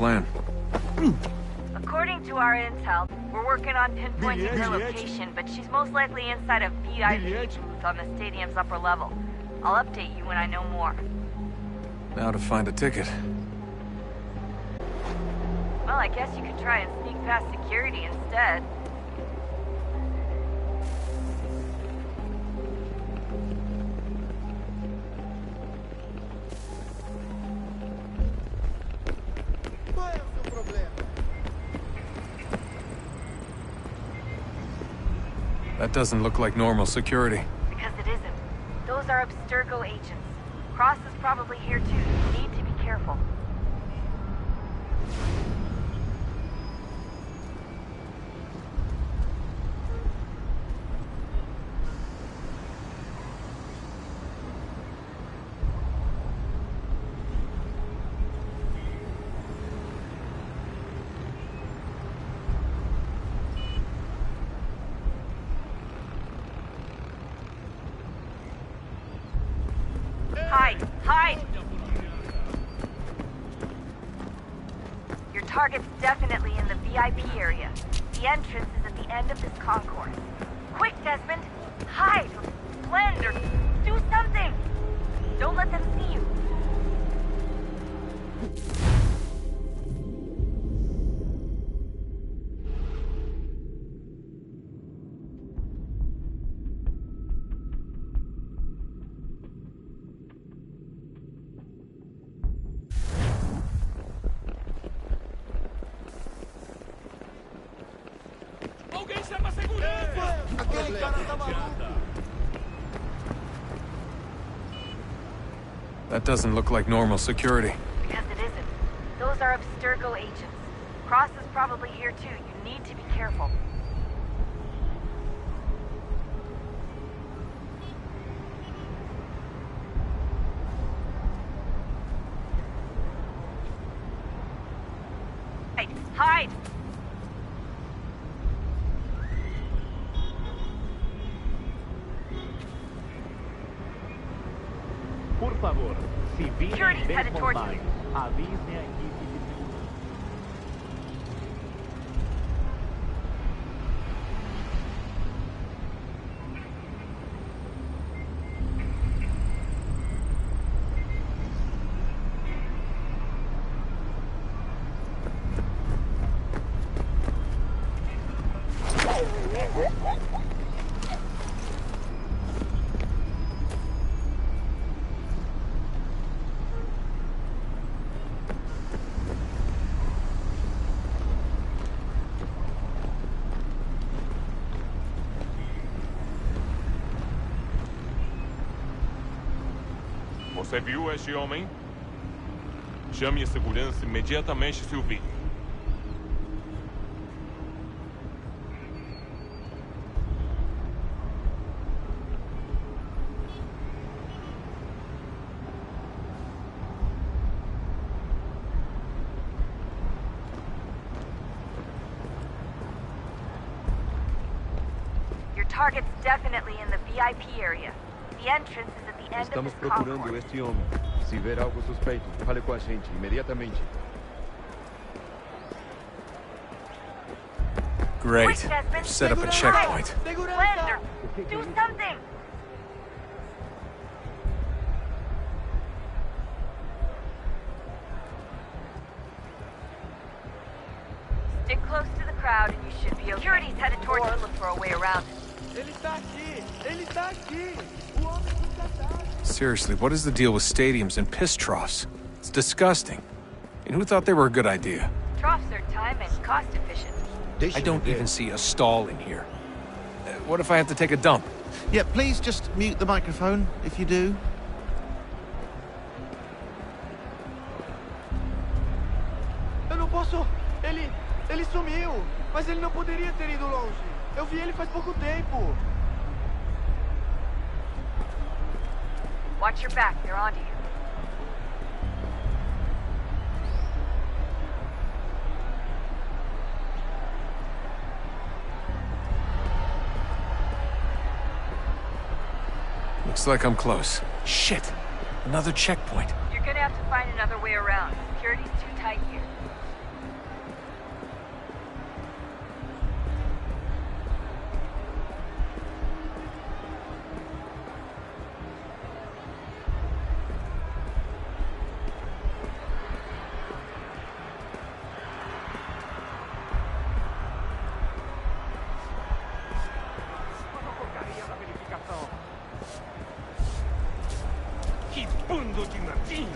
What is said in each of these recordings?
plan? According to our intel, we're working on pinpointing her location, but she's most likely inside a VIP booth on the stadium's upper level. I'll update you when I know more. Now to find a ticket. Well, I guess you could try and sneak past security instead. That doesn't look like normal security. Because it isn't. Those are Abstergo agents. Cross is probably here too. You need to be careful. Hide! Hide! Your target's definitely in the VIP area. The entrance is at the end of this concourse. Quick, Desmond! Hide! Or blend! Or do something! Don't let them see you. That doesn't look like normal security. Because it isn't. Those are Abstergo agents. Cross is probably here too. You need to be careful. Hide! Hide! Por favor, si Security's vienen headed towards you. avise a equipe de segurança. Você viu este homem? Chame a segurança imediatamente se o vir. Your target's definitely in the VIP area. The entrance is at the end Estamos of this procurando concourse. este homem. Se ver algo suspeito, fale com a gente imediatamente. Great. Quick, Desmond. Set up a checkpoint. Blend or do something! Stick close to the crowd and you should be okay. Security's headed towards you. Look for a way around it. Ele está aqui! Ele está aqui! O homem foi catado! Seriously, what is the deal with stadiums and piss troughs? It's disgusting. And who thought they were a good idea? Troughs are time and cost efficient. I don't even see a stall in here. What if I have to take a dump? Yeah, please just mute the microphone if you do. Eu não posso... Ele sumiu! Mas ele não poderia ter ido longe. Eu vi ele faz pouco tempo. Watch your back, they're onto you. Looks like I'm close. Shit! Another checkpoint. You're gonna have to find another way around. Security's too tight here. bando de ratinhos.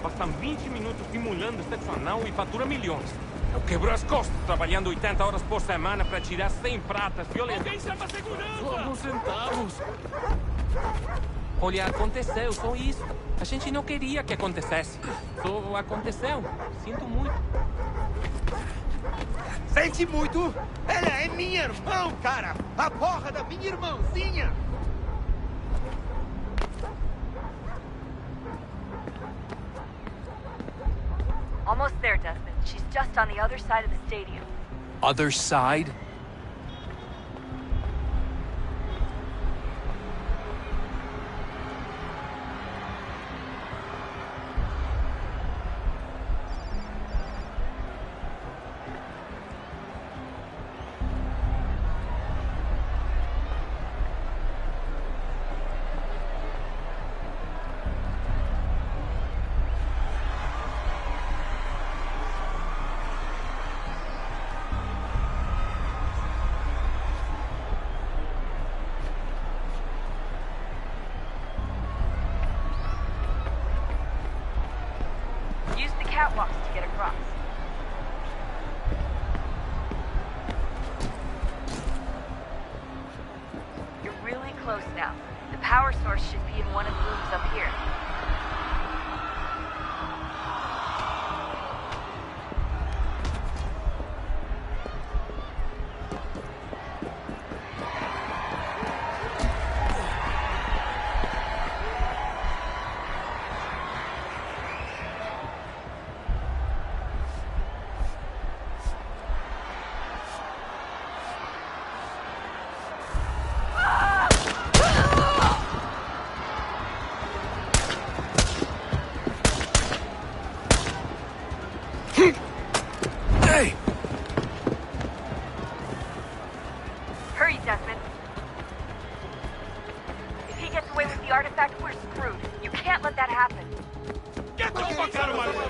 Passam 20 minutos simulando sexo anal e fatura milhões. Eu quebro as costas trabalhando 80 horas por semana para tirar 100 pratas violentas. Alguém chama a segurança! Só alguns centavos. Olha, aconteceu, só isso. A gente não queria que acontecesse. Só aconteceu. Sinto muito. Sente muito? Ela é minha irmã, cara! A porra da minha irmãzinha! Almost there, Desmond. She's just on the other side of the stadium. Other side? Use the catwalks to get across. You're really close now. The power source should be in one of the rooms up here. Hey! Hurry, Desmond. If he gets away with the artifact, we're screwed. You can't let that happen. Get the fuck out of my way!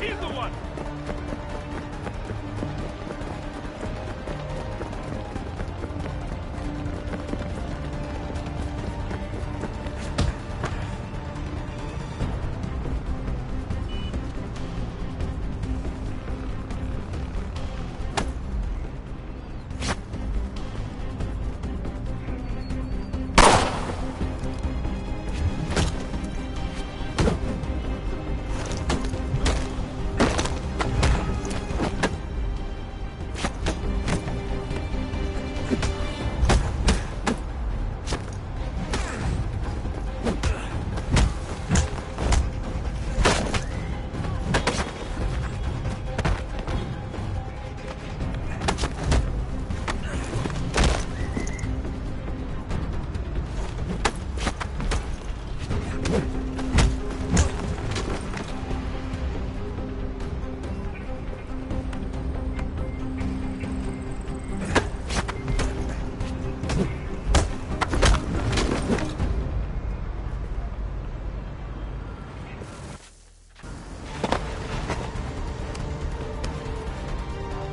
He's the one!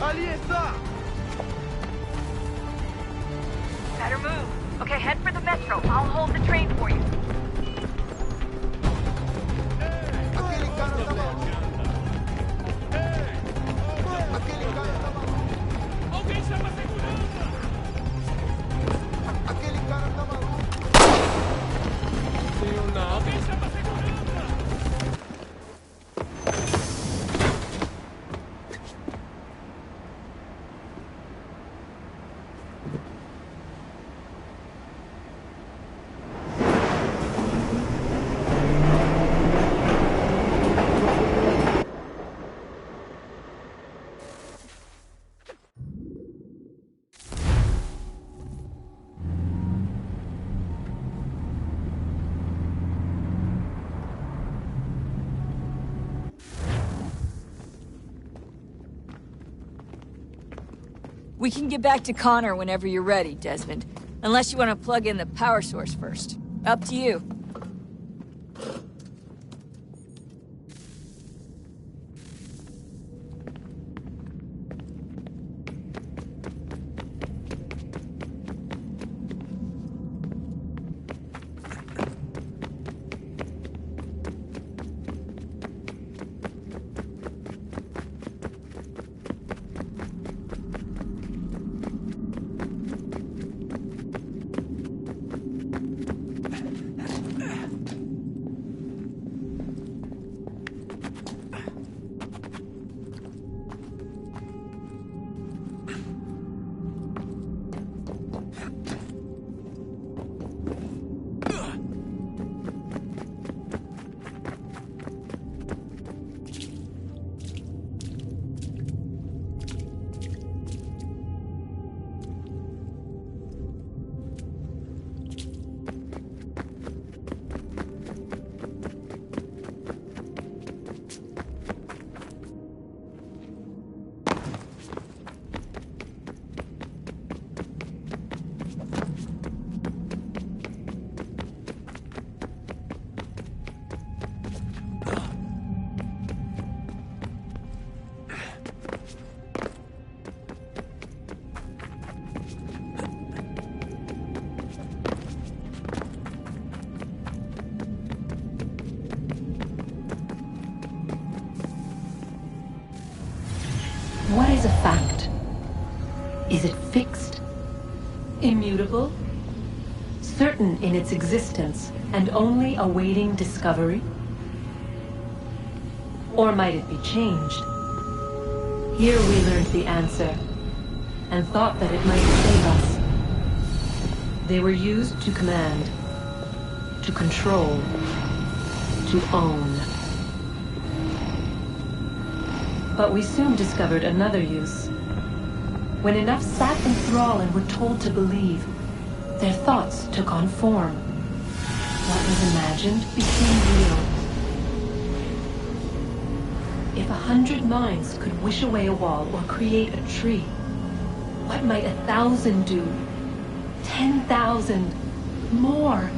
Ali está! Better move. Okay, head for the metro. I'll hold the train for you. Aquele cara tá maluco! Aquele cara tá maluco! Alguém chama a segurança! Aquele cara tá maluco! Tenho nada. Alguém chama a segurança! We can get back to Connor whenever you're ready, Desmond. Unless you want to plug in the power source first. Up to you. What is a fact? Is it fixed? Immutable? Certain in its existence and only awaiting discovery? Or might it be changed? Here we learned the answer, and thought that it might save us. They were used to command, to control, to own. But we soon discovered another use. When enough sat in thrall and were told to believe, their thoughts took on form. What was imagined became real. If 100 minds could wish away a wall or create a tree, what might 1,000 do? 10,000? More?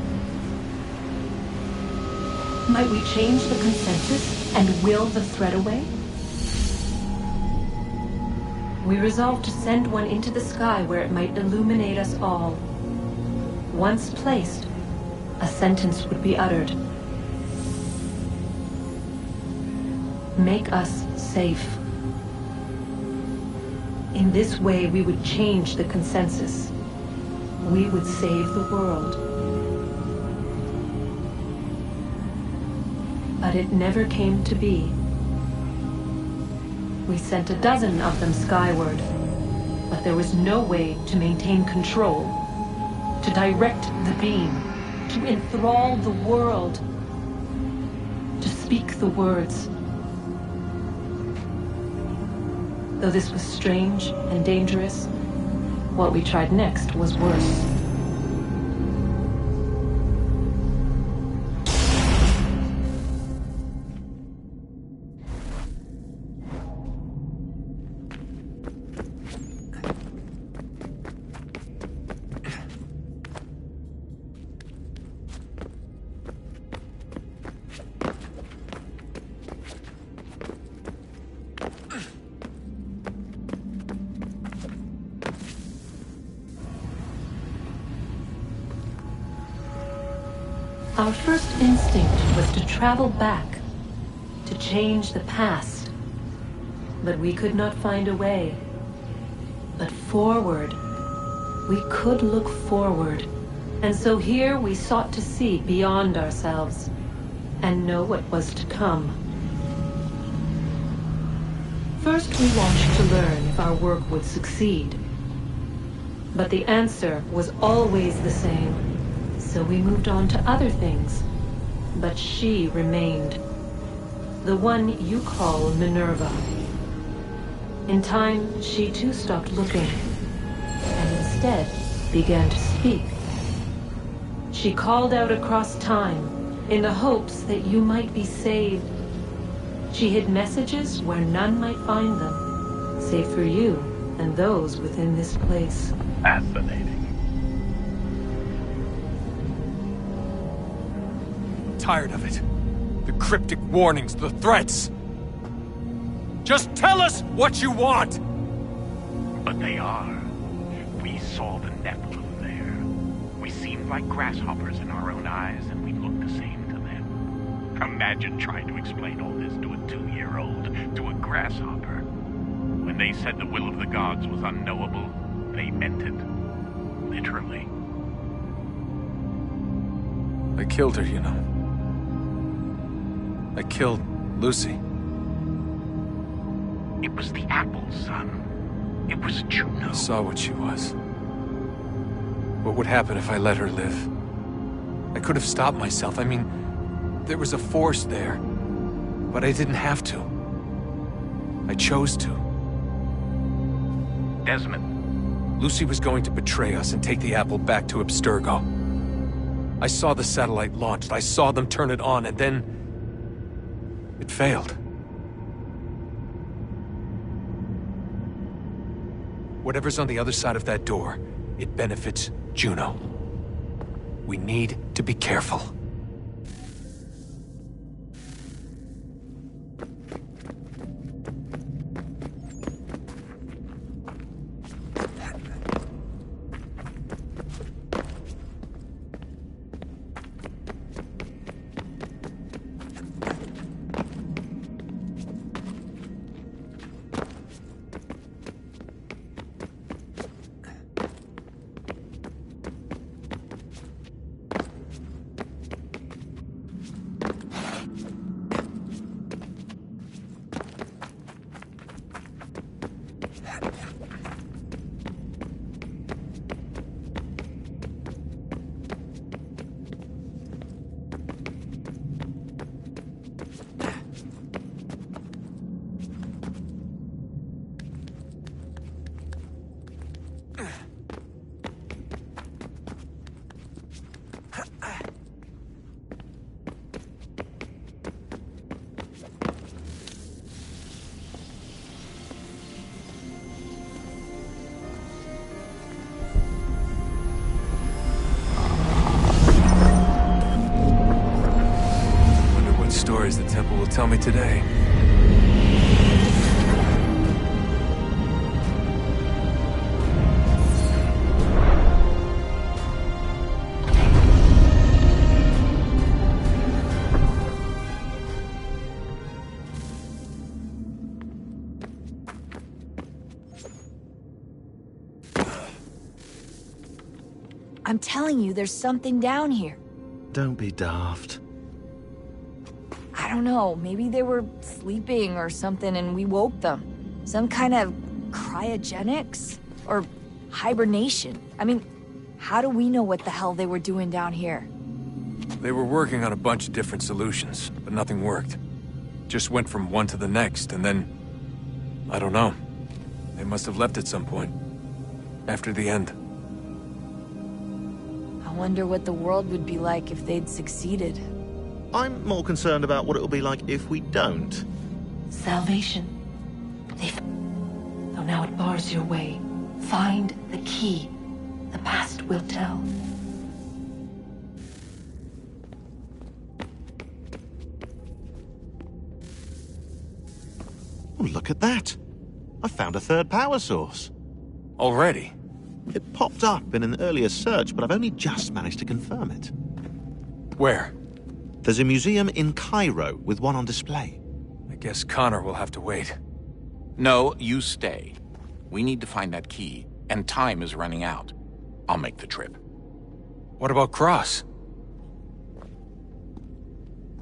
Might we change the consensus and will the threat away? We resolved to send one into the sky where it might illuminate us all. Once placed, a sentence would be uttered. Make us safe. In this way, we would change the consensus. We would save the world. But it never came to be. We sent a dozen of them skyward, but there was no way to maintain control, to direct the beam, to enthrall the world, to speak the words. Though this was strange and dangerous, what we tried next was worse. Our first instinct was to travel back, to change the past. But we could not find a way. But forward. We could look forward. And so here we sought to see beyond ourselves, and know what was to come. First we watched to learn if our work would succeed. But the answer was always the same. So we moved on to other things, but she remained. The one you call Minerva. In time, she too stopped looking, and instead began to speak. She called out across time, in the hopes that you might be saved. She hid messages where none might find them, save for you and those within this place. Fascinating. Tired of it. The cryptic warnings, the threats. Just tell us what you want! But they are. We saw the Nephilim there. We seemed like grasshoppers in our own eyes, and we looked the same to them. Imagine trying to explain all this to a 2-year-old, to a grasshopper. When they said the will of the gods was unknowable, they meant it. Literally. I killed her, you know. I killed Lucy. It was the apple, son. It was Juno. I saw what she was. What would happen if I let her live? I could have stopped myself. I mean, there was a force there. But I didn't have to. I chose to. Desmond. Lucy was going to betray us and take the apple back to Abstergo. I saw the satellite launched. I saw them turn it on, and then... it failed. Whatever's on the other side of that door, it benefits Juno. We need to be careful. Stories the temple will tell me today. I'm telling you, there's something down here. Don't be daft. I don't know, maybe they were sleeping or something and we woke them. Some kind of cryogenics? Or hibernation? I mean, how do we know what the hell they were doing down here? They were working on a bunch of different solutions, but nothing worked. Just went from one to the next, and then... I don't know. They must have left at some point. After the end. I wonder what the world would be like if they'd succeeded. I'm more concerned about what it'll be like if we don't. Salvation. So now it bars your way. Find the key. The past will tell. Oh, look at that. I found a third power source. Already? It popped up in an earlier search, but I've only just managed to confirm it. Where? There's a museum in Cairo with one on display. I guess Connor will have to wait. No, you stay. We need to find that key, and time is running out. I'll make the trip. What about Cross?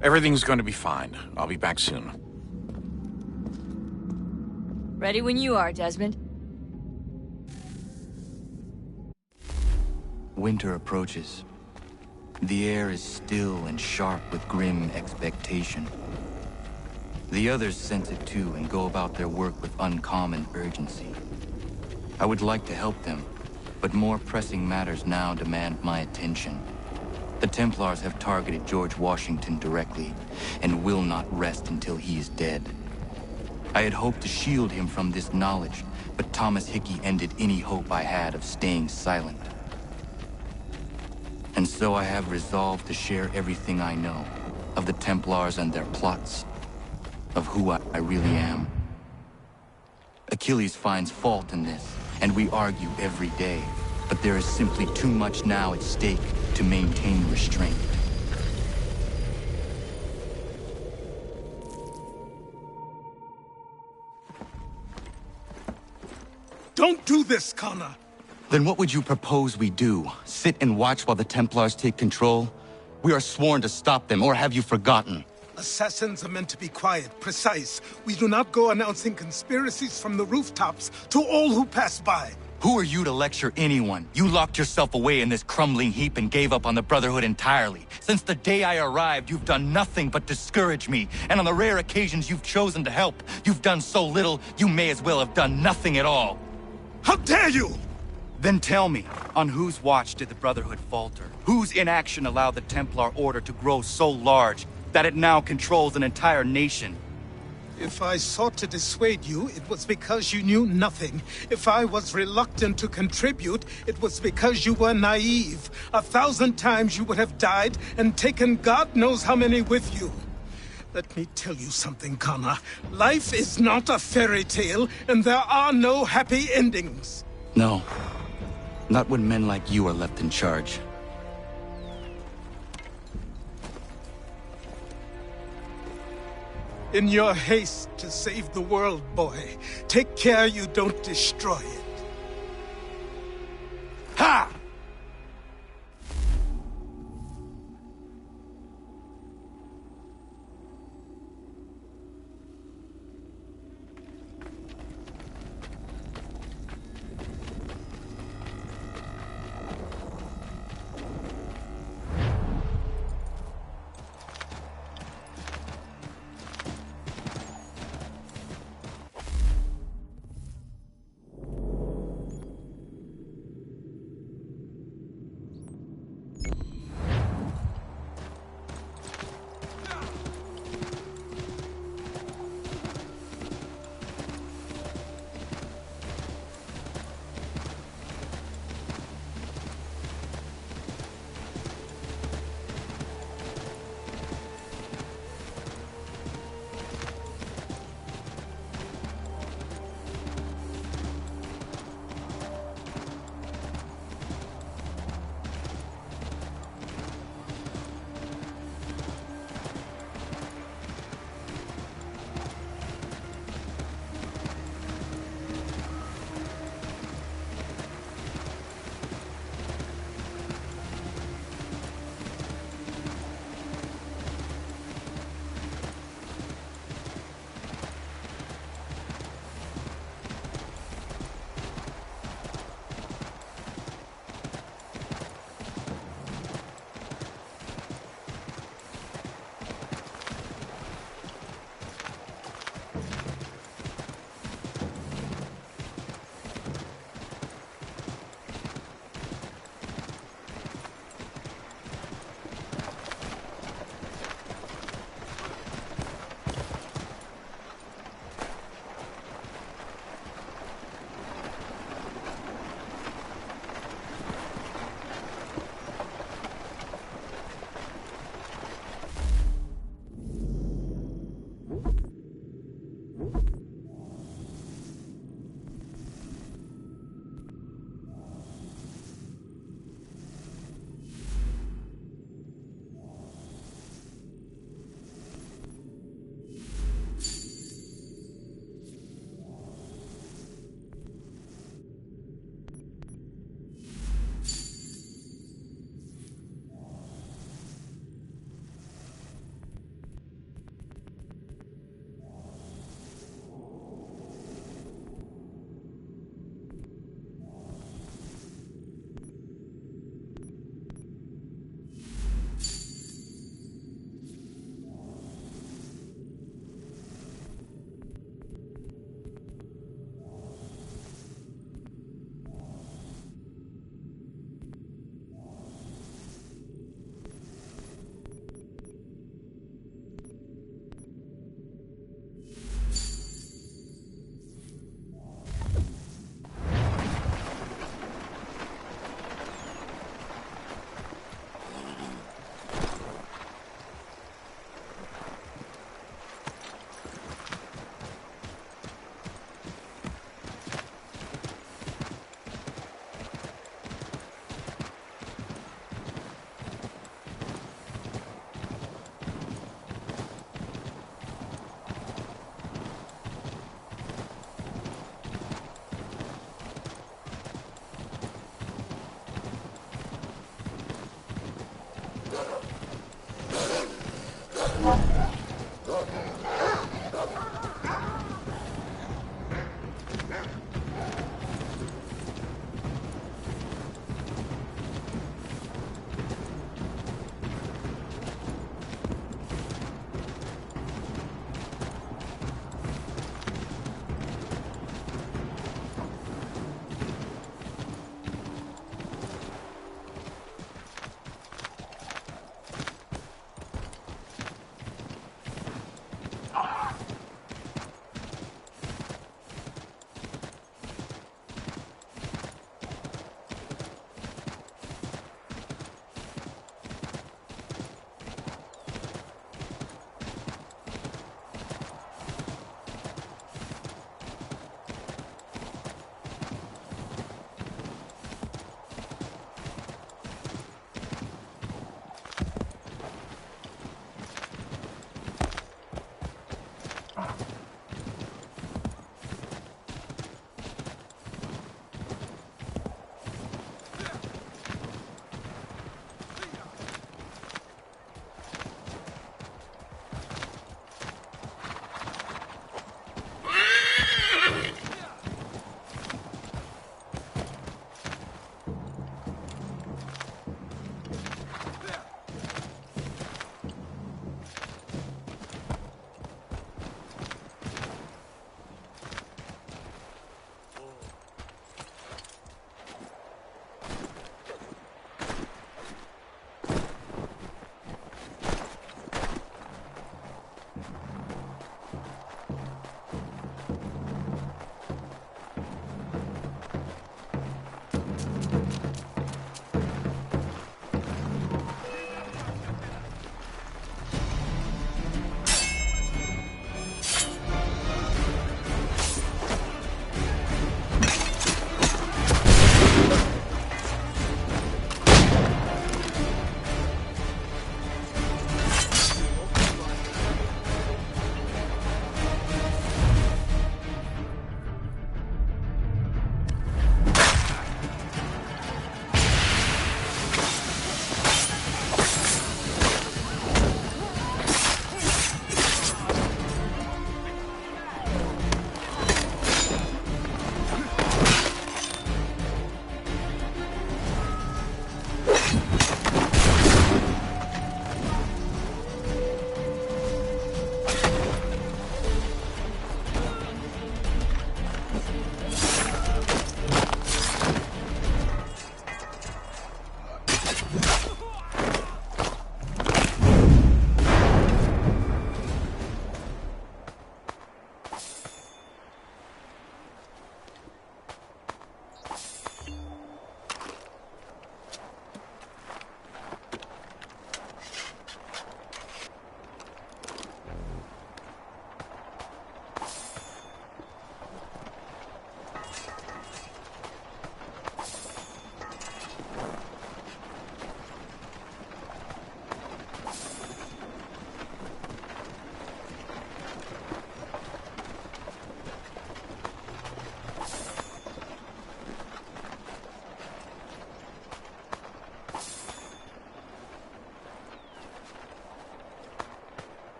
Everything's going to be fine. I'll be back soon. Ready when you are, Desmond. Winter approaches. The air is still and sharp with grim expectation. The others sense it too and go about their work with uncommon urgency. I would like to help them, but more pressing matters now demand my attention. The Templars have targeted George Washington directly, and will not rest until he is dead. I had hoped to shield him from this knowledge, but Thomas Hickey ended any hope I had of staying silent. And so I have resolved to share everything I know of the Templars and their plots, of who I really am. Achilles finds fault in this, and we argue every day, but there is simply too much now at stake to maintain restraint. Don't do this, Connor! Then what would you propose we do? Sit and watch while the Templars take control? We are sworn to stop them, or have you forgotten? Assassins are meant to be quiet, precise. We do not go announcing conspiracies from the rooftops to all who pass by. Who are you to lecture anyone? You locked yourself away in this crumbling heap and gave up on the Brotherhood entirely. Since the day I arrived, you've done nothing but discourage me. And on the rare occasions you've chosen to help, you've done so little, you may as well have done nothing at all. How dare you! Then tell me, on whose watch did the Brotherhood falter? Whose inaction allowed the Templar Order to grow so large that it now controls an entire nation? If I sought to dissuade you, it was because you knew nothing. If I was reluctant to contribute, it was because you were naive. 1,000 times you would have died and taken God knows how many with you. Let me tell you something, Connor. Life is not a fairy tale, and there are no happy endings. No. Not when men like you are left in charge. In your haste to save the world, boy, take care you don't destroy it. Ha!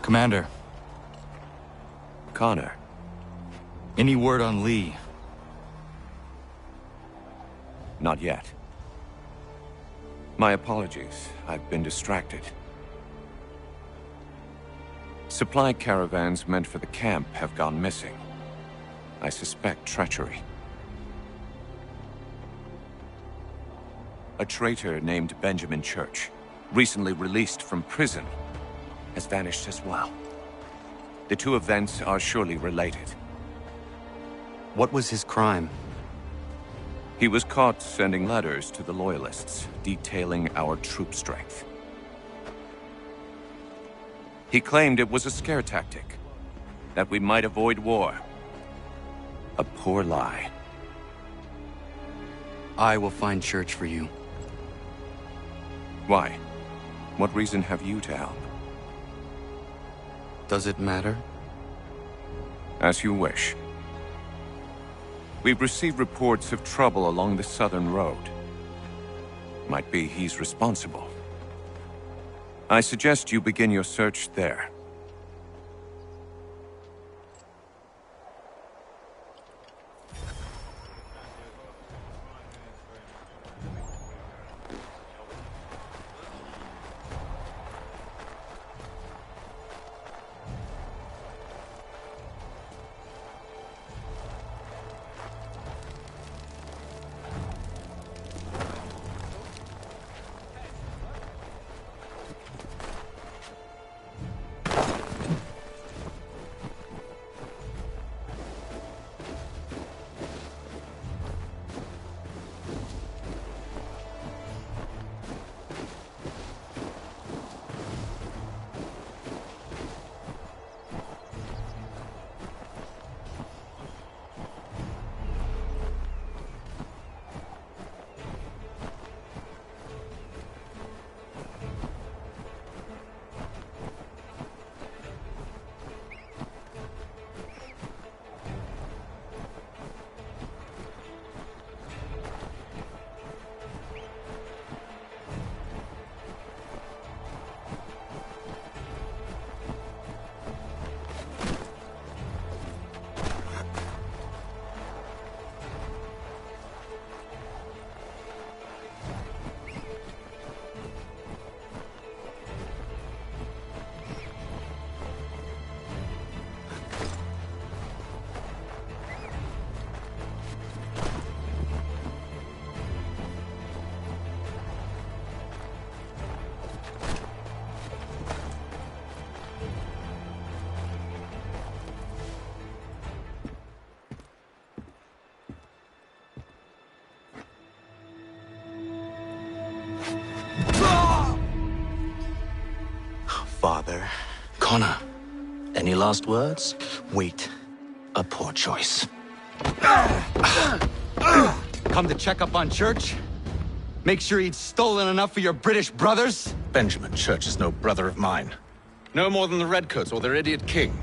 Commander. Connor. Any word on Lee? Not yet. My apologies. I've been distracted. Supply caravans meant for the camp have gone missing. I suspect treachery. A traitor named Benjamin Church, recently released from prison, has vanished as well. The two events are surely related. What was his crime? He was caught sending letters to the Loyalists, detailing our troop strength. He claimed it was a scare tactic, that we might avoid war. A poor lie. I will find Church for you. Why? What reason have you to help? Does it matter? As you wish. We've received reports of trouble along the southern road. Might be he's responsible. I suggest you begin your search there. Father. Connor, any last words? Wait. A poor choice. Come to check up on Church? Make sure he'd stolen enough for your British brothers? Benjamin Church is no brother of mine. No more than the Redcoats or their idiot king.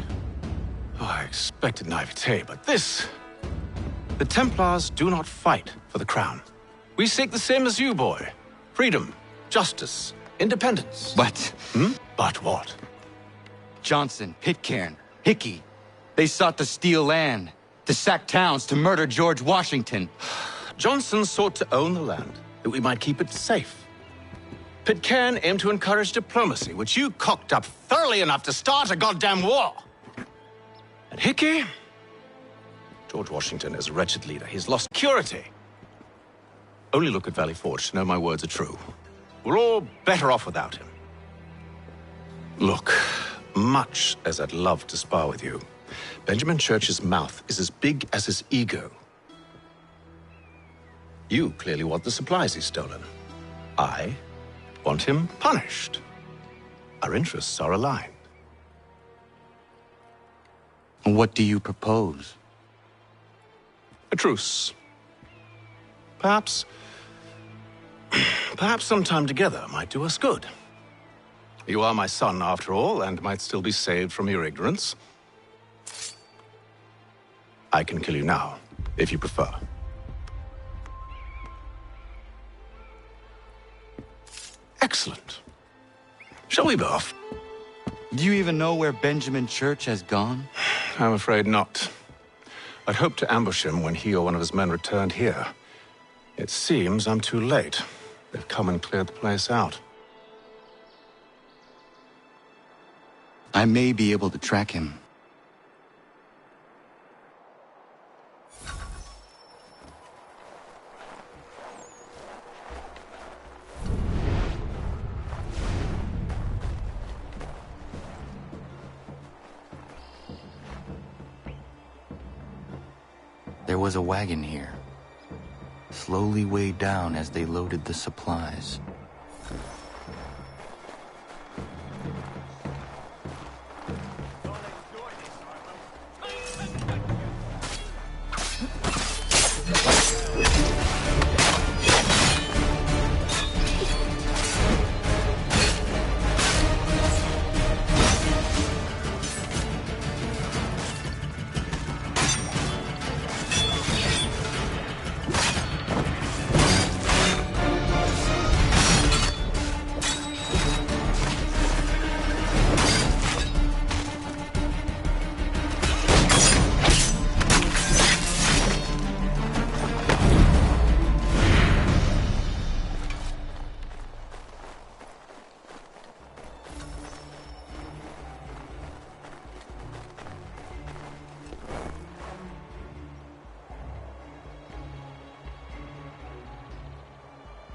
Oh, I expected naivete, but this... The Templars do not fight for the crown. We seek the same as you, boy. Freedom, justice, independence. But... But what? Johnson, Pitcairn, Hickey. They sought to steal land, to sack towns, to murder George Washington. Johnson sought to own the land, that we might keep it safe. Pitcairn aimed to encourage diplomacy, which you cocked up thoroughly enough to start a goddamn war. And Hickey? George Washington is a wretched leader. He's lost security. Only look at Valley Forge to know my words are true. We're all better off without him. Look, much as I'd love to spar with you, Benjamin Church's mouth is as big as his ego. You clearly want the supplies he's stolen. I want him punished. Our interests are aligned. What do you propose? A truce. Perhaps some time together might do us good. You are my son, after all, and might still be saved from your ignorance. I can kill you now, if you prefer. Excellent. Shall we be off? Do you even know where Benjamin Church has gone? I'm afraid not. I'd hoped to ambush him when he or one of his men returned here. It seems I'm too late. They've come and cleared the place out. I may be able to track him. There was a wagon here, slowly weighed down as they loaded the supplies.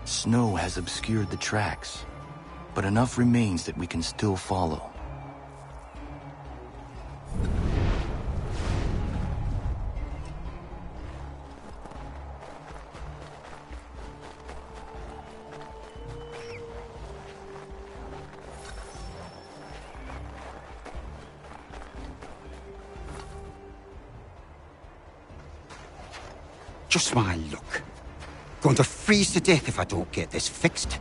Snow has obscured the tracks, but enough remains that we can still follow. Just my luck. Going to freeze to death if I don't get this fixed.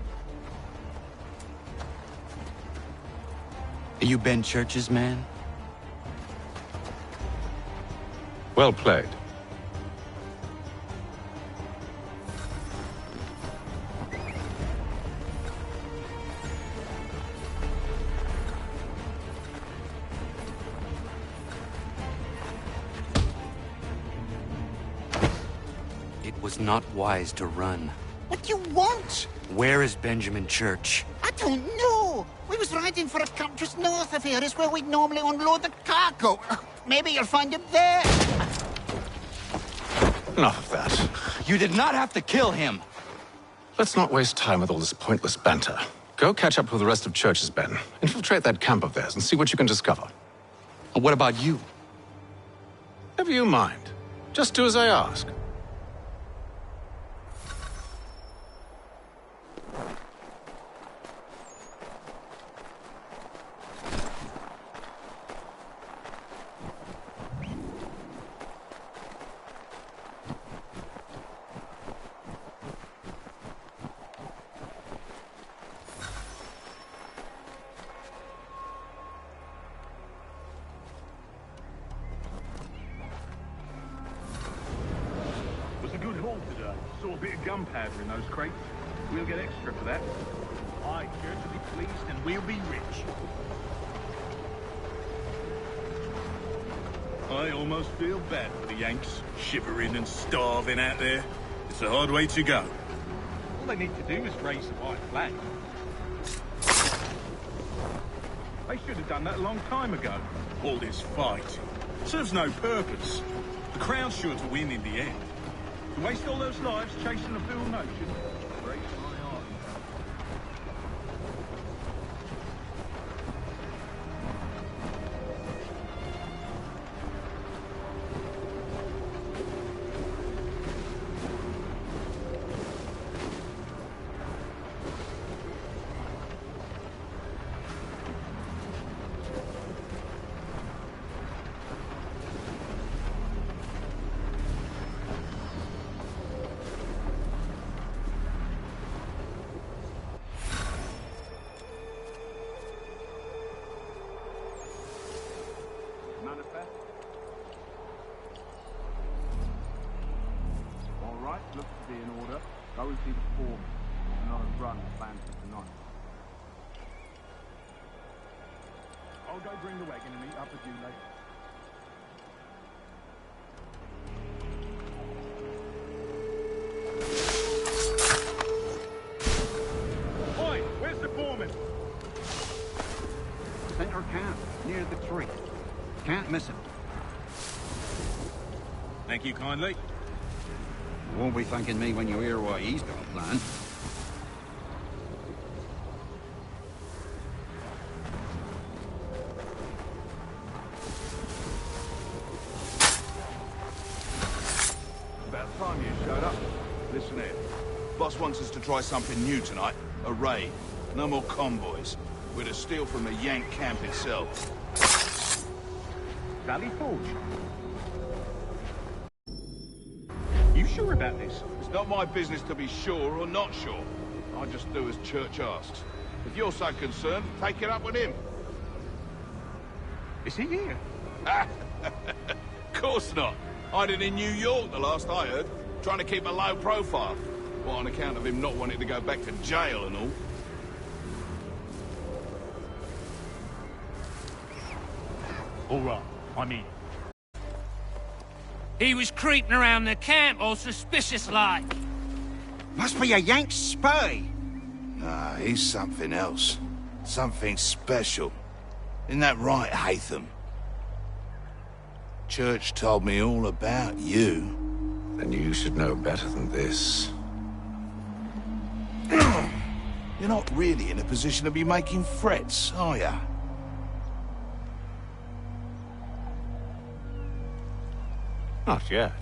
Are you Ben Church's man? Well played. It was not wise to run. What do you want? Where is Benjamin Church? I don't know. We was riding for a camp just north of here. Is where we'd normally unload the cargo. Maybe you'll find him there. Enough of that. You did not have to kill him. Let's not waste time with all this pointless banter. Go catch up with the rest of Church's men. Infiltrate that camp of theirs and see what you can discover. And what about you? Never you mind. Just do as I ask. Saw a bit of gunpowder in those crates. We'll get extra for that. Aye, Church will be pleased and we'll be rich. I almost feel bad for the Yanks, shivering and starving out there. It's a hard way to go. All they need to do is raise the white flag. They should have done that a long time ago. All this fight serves no purpose. The Crown's sure to win in the end. To waste all those lives chasing a fool notion breaks my heart. Looks to be in order. Go and see the foreman. Another run planned for tonight. I'll go bring the wagon and meet up with you later. Oi, where's the foreman? Center camp, near the tree. Can't miss him. Thank you kindly. You won't be thanking me when you hear what he's got planned. About time you showed up. Listen here. Boss wants us to try something new tonight. A raid. No more convoys. We're to steal from the Yank camp itself. Valley Forge. You sure about this? It's not my business to be sure or not sure. I just do as Church asks. If you're so concerned, take it up with him. Is he here? Of course not. Hiding in New York, the last I heard. Trying to keep a low profile. Well, on account of him not wanting to go back to jail and all. All right, I'm in. He was creeping around the camp all suspicious-like. Must be a Yank spy. Nah, he's something else. Something special. Isn't that right, Hatham? Church told me all about you. Then you should know better than this. You're not really in a position to be making threats, are ya? Not yet.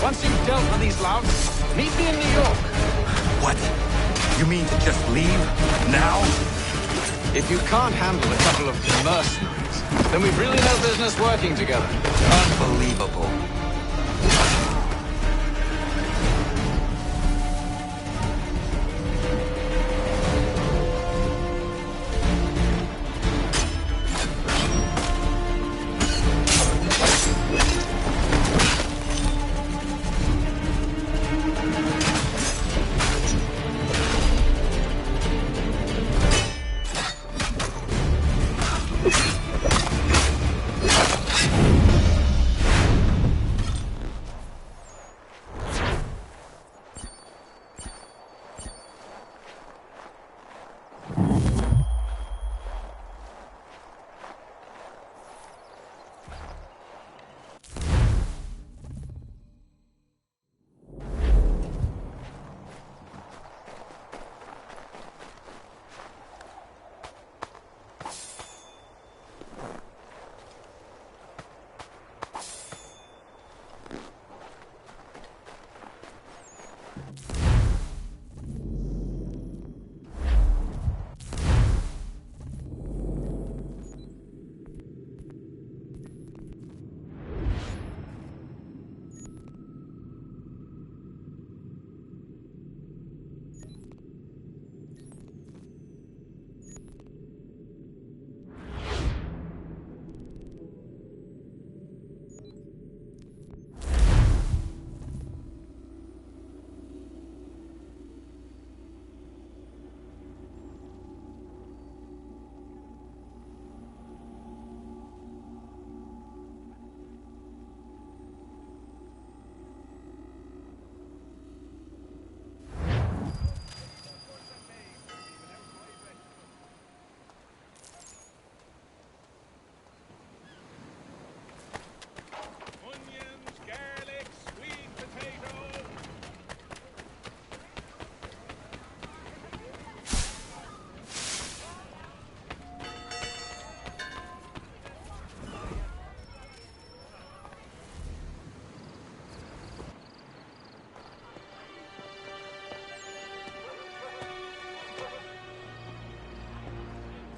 Once you've dealt with these louts, meet me in New York. What? You mean to just leave? Now? If you can't handle a couple of mercenaries, then we've really no business working together. Unbelievable.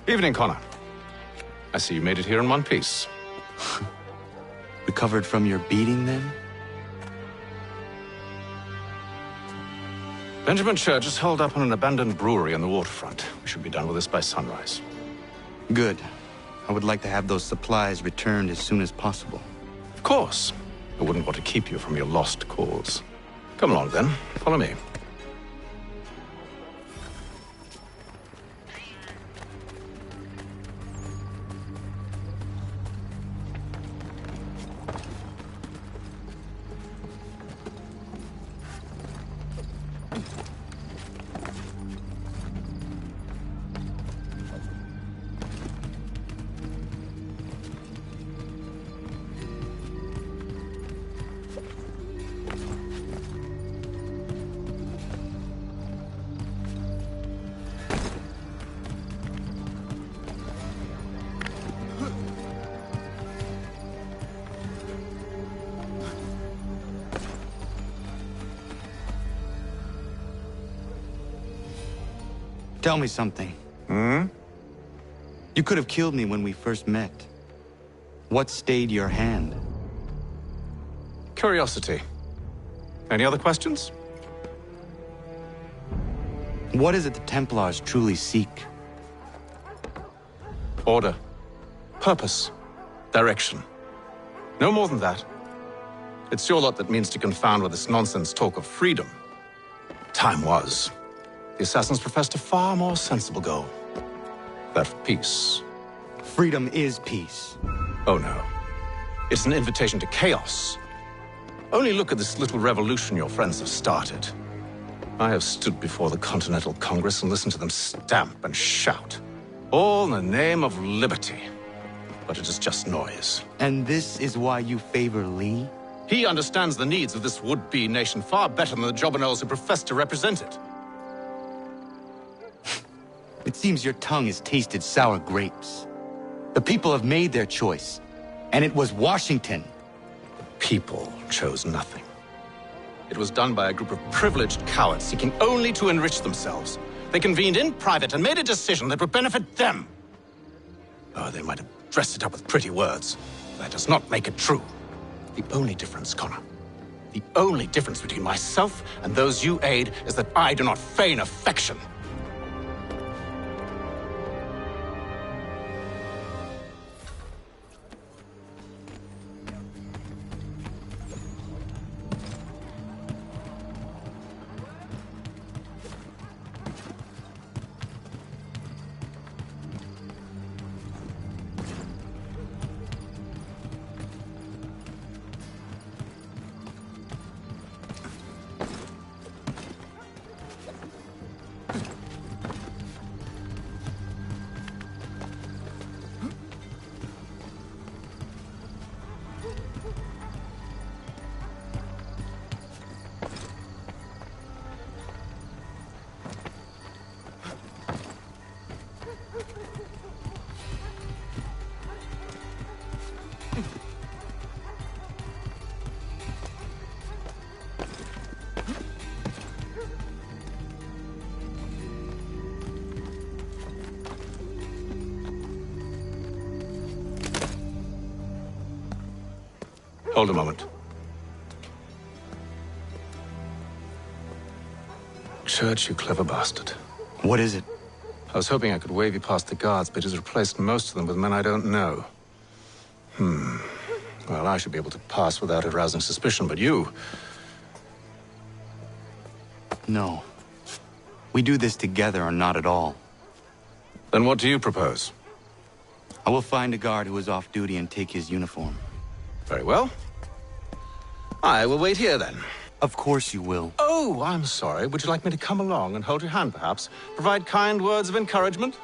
Evening, Connor. I see you made it here in one piece. Recovered from your beating, then? Benjamin Church is holed up on an abandoned brewery on the waterfront. We should be done with this by sunrise. Good. I would like to have those supplies returned as soon as possible. Of course. I wouldn't want to keep you from your lost cause. Come along, then. Follow me. Tell me something. You could have killed me when we first met. What stayed your hand? Curiosity. Any other questions? What is it the Templars truly seek? Order. Purpose. Direction. No more than that. It's your lot that means to confound with this nonsense talk of freedom. Time was. The assassins professed a far more sensible goal. That of peace. Freedom is peace. Oh no. It's an invitation to chaos. Only look at this little revolution your friends have started. I have stood before the Continental Congress and listened to them stamp and shout. All in the name of liberty. But it is just noise. And this is why you favor Lee? He understands the needs of this would-be nation far better than the jobberknolls who profess to represent it. It seems your tongue has tasted sour grapes. The people have made their choice, and it was Washington. The people chose nothing. It was done by a group of privileged cowards seeking only to enrich themselves. They convened in private and made a decision that would benefit them. Oh, they might have dressed it up with pretty words. That does not make it true. The only difference, Connor, the only difference between myself and those you aid is that I do not feign affection. Hold a moment. Church, you clever bastard. What is it? I was hoping I could wave you past the guards, but he's replaced most of them with men I don't know. Well, I should be able to pass without arousing suspicion, but you... No. We do this together or not at all. Then what do you propose? I will find a guard who is off duty and take his uniform. Very well. I will wait here, then. Of course you will. Oh, I'm sorry. Would you like me to come along and hold your hand, perhaps? Provide kind words of encouragement?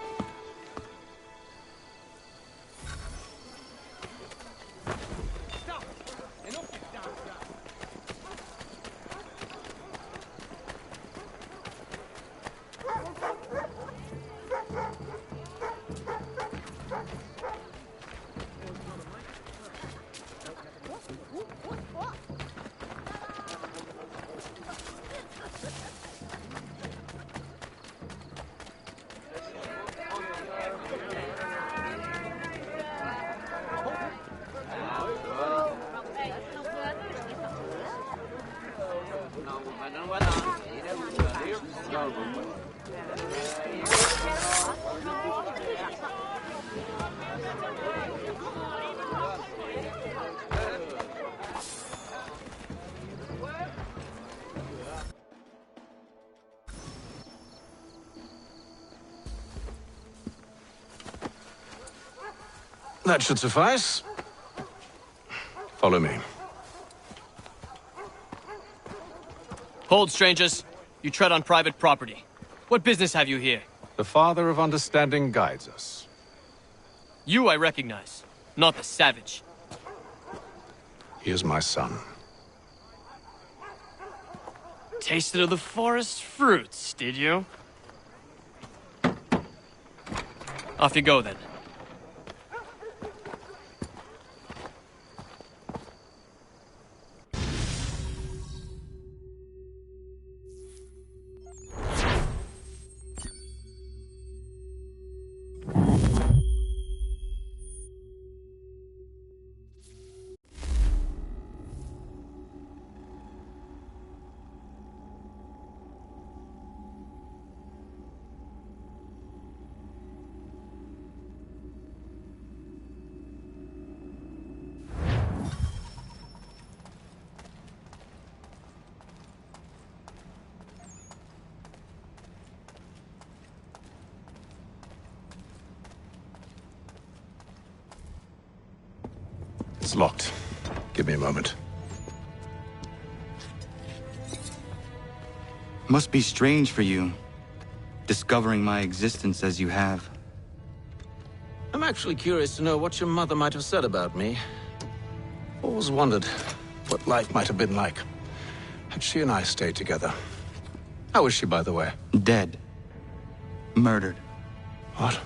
That should suffice. Follow me. Hold, strangers. You tread on private property. What business have you here? The Father of Understanding guides us. You I recognize, not the savage. He is my son. Tasted of the forest fruits, did you? Off you go, then. It's locked. Give me a moment. Must be strange for you, discovering my existence as you have. I'm actually curious to know what your mother might have said about me. Always wondered what life might have been like had she and I stayed together. How is she, by the way? Dead. Murdered. What?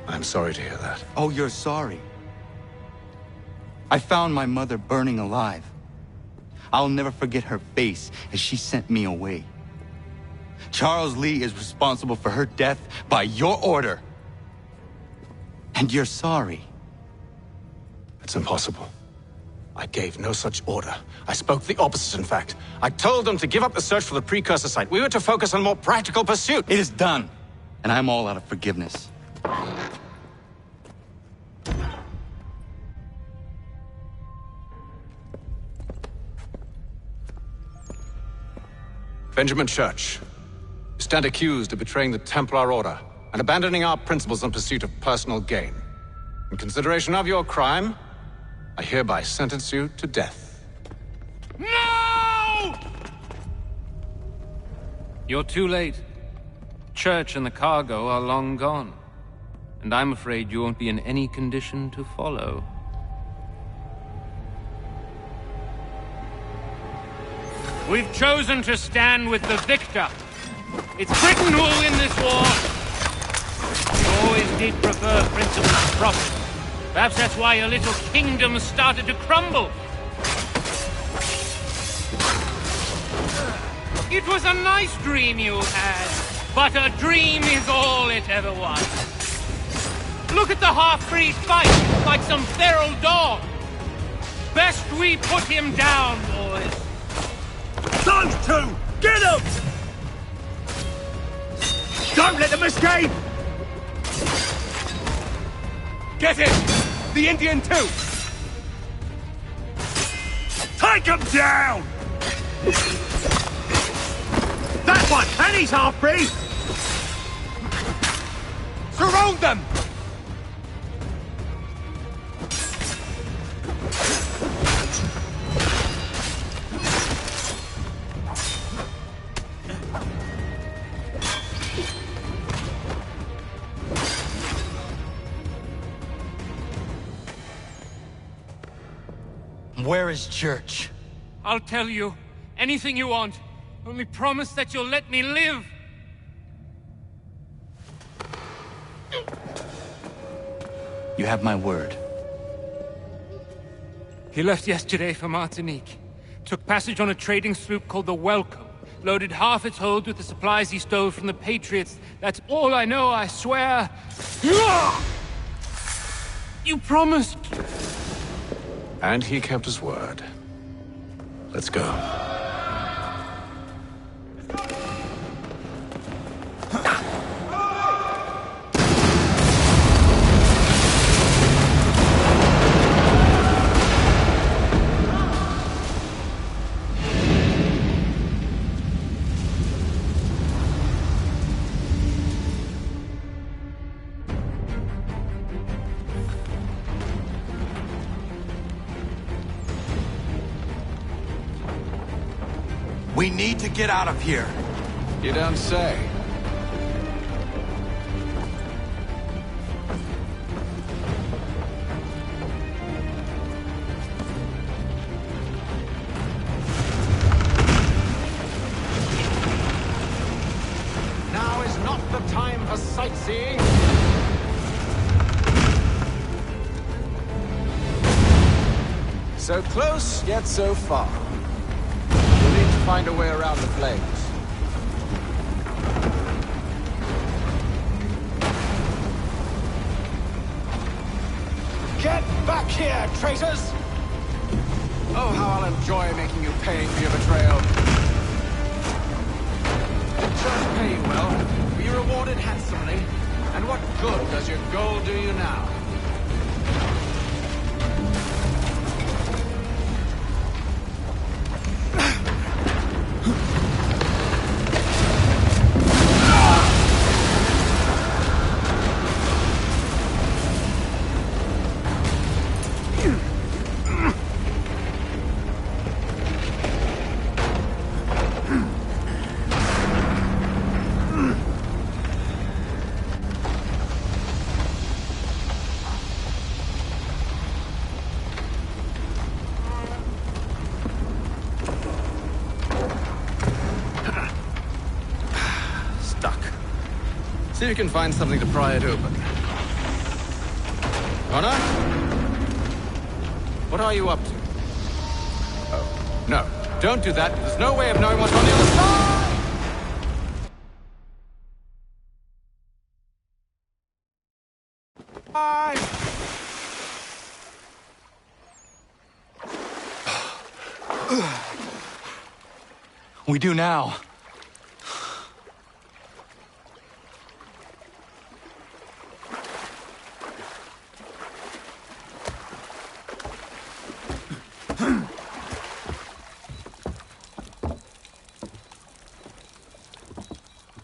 I'm sorry to hear that. Oh, you're sorry. I found my mother burning alive. I'll never forget her face as she sent me away. Charles Lee is responsible for her death by your order. And you're sorry. It's impossible. I gave no such order. I spoke the opposite, in fact. I told them to give up the search for the precursor site. We were to focus on a more practical pursuit. It is done, and I'm all out of forgiveness. Benjamin Church, you stand accused of betraying the Templar Order and abandoning our principles in pursuit of personal gain. In consideration of your crime, I hereby sentence you to death. No! You're too late. Church and the cargo are long gone. And I'm afraid you won't be in any condition to follow. We've chosen to stand with the victor. It's Britain who will win this war. We always did prefer principles to profit. Perhaps that's why your little kingdom started to crumble. It was a nice dream you had, but a dream is all it ever was. Look at the half-breed fight like some feral dog. Best we put him down, boys. Those two! Get them! Don't let them escape! Get him! The Indian too! Take him down! That one! And he's half-breed! Surround them! Where is Church? I'll tell you. Anything you want. Only promise that you'll let me live. You have my word. He left yesterday for Martinique. Took passage on a trading sloop called the Welcome. Loaded half its hold with the supplies he stole from the Patriots. That's all I know, I swear. You promised. And he kept his word. Let's go. We need to get out of here. You don't say. Now is not the time for sightseeing. So close, yet so far. We'll need to find a way around the flames. Get back here, traitors! Oh, how I'll enjoy making you pay for your betrayal. Did church pay you well? Were you rewarded handsomely? And what good does your gold do you now? See if you can find something to pry it open. Connor? What are you up to? Oh, no. Don't do that. There's no way of knowing what's on the other side! Bye! We do now.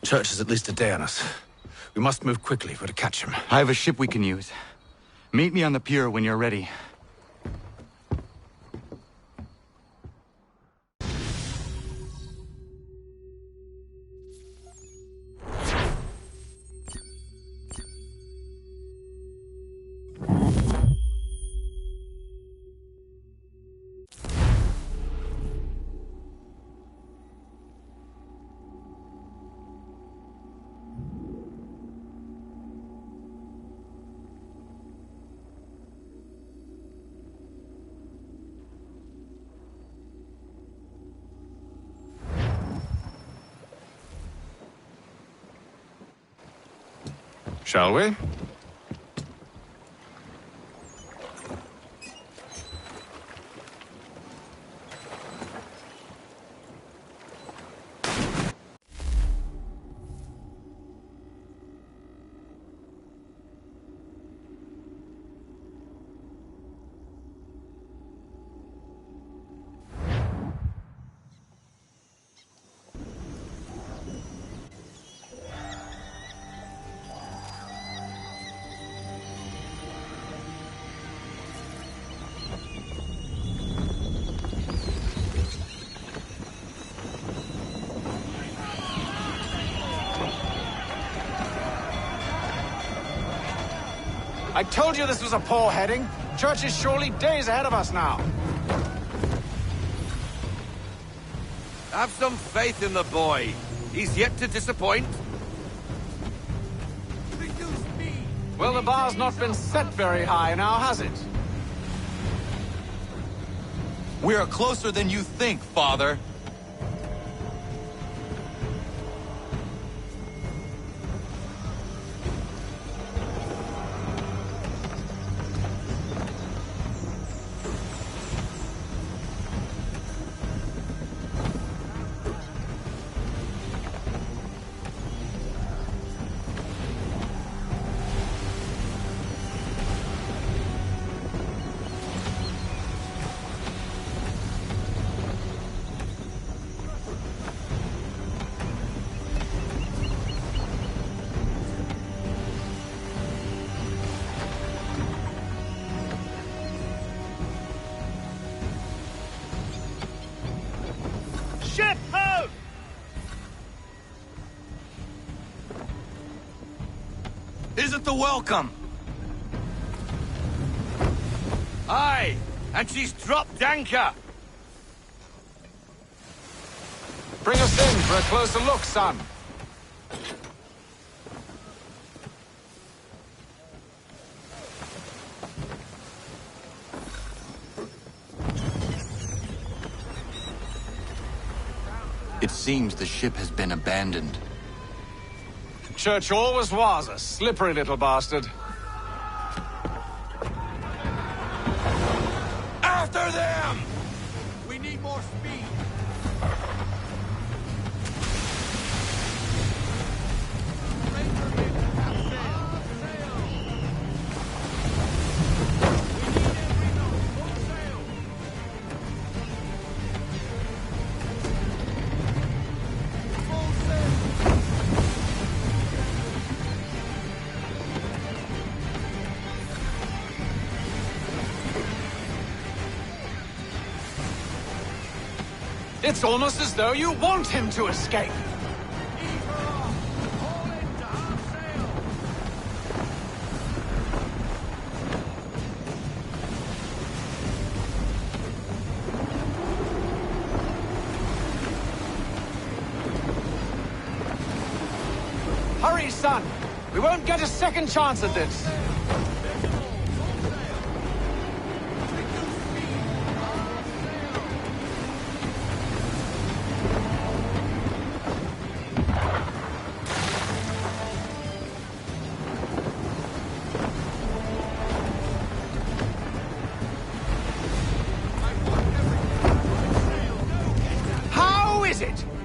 Church is at least a day on us. We must move quickly if we're to catch him. I have a ship we can use. Meet me on the pier when you're ready. Shall we? I told you this was a poor heading. Church is surely days ahead of us now. Have some faith in the boy. He's yet to disappoint. Well, the bar's not been set very high now, has it? We are closer than you think, Father. Ship the welcome. Aye, and she's dropped anchor. Bring us in for a closer look, son. It seems the ship has been abandoned. Church always was a slippery little bastard. After them! We need more speed. It's almost as though you want him to escape. Hurry, son. We won't get a second chance at this.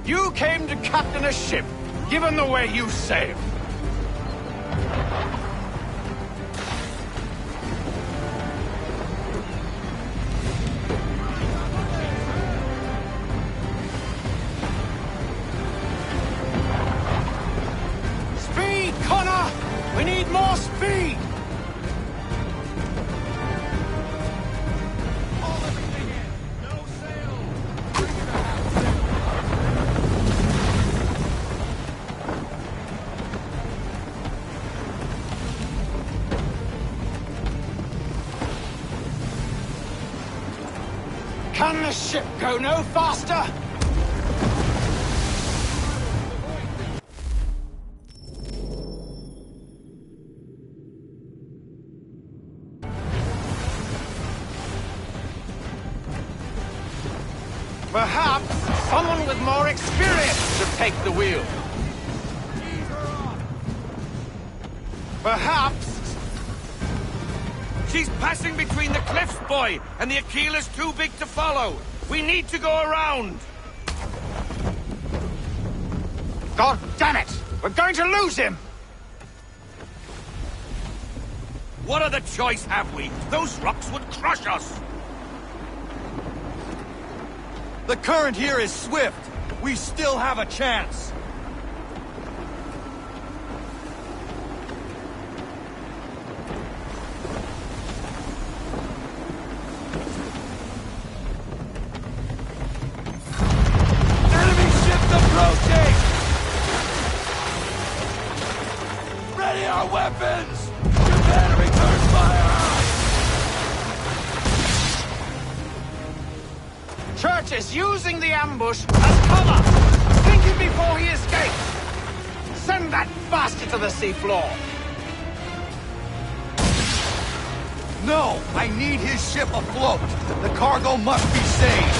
You came to captain a ship, given the way you sailed. Speed, Connor! We need more speed! Can the ship go no faster? Perhaps someone with more experience should take the wheel. Perhaps... She's passing between the cliffs, boy, and the Aquila's too big to follow. We need to go around. God damn it! We're going to lose him! What other choice have we? Those rocks would crush us. The current here is swift. We still have a chance. Enemy ships approaching! Ready our weapons! Prepare to return fire! Church is using the ambush as cover! Think him before he escapes! Send that bastard to the seafloor! No! I need his ship afloat! The cargo must be saved!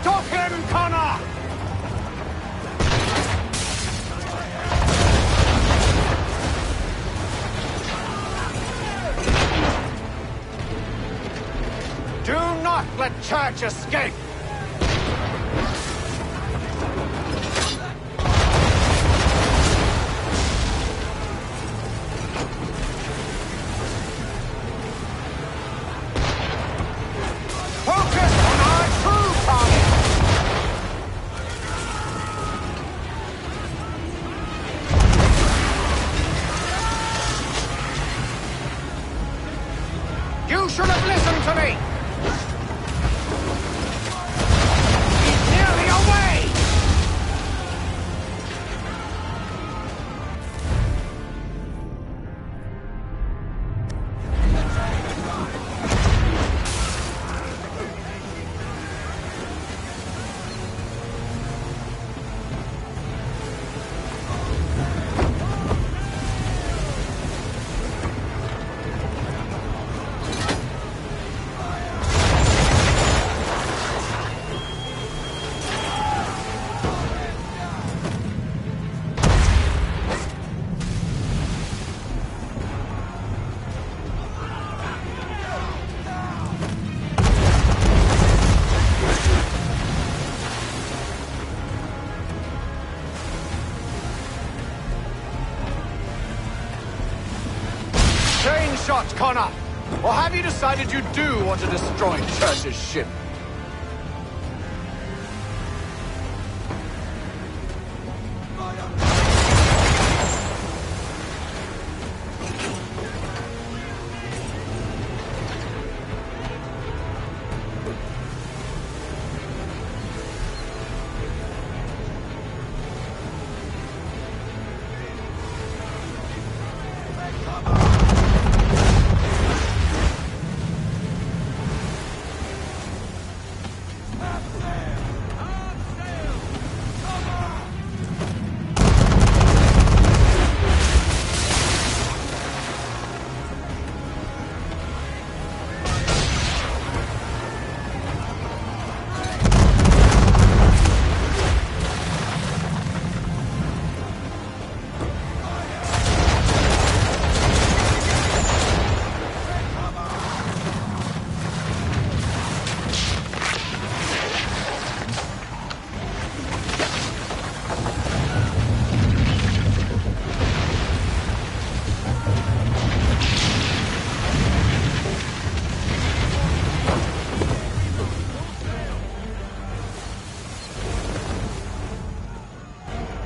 Stop him, Connor! Do not let Church escape! Focus on our true target! You should have listened to me! shot, Connor? Or have you decided you do want to destroy Church's ship?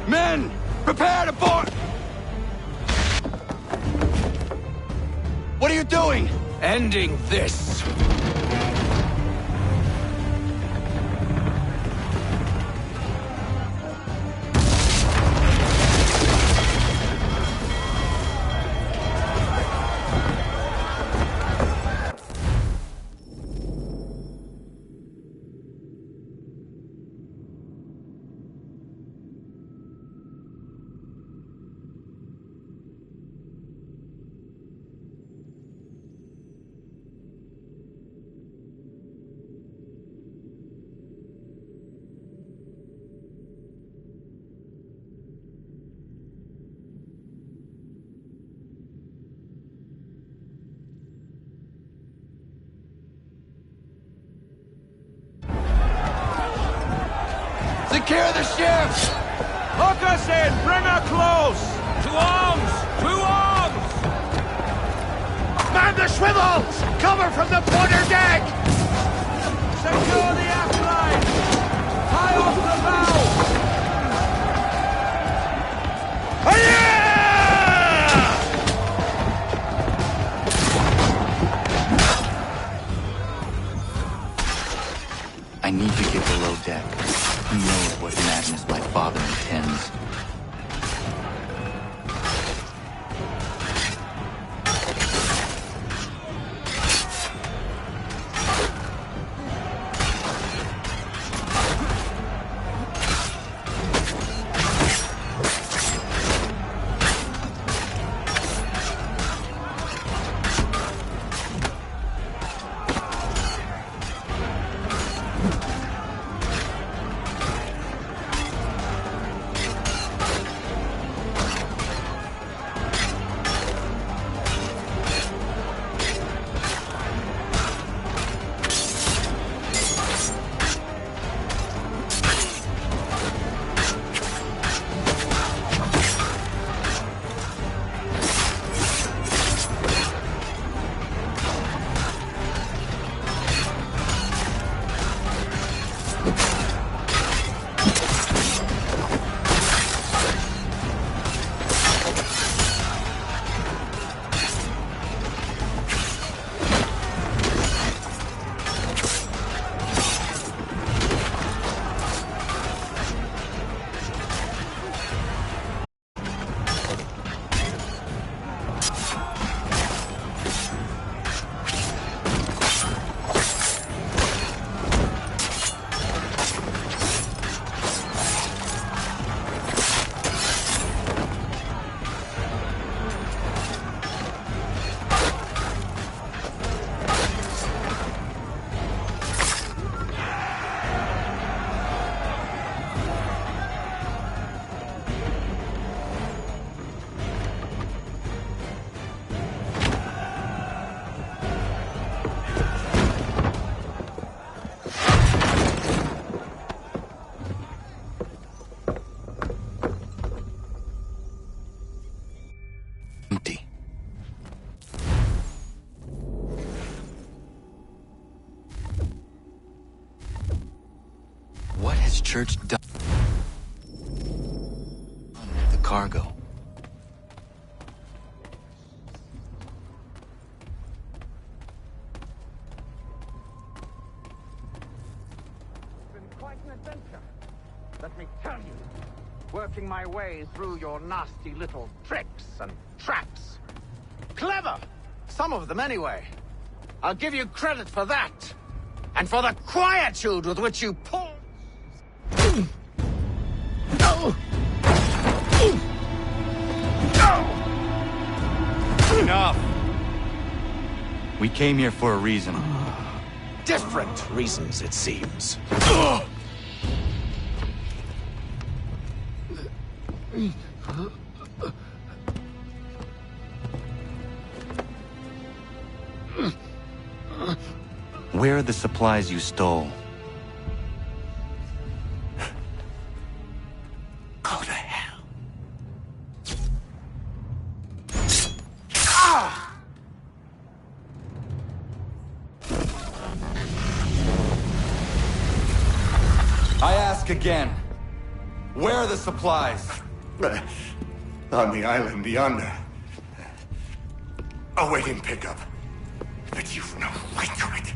Men, prepare to board! What are you doing? Ending this. Secure the ship! Hook us in! Bring her close! To arms! To arms! Man the swivels! Cover from the quarterdeck! Secure the aft line! Tie off the bow! I need to get below deck. Who knows what madness my father intends? church dumped the cargo. Quite an adventure, let me tell you. Working my way through your nasty little tricks and traps. Clever! Some of them, anyway. I'll give you credit for that. And for the quietude with which you pull... Enough! We came here for a reason. Different reasons, it seems. Where are the supplies you stole? Go to hell. I ask again. Where are the supplies? On the island yonder. Awaiting pickup. But you've no right to it.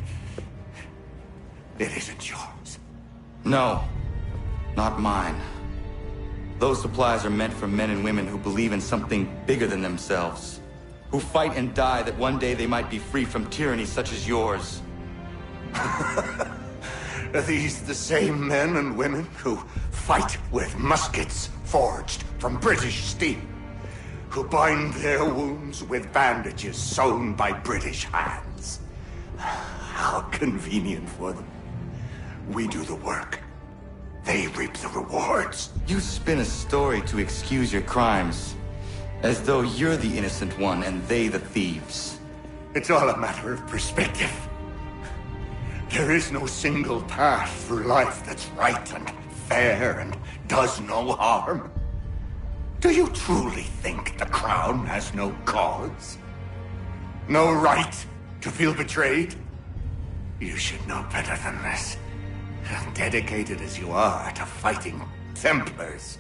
It isn't yours. No, not mine. Those supplies are meant for men and women who believe in something bigger than themselves. Who fight and die that one day they might be free from tyranny such as yours. Are these the same men and women who fight with muskets forged from British steel? Who bind their wounds with bandages sewn by British hands? How convenient for them. We do the work. They reap the rewards. You spin a story to excuse your crimes, as though you're the innocent one and they the thieves. It's all a matter of perspective. There is no single path through life that's right and fair and does no harm. Do you truly think the Crown has no cause? No right to feel betrayed? You should know better than this. Dedicated as you are to fighting Templars,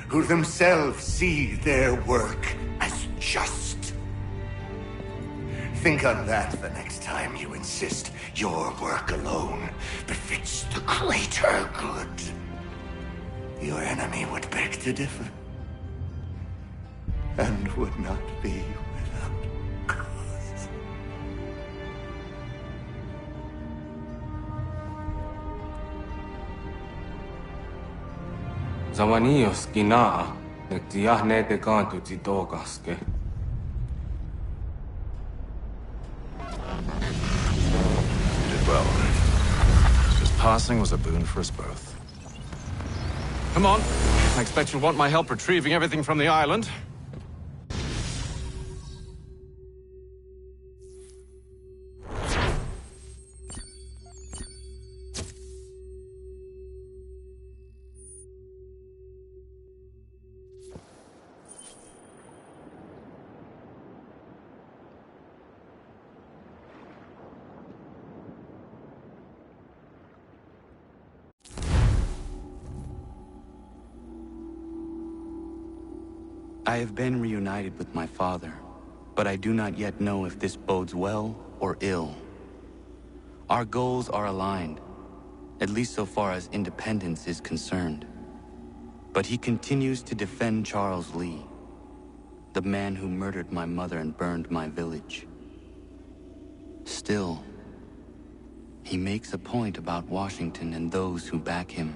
who themselves see their work as just. Think on that the next time you insist your work alone befits the greater good. Your enemy would beg to differ, and would not be without cause. Zawanios kinaa, nagtiyahne te kanto titokaske. You did well. His passing was a boon for us both. Come on. I expect you'll want my help retrieving everything from the island. I have been reunited with my father, but I do not yet know if this bodes well or ill. Our goals are aligned, at least so far as independence is concerned. But he continues to defend Charles Lee, the man who murdered my mother and burned my village. Still, he makes a point about Washington and those who back him.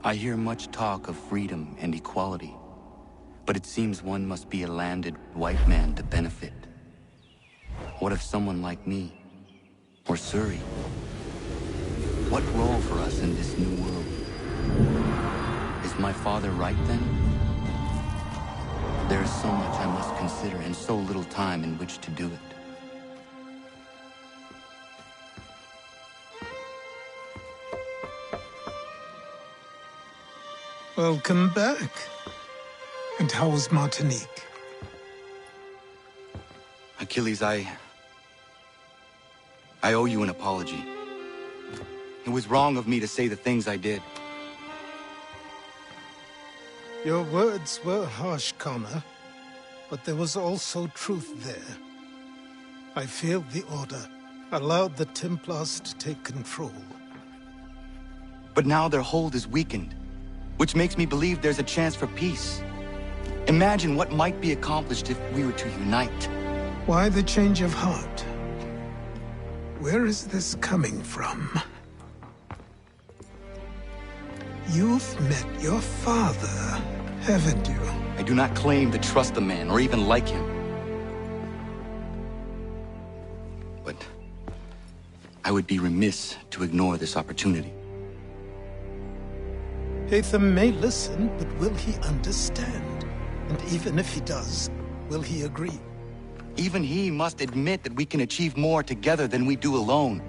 I hear much talk of freedom and equality, but it seems one must be a landed white man to benefit. What if someone like me, or Surrey? What role for us in this new world? Is my father right then? There is so much I must consider and so little time in which to do it. Welcome back. And how was Martinique? Achilles, I owe you an apology. It was wrong of me to say the things I did. Your words were harsh, Connor, but there was also truth there. I failed the Order, allowed the Templars to take control. But now their hold is weakened, which makes me believe there's a chance for peace. Imagine what might be accomplished if we were to unite. Why the change of heart? Where is this coming from? You've met your father, haven't you? I do not claim to trust the man or even like him. But I would be remiss to ignore this opportunity. Hatham may listen, but will he understand? And even if he does, will he agree? Even he must admit that we can achieve more together than we do alone.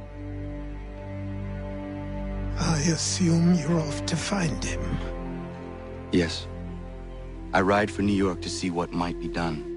I assume you're off to find him. Yes. I ride for New York to see what might be done.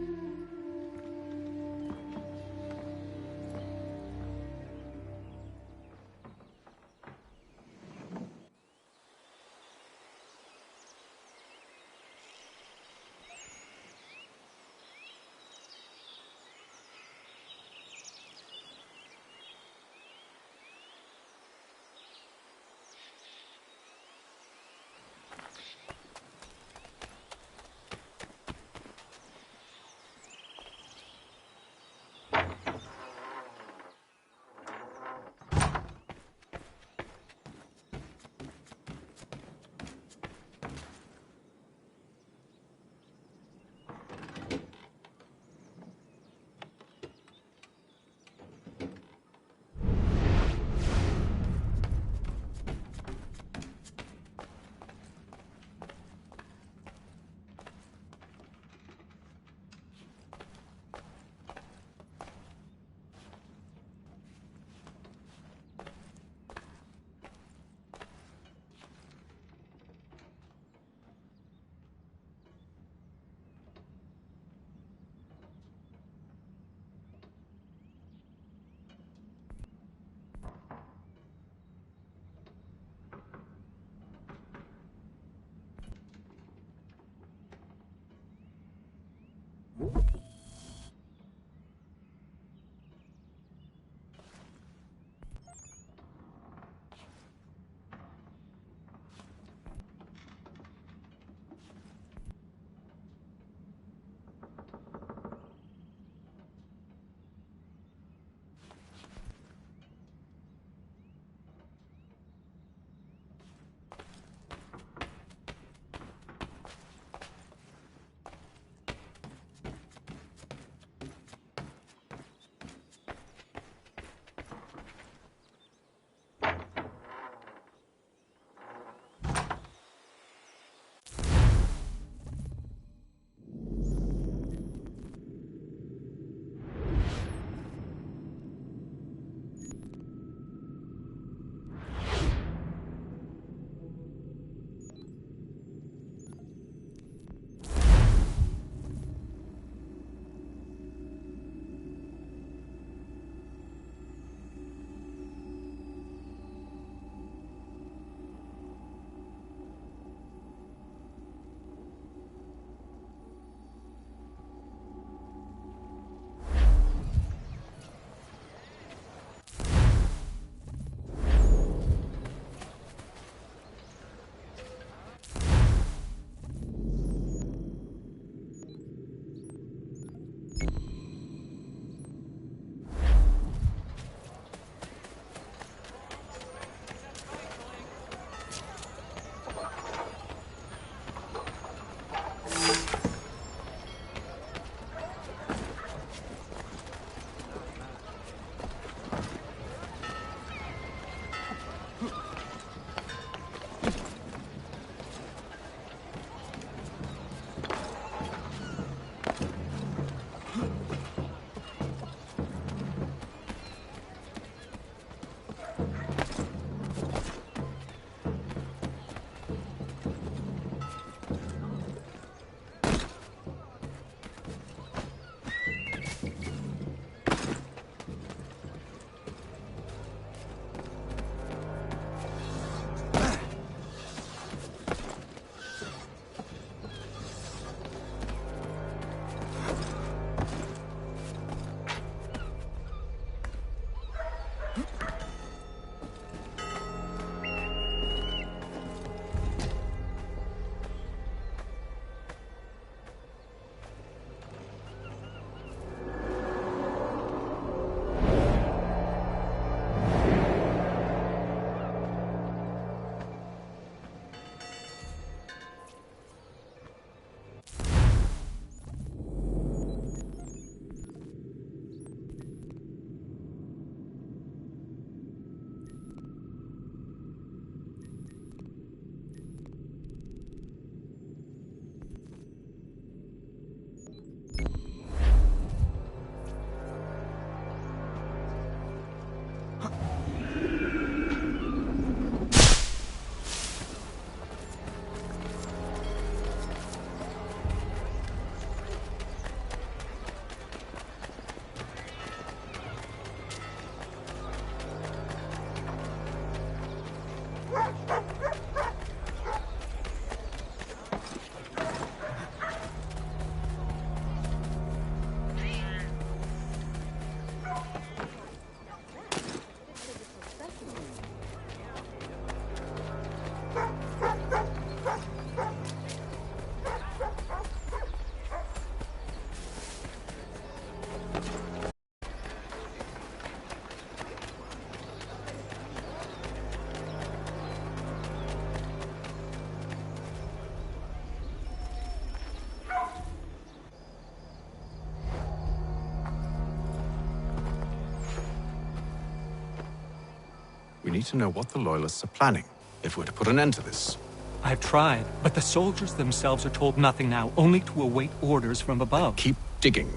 need to know what the Loyalists are planning, if we're to put an end to this. I've tried, but the soldiers themselves are told nothing now, only to await orders from above. Keep digging.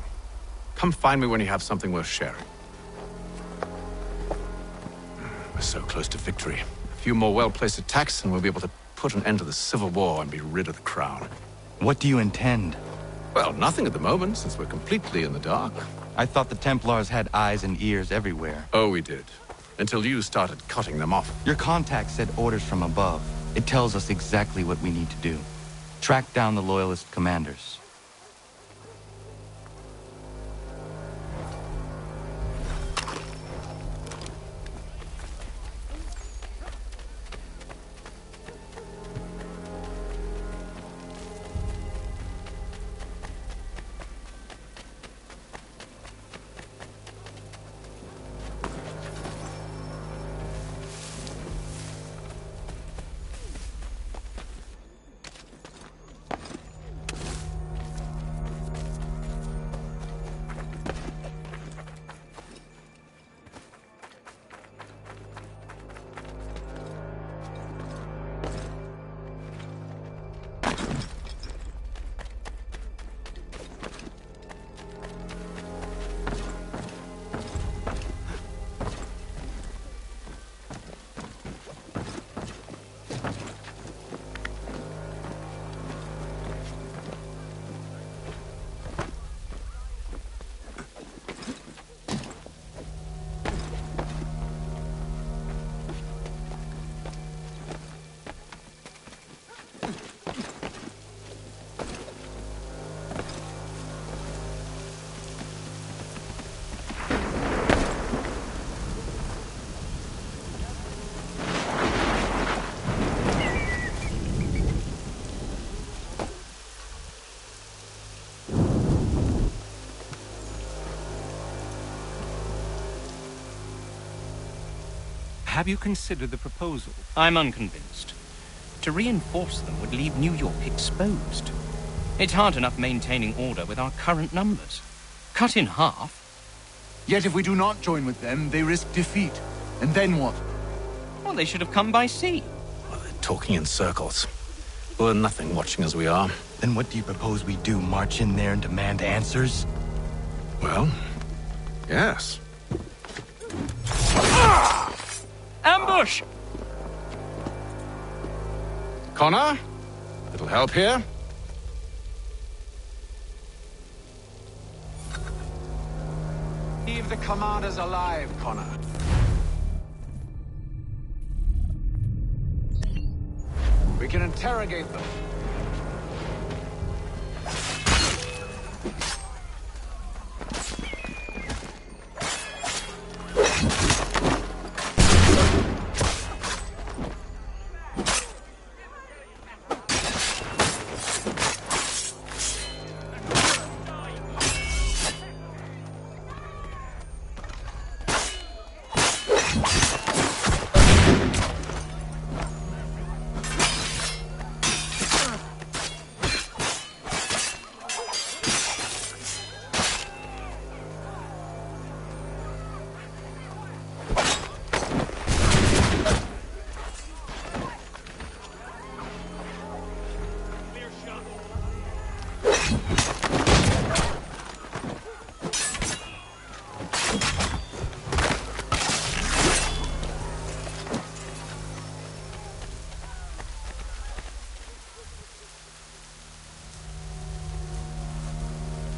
Come find me when you have something worth sharing. We're so close to victory. A few more well-placed attacks and we'll be able to put an end to the Civil War and be rid of the Crown. What do you intend? Well, nothing at the moment, since we're completely in the dark. I thought the Templars had eyes and ears everywhere. Oh, we did. Until you started cutting them off. Your contact said orders from above. It tells us exactly what we need to do. Track down the Loyalist commanders. Have you considered the proposal? I'm unconvinced. To reinforce them would leave New York exposed. It's hard enough maintaining order with our current numbers. Cut in half. Yet if we do not join with them, they risk defeat. And then what? Well, they should have come by sea. Well, they're talking in circles. We're nothing watching as we are. Then what do you propose we do? March in there and demand answers? Well, yes. Ambush! Connor? Little help here? Leave the commanders alive, Connor. We can interrogate them.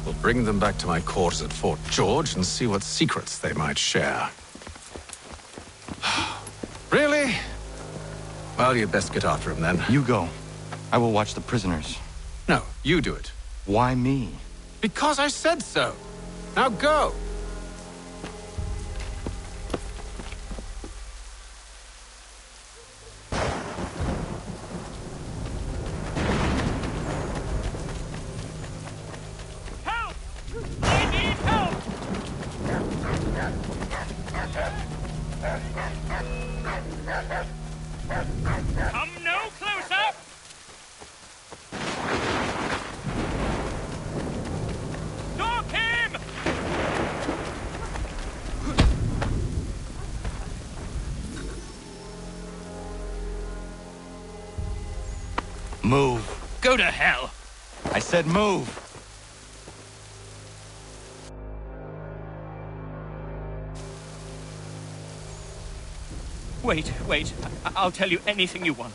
We'll bring them back to my quarters at Fort George and see what secrets they might share. Really? Well, you'd best get after him then. You go. I will watch the prisoners. No, you do it. Why me? Because I said so. Now go. Come no closer! Stalk him! Move. Go to hell. I said move. Wait. I'll tell you anything you want.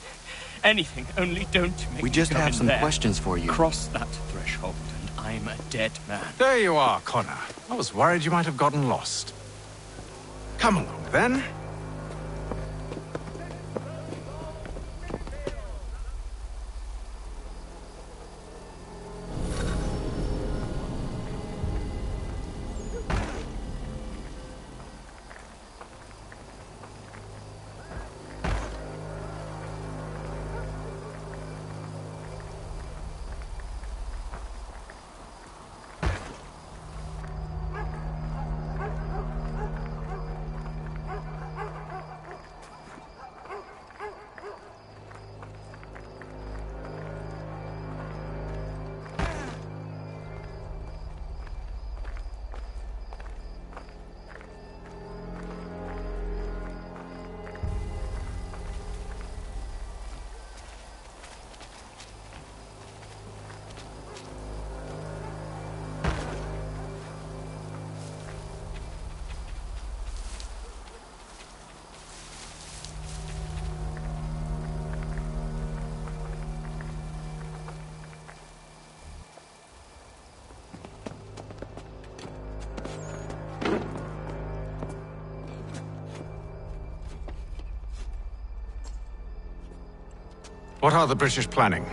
Anything, only don't make We me just go have in some there. questions for you. Cross that threshold, and I'm a dead man. There you are, Connor. I was worried you might have gotten lost. Come along, then. What are the British planning?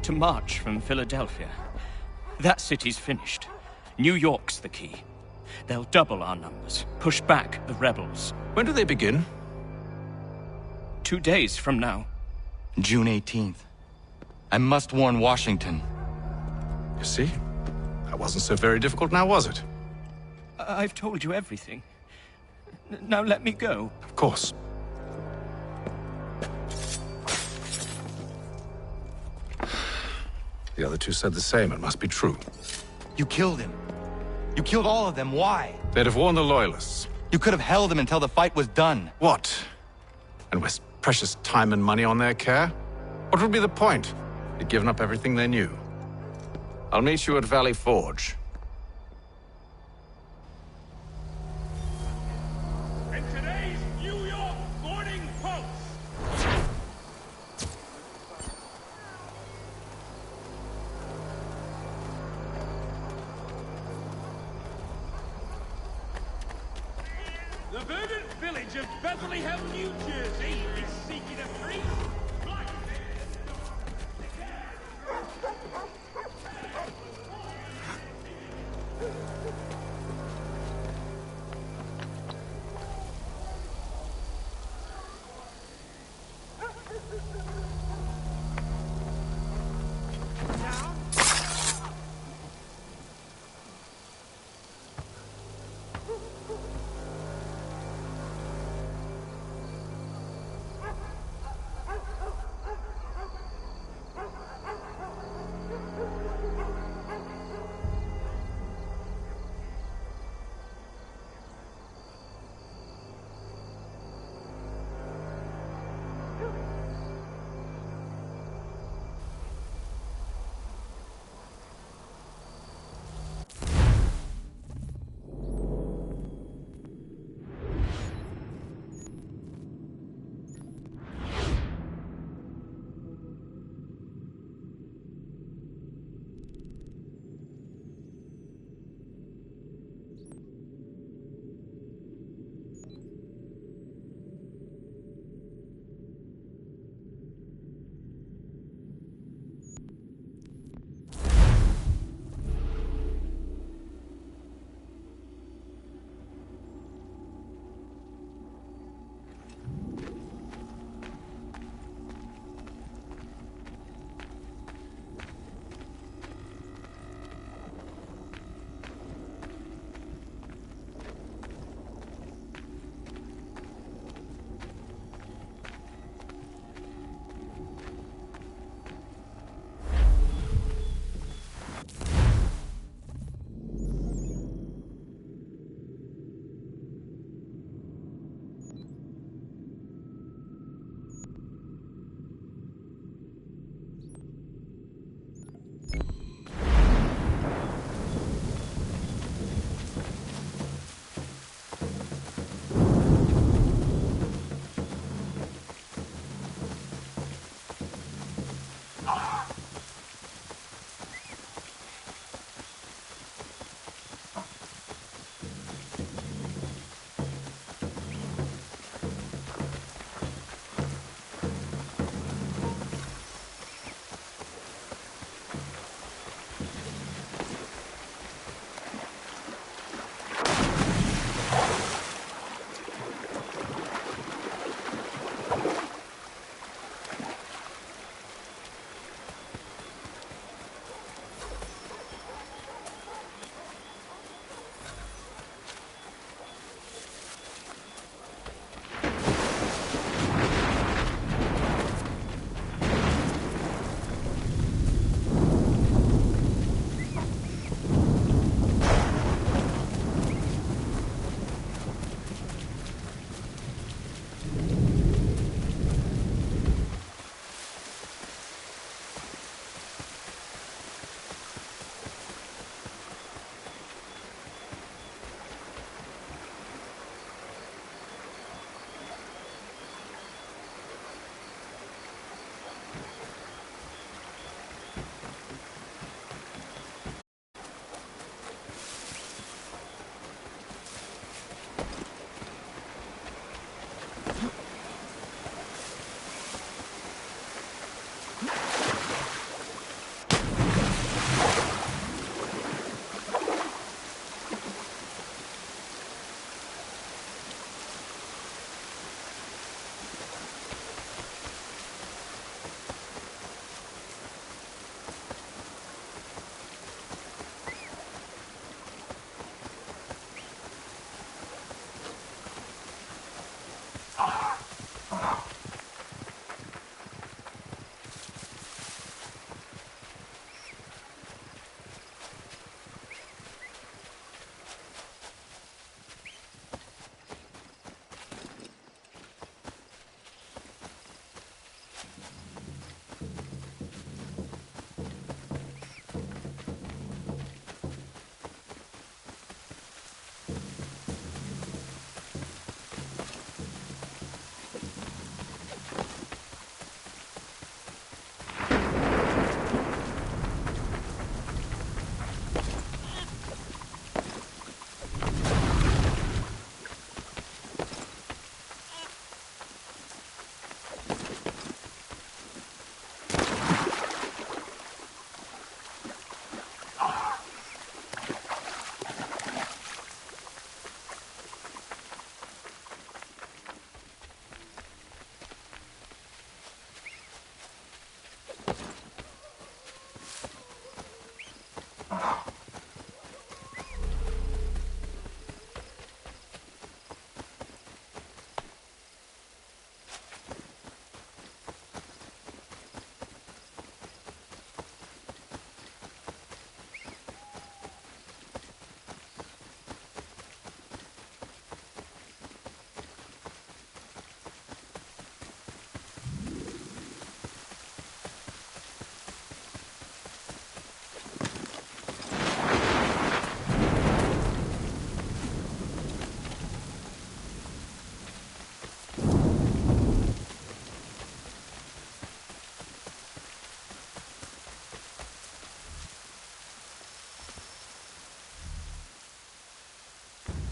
To march from Philadelphia. That city's finished. New York's the key. They'll double our numbers, push back the rebels. When do they begin? 2 days from now. June 18th. I must warn Washington. You see? That wasn't so very difficult now, was it? I've told you everything. Now let me go. Of course. The other two said the same. It must be true. You killed him. You killed all of them. Why? They'd have warned the Loyalists. You could have held them until the fight was done. What? And waste precious time and money on their care? What would be the point? They'd given up everything they knew. I'll meet you at Valley Forge. And today's New York Morning Post. The verdant village of Bethlehem, New Jersey is seeking a priest.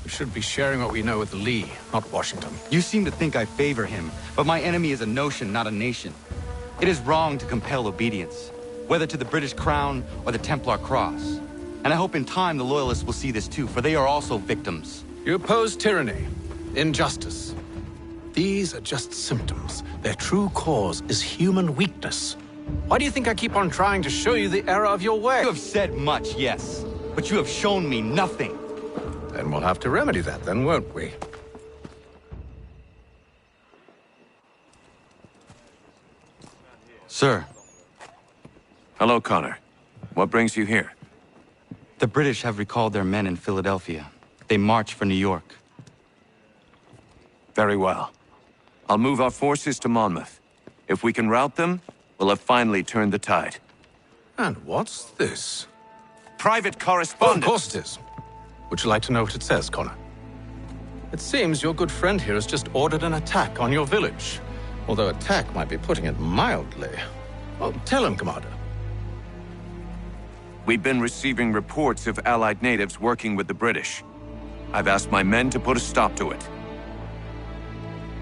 We should be sharing what we know with Lee, not Washington. You seem to think I favor him, but my enemy is a notion, not a nation. It is wrong to compel obedience, whether to the British Crown or the Templar Cross. And I hope in time the Loyalists will see this too, for they are also victims. You oppose tyranny, injustice. These are just symptoms. Their true cause is human weakness. Why do you think I keep on trying to show you the error of your way? You have said much, yes, but you have shown me nothing. Then we'll have to remedy that then, won't we? Sir. Hello, Connor. What brings you here? The British have recalled their men in Philadelphia. They march for New York. Very well. I'll move our forces to Monmouth. If we can rout them, we'll have finally turned the tide. And what's this? Private correspondence. Oh, of course it is. Would you like to know what it says, Connor? It seems your good friend here has just ordered an attack on your village. Although attack might be putting it mildly. Well, tell him, Commander. We've been receiving reports of Allied natives working with the British. I've asked my men to put a stop to it.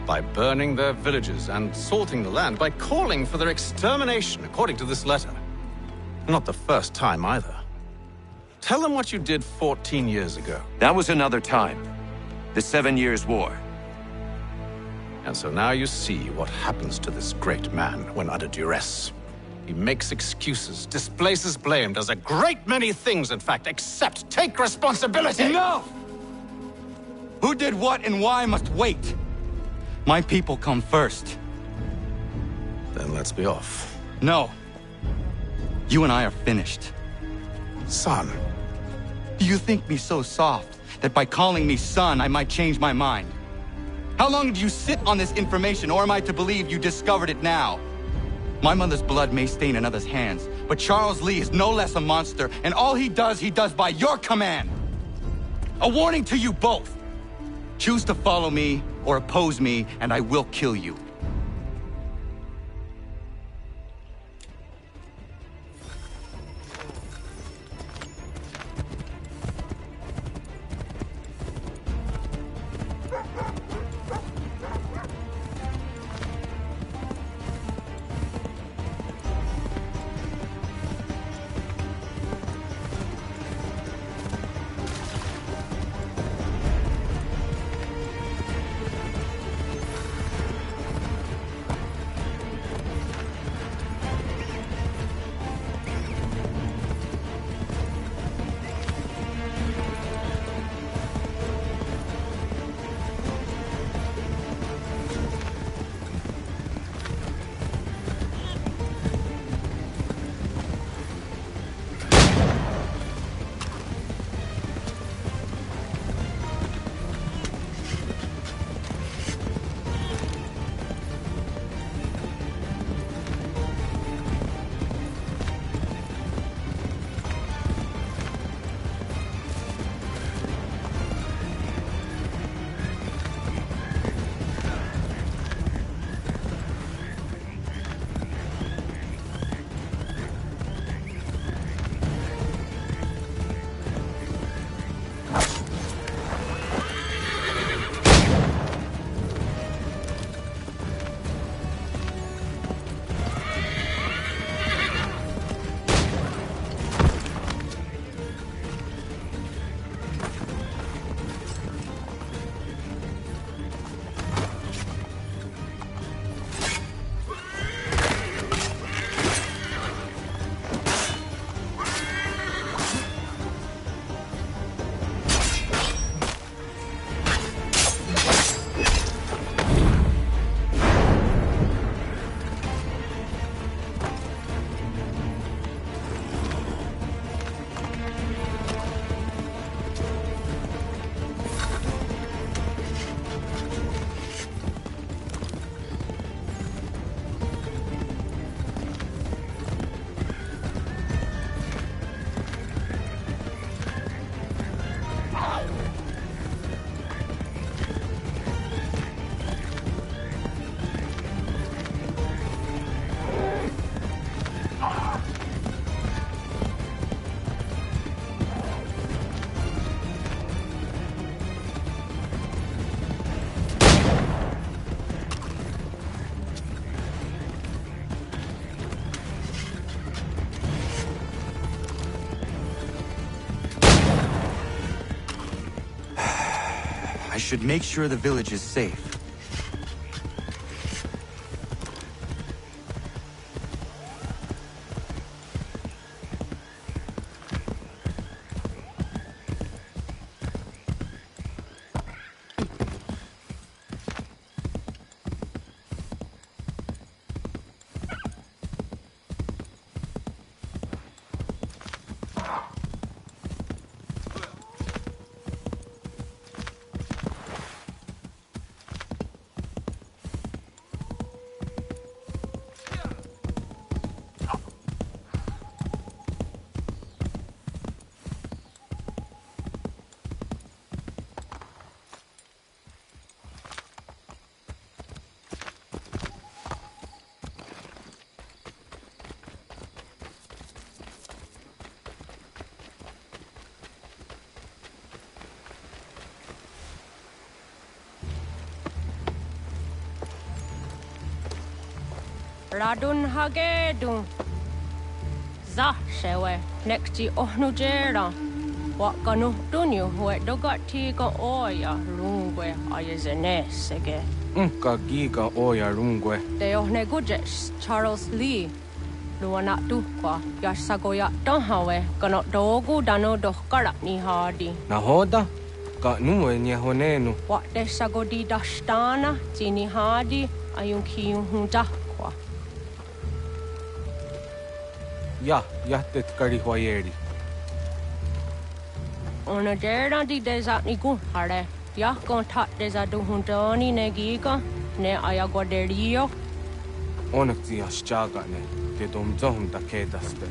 By burning their villages and salting the land, by calling for their extermination, according to this letter. Not the first time, either. Tell them what you did 14 years ago. That was another time. The 7 Years' War. And so now you see what happens to this great man when under duress. He makes excuses, displaces blame, does a great many things, in fact, except take responsibility! Enough! Who did what and why must wait. My people come first. Then let's be off. No. You and I are finished. Son. Do you think me so soft that by calling me son, I might change my mind? How long did you sit on this information, or am I to believe you discovered it now? My mother's blood may stain another's hands, but Charles Lee is no less a monster, and all he does by your command. A warning to you both. Choose to follow me or oppose me, and I will kill you. should make sure the village is safe. Radun hagedun. Za shewe nexti ohnujera. Wakanu dunyu hue dogati ka oya rungwe ayazenesege. Ka giga oya rungwe. De ohne gujes Charles Lee. Luana tukwa yasagoya donhawe kano dogu dano dohkara ni hadi. Nahoda? Ka nuwe nyehonenu. Wa de sagodi dashtana tini hadi ayun kiyun hunta. Yahtet karihuayeri. Ona dera di desatni gun hare. Yah kontat desadu huntoni negiga ne ayaguaderio. Onakti aschaga ne ke domzohum da kedaste.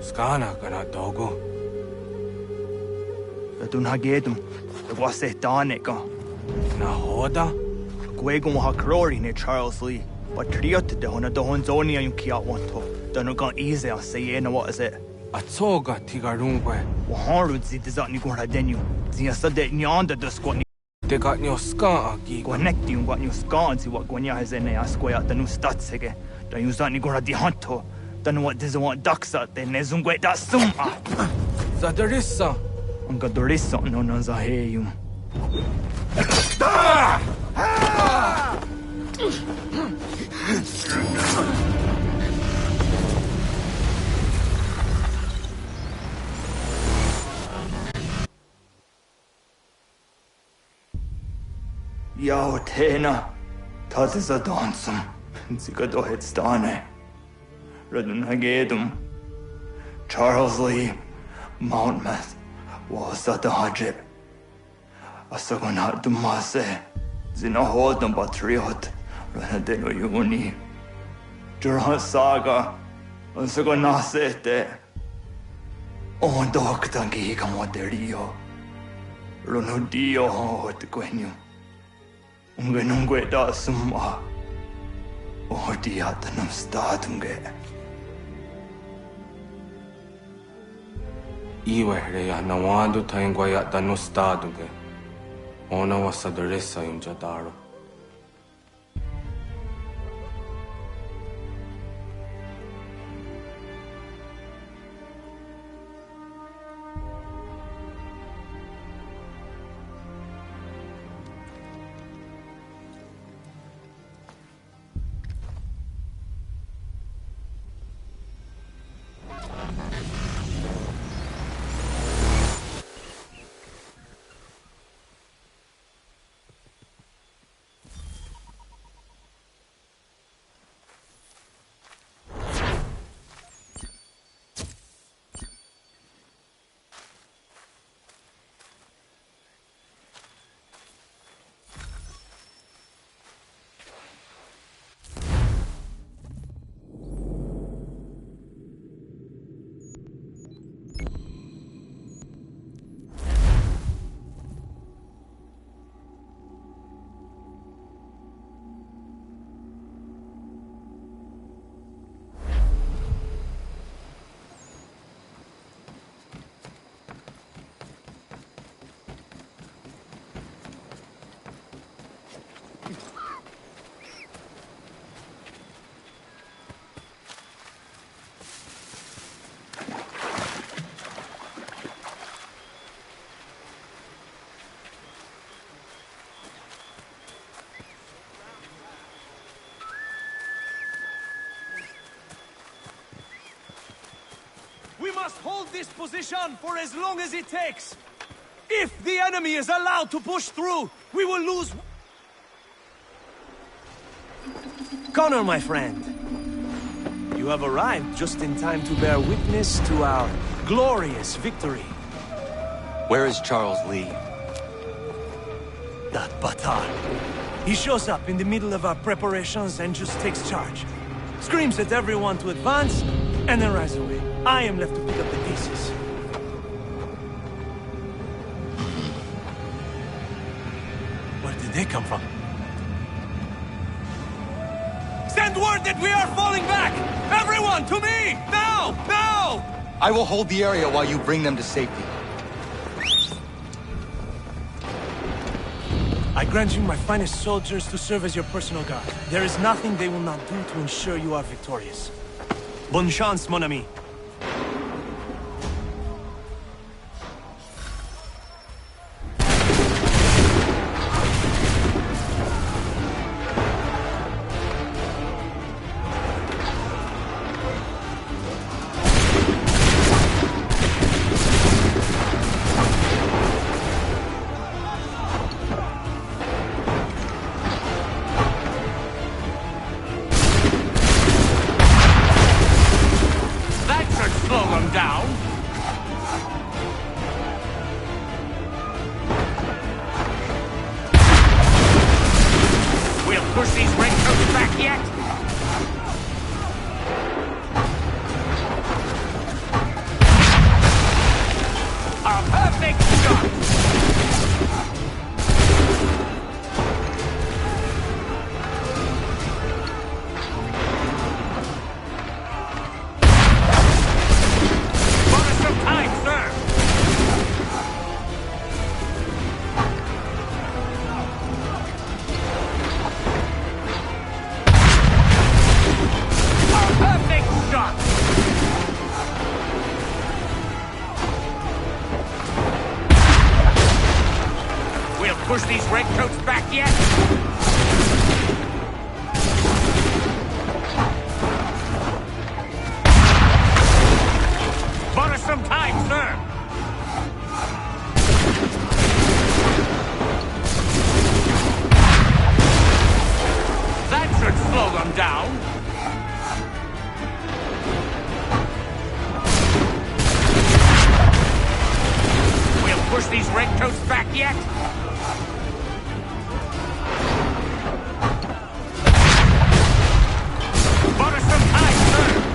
Skana kana dogo. Dun hagedum. The was it danica. Nahoda? Guegon ha crori ne Charles Lee. But triot de hona do honzoni and kiat wanto. Dun gon easy I say what is it? Atsoga tigarungwe. Waharud zi dizatni gon hadenu. Zia sadet nyanda the squat. They got no ska gi. Connecti un got new ska and see what gonya has in a square the new stats again. Don't use that ni gon di hunto. Don't know what doesn't want ducks out there, nezungwe da sum. Zadarissa. Unga dorissa no no zaheyum. Yao tena, tatisa dansum, zika dohitstane, radun hagedum, Charles Lee, Mountmouth, wasata hajib, asagonat dumase, zinahodam patriot, ranadeno yuni, Jurhan saga, asagonasete, on doktangi kamoderio, runudio hot quenu. Ungenungue da summa. Oh, diatanum statunge. Iwe ya nawando taingwa ya dano staduge. Ona wasadarissa yunjadaro. We must hold this position for as long as it takes. If the enemy is allowed to push through, we will lose. Connor, my friend, you have arrived just in time to bear witness to our glorious victory. Where is Charles Lee? That Batar. He shows up in the middle of our preparations and just takes charge. Screams at everyone to advance, and then rides away. I am left to pick up the pieces. Where did they come from? Send word that we are falling back! Everyone, to me! Now! Now! I will hold the area while you bring them to safety. I grant you my finest soldiers to serve as your personal guard. There is nothing they will not do to ensure you are victorious. Bonne chance, mon ami. yet? Bought us some time, sir!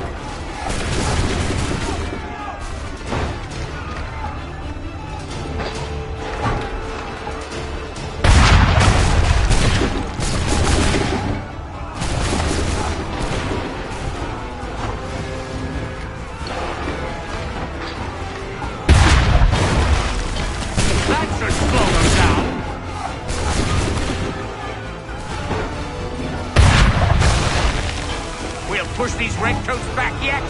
Push these redcoats back yet?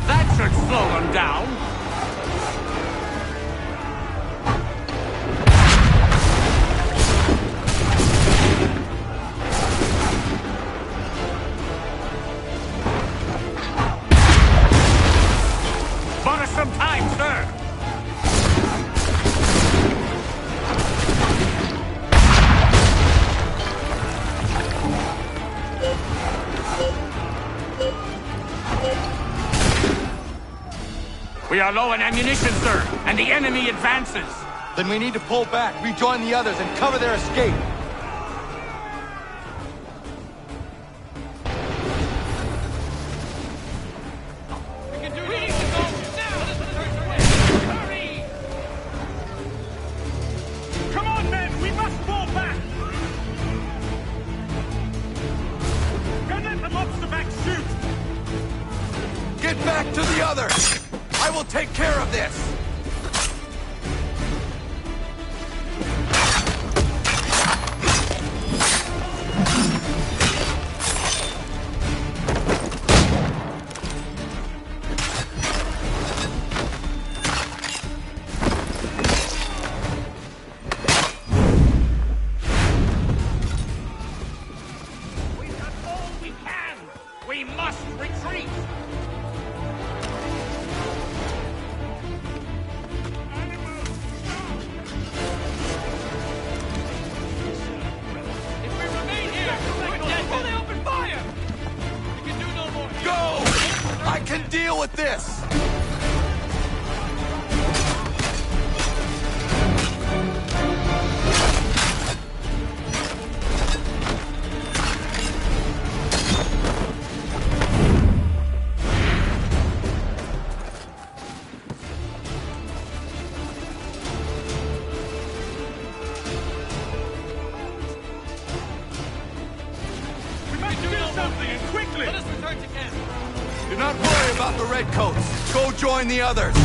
That should slow them down. Bought us some time, sir. We are low on ammunition, sir, and the enemy advances. Then we need to pull back, rejoin the others, and cover their escape. Come on, men! We must fall back! Don't let the monster back shoot! Get back to the others! I will take care of this! We've done all we can! We must retreat! I can deal with this! Let us return to camp. Do not worry about the redcoats. Go join the others.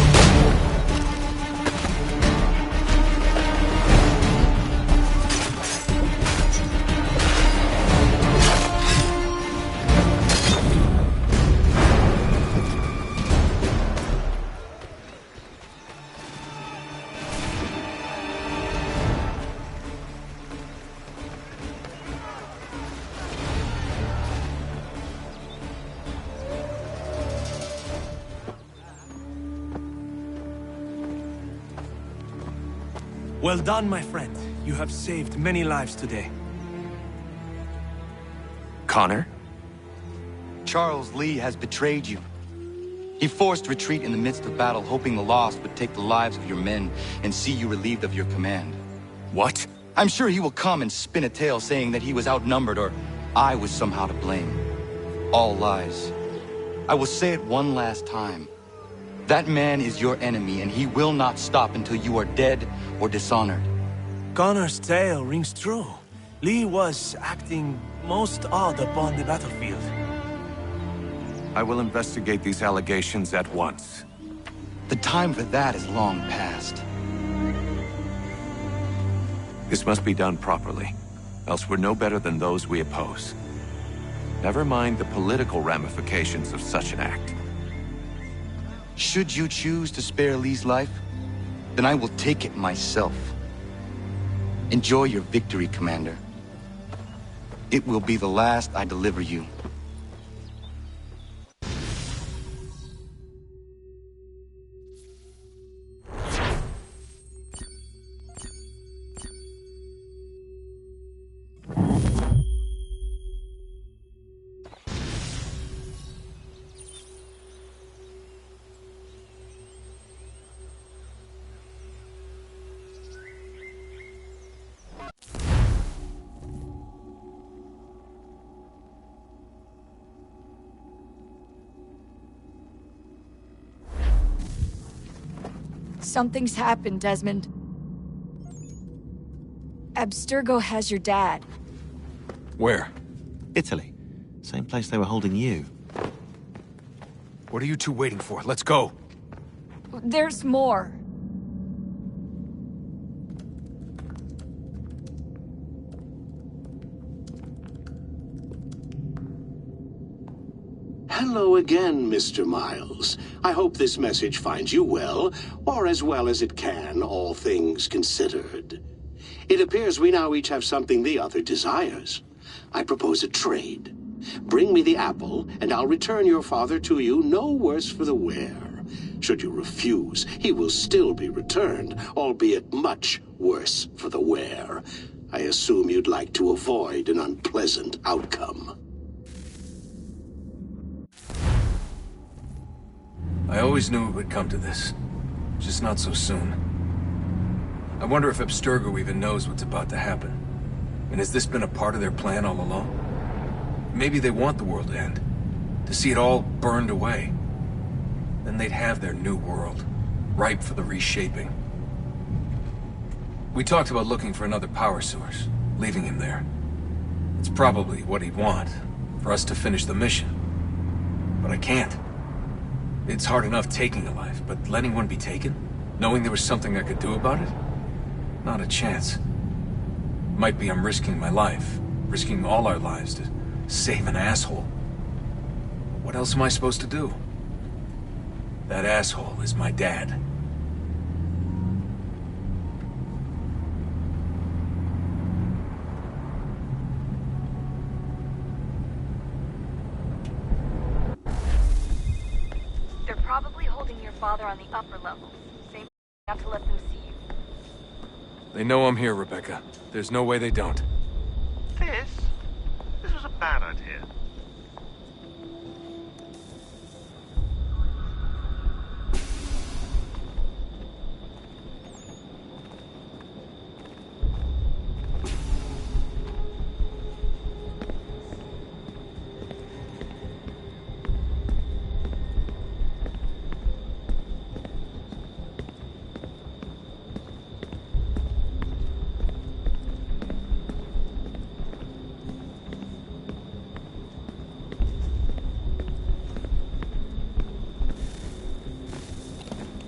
Well done, my friend. You have saved many lives today. Connor? Charles Lee has betrayed you. He forced retreat in the midst of battle, hoping the lost would take the lives of your men and see you relieved of your command. What? I'm sure he will come and spin a tale saying that he was outnumbered or I was somehow to blame. All lies. I will say it one last time. That man is your enemy, and he will not stop until you are dead or dishonored. Connor's tale rings true. Lee was acting most odd upon the battlefield. I will investigate these allegations at once. The time for that is long past. This must be done properly, else we're no better than those we oppose. Never mind the political ramifications of such an act. Should you choose to spare Lee's life, then I will take it myself. Enjoy your victory, Commander. It will be the last I deliver you. Something's happened, Desmond. Abstergo has your dad. Where? Italy. Same place they were holding you. What are you two waiting for? Let's go. There's more. Hello again, Mr. Miles. I hope this message finds you well, or as well as it can, all things considered. It appears we now each have something the other desires. I propose a trade. Bring me the apple, and I'll return your father to you no worse for the wear. Should you refuse, he will still be returned, albeit much worse for the wear. I assume you'd like to avoid an unpleasant outcome. I always knew it would come to this. Just not so soon. I wonder if Abstergo even knows what's about to happen. And has this been a part of their plan all along? Maybe they want the world to end. To see it all burned away. Then they'd have their new world, ripe for the reshaping. We talked about looking for another power source, leaving him there. It's probably what he'd want, for us to finish the mission. But I can't. It's hard enough taking a life, but letting one be taken? Knowing there was something I could do about it? Not a chance. Might be I'm risking my life, risking all our lives to save an asshole. What else am I supposed to do? That asshole is my dad. They're probably holding your father on the upper levels. Same not to let them see you. They know I'm here, Rebecca. There's no way they don't. This was a bad idea.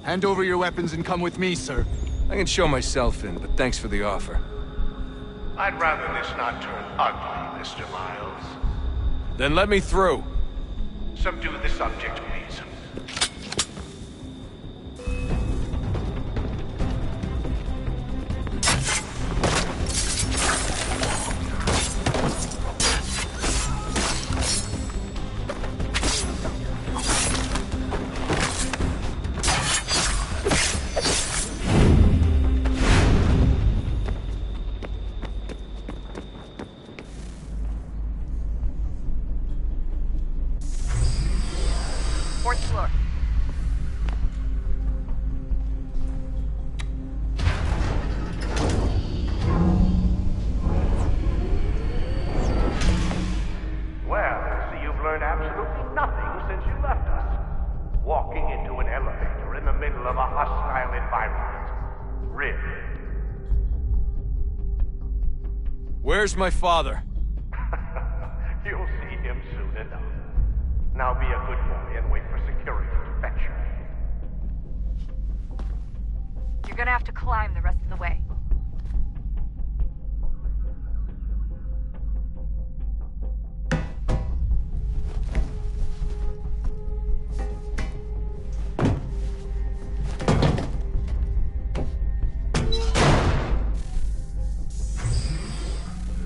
Hand over your weapons and come with me, sir. I can show myself in, but thanks for the offer. I'd rather this not turn ugly, Mr. Miles. Then let me through. Subdue the subject, please. Fourth floor. Well, I see you've learned absolutely nothing since you left us. Walking into an elevator in the middle of a hostile environment. Really? Where's my father? You'll see him soon enough. Now be a good boy and wait for security to fetch you. You're gonna have to climb the rest of the way.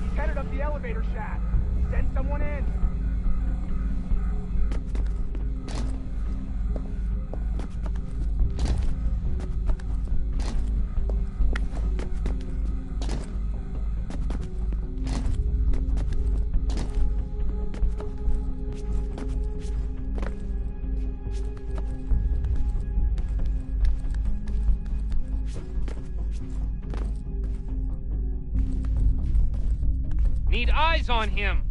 He's headed up the elevator shaft. Send someone in. Need eyes on him.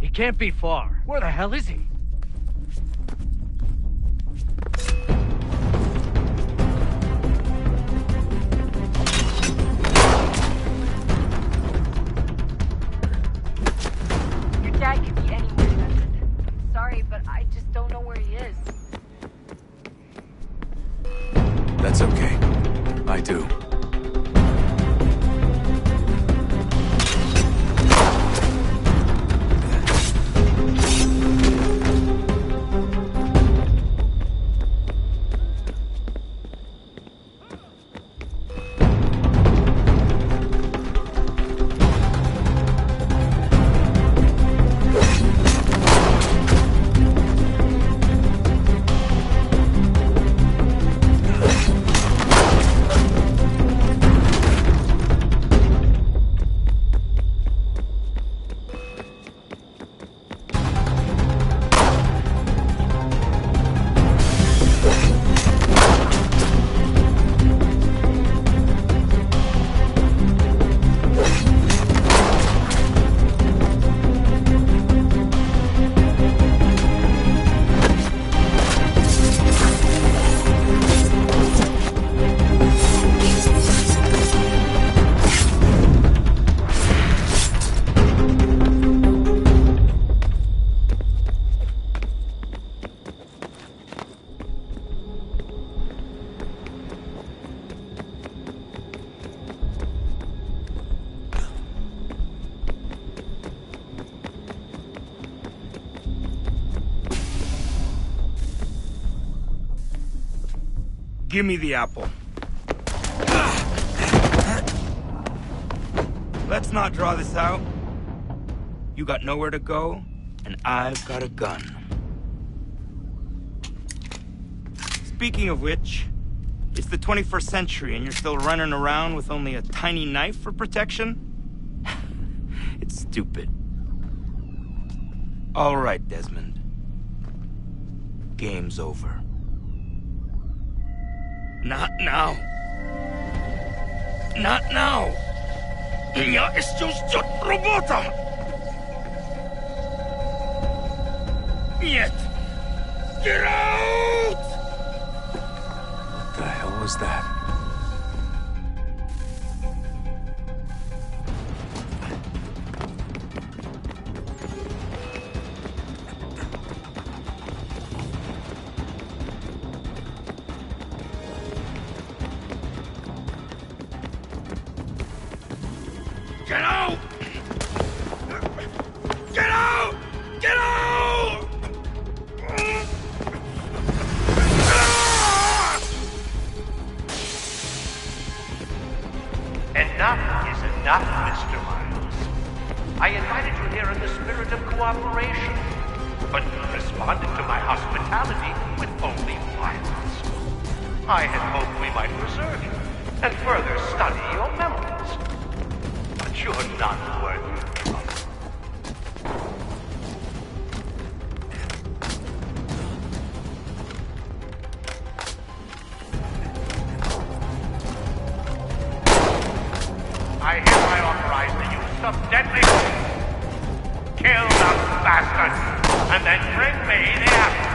He can't be far. Where the hell is he? Give me the apple. Let's not draw this out. You got nowhere to go, and I've got a gun. Speaking of which, it's the 21st century and you're still running around with only a tiny knife for protection? It's stupid. All right, Desmond. Game's over. Not now. Not now. Я еще ждет работа. Нет. Get out! What the hell was that? Get out! Get out! Get out! Enough is enough, Mr. Miles. I invited you here in the spirit of cooperation, but you responded to my hospitality with only violence. I had hoped we might preserve you and further study your memories. But you're not worthy of trouble. I hereby authorize the use of deadly force. Kill the bastard, and then bring me the apple.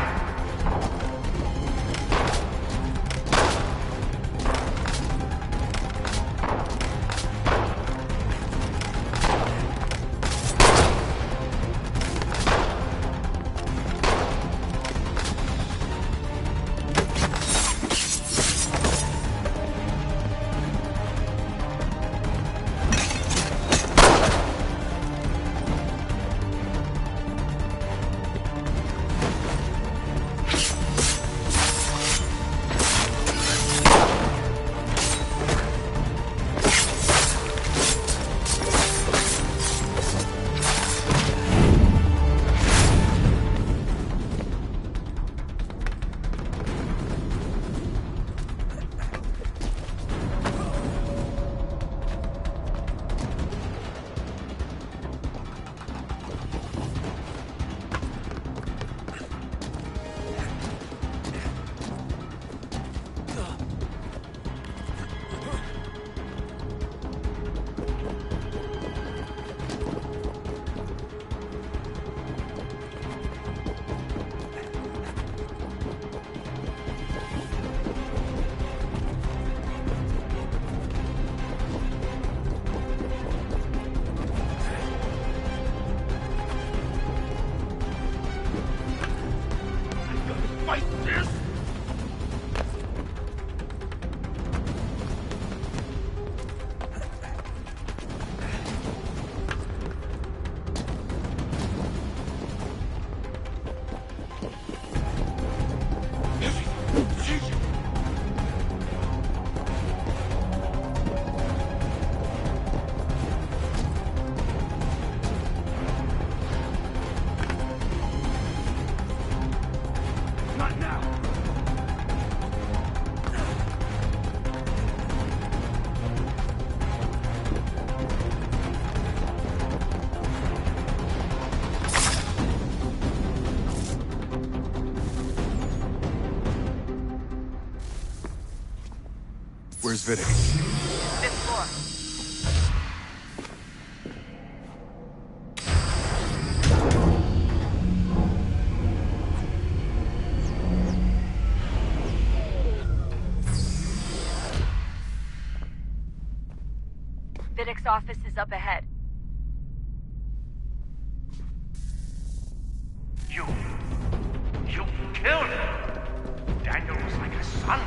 Where's Vidic? Fifth floor. Vidic's office is up ahead. You killed him. Daniel was like a son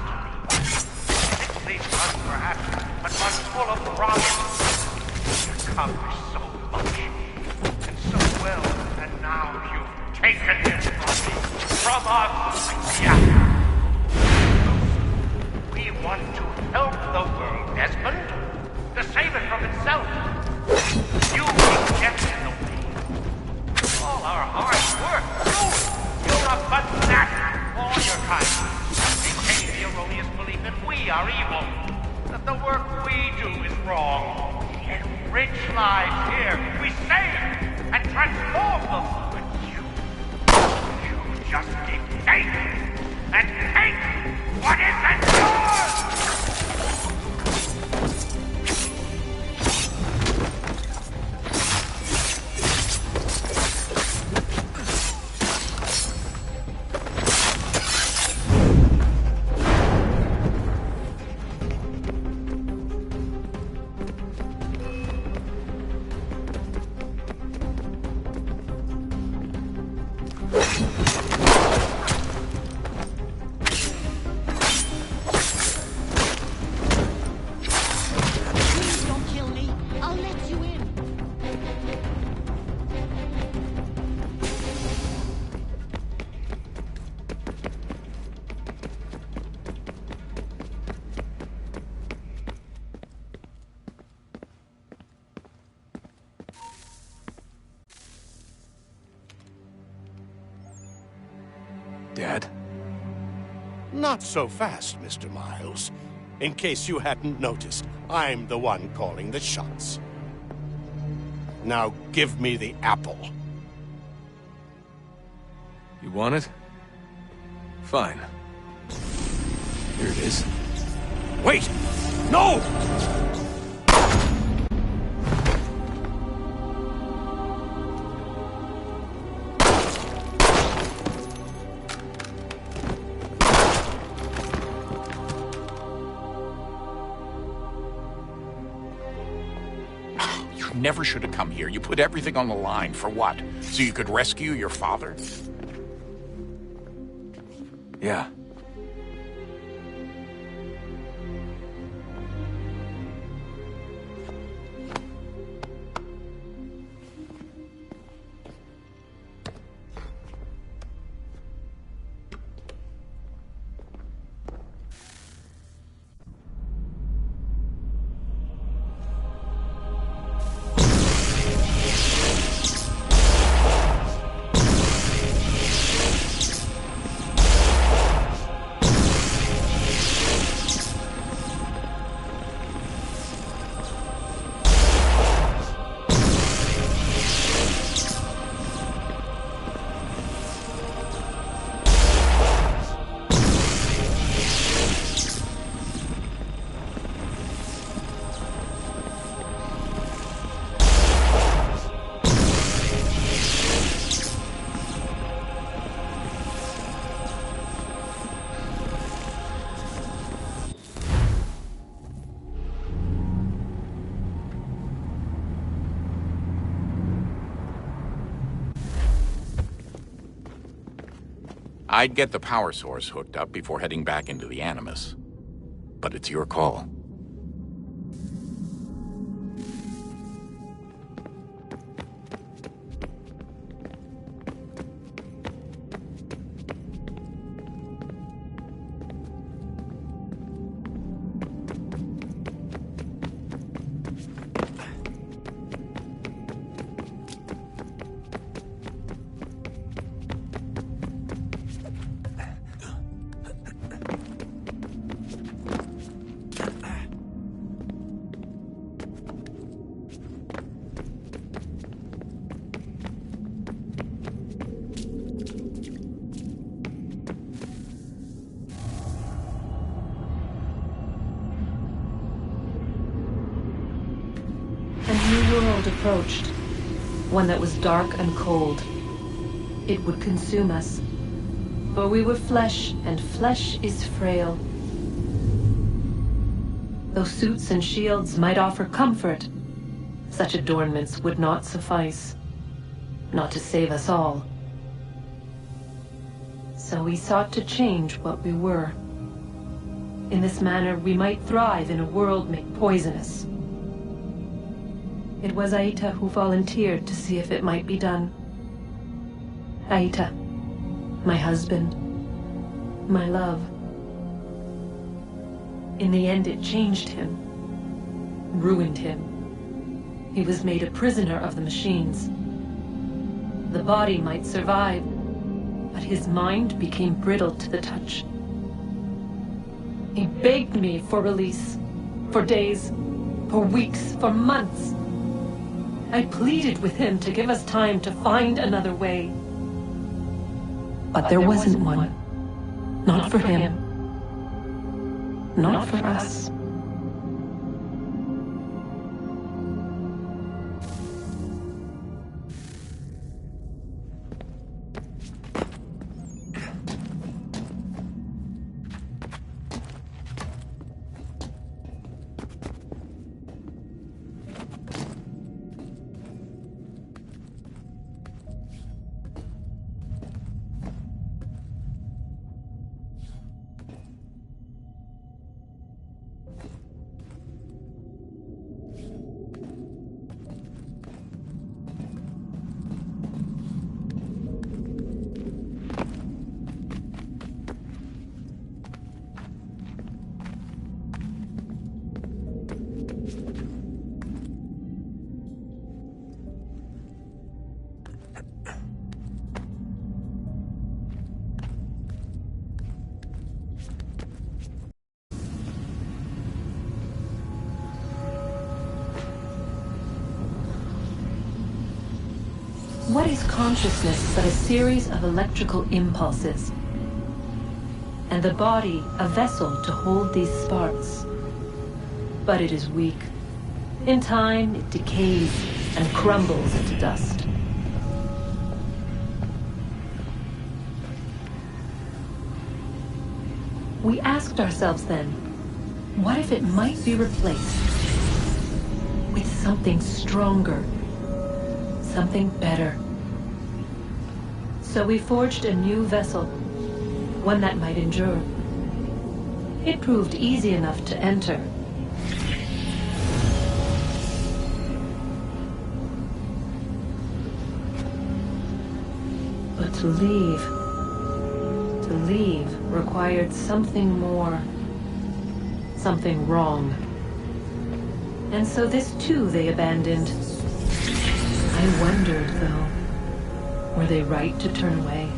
to me. Sickly son, perhaps, but one full of promise. He accomplished so much, and so well, and now you've taken him from me, from us. Yeah. of itself. You keep getting in the way. All our hard work, you're a fanatic. All your kind maintain the erroneous belief that we are evil, that the work we do is wrong. We enrich lives here. We save and transform them. But you just keep taking and take what isn't yours! Dad? Not so fast, Mr. Miles. In case you hadn't noticed, I'm the one calling the shots. Now give me the apple. You want it? Fine. Here it is. Wait! No! Never should have come here. You put everything on the line. For what? So you could rescue your father? Yeah. I'd get the power source hooked up before heading back into the Animus. But it's your call. Approached, one that was dark and cold. It would consume us, for we were flesh, and flesh is frail. Though suits and shields might offer comfort, such adornments would not suffice, not to save us all. So we sought to change what we were. In this manner, we might thrive in a world made poisonous. It was Aita who volunteered to see if it might be done. Aita, my husband, my love. In the end, it changed him, ruined him. He was made a prisoner of the machines. The body might survive, but his mind became brittle to the touch. He begged me for release, for days, for weeks, for months. I pleaded with him to give us time to find another way. But there wasn't one. Not for him. Not for us. What is consciousness but a series of electrical impulses? And the body a vessel to hold these sparks. But it is weak. In time, it decays and crumbles into dust. We asked ourselves then, what if it might be replaced with something stronger? Something better. So we forged a new vessel, one that might endure. It proved easy enough to enter. But to leave required something more, something wrong. And so this too they abandoned. I wondered, though, were they right to turn away?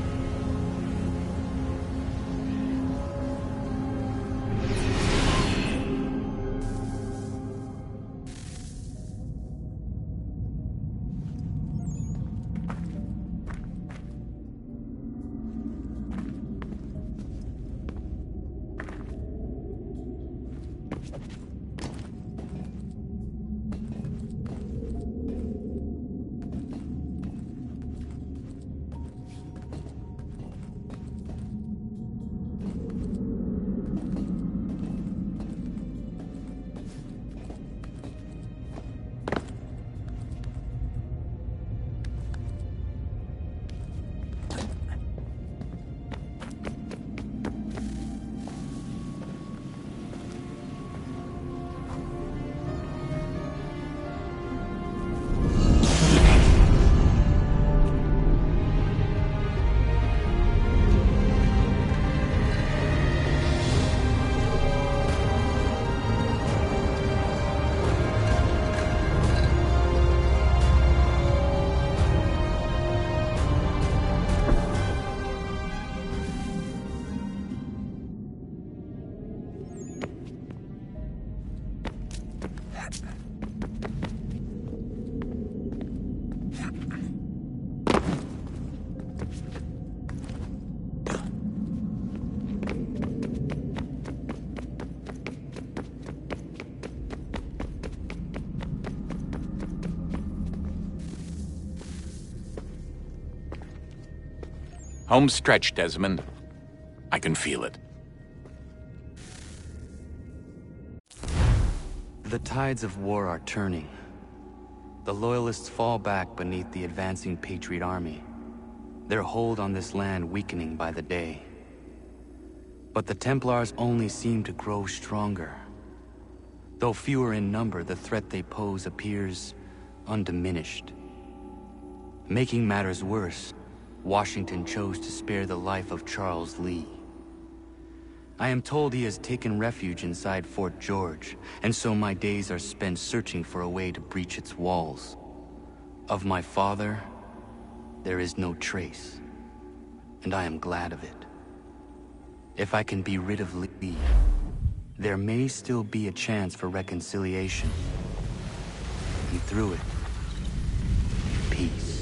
Home stretch, Desmond. I can feel it. The tides of war are turning. The Loyalists fall back beneath the advancing Patriot army, their hold on this land weakening by the day. But the Templars only seem to grow stronger. Though fewer in number, the threat they pose appears undiminished. Making matters worse, Washington chose to spare the life of Charles Lee. I am told he has taken refuge inside Fort George, and so my days are spent searching for a way to breach its walls. Of my father, there is no trace, and I am glad of it. If I can be rid of Lee, there may still be a chance for reconciliation. And through it, peace.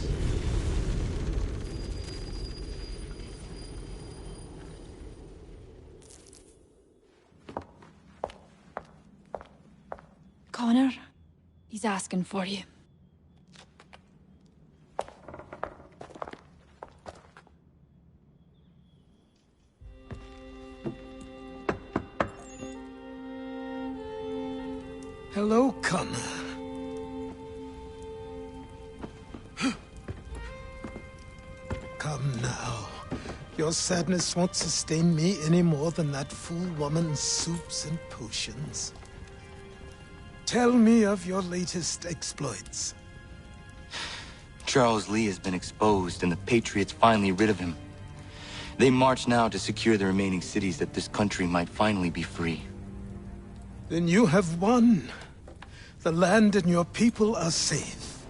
Connor, he's asking for you. Hello, Connor. Come now. Your sadness won't sustain me any more than that fool woman's soups and potions. Tell me of your latest exploits. Charles Lee has been exposed, and the Patriots finally rid of him. They march now to secure the remaining cities that this country might finally be free. Then you have won. The land and your people are safe.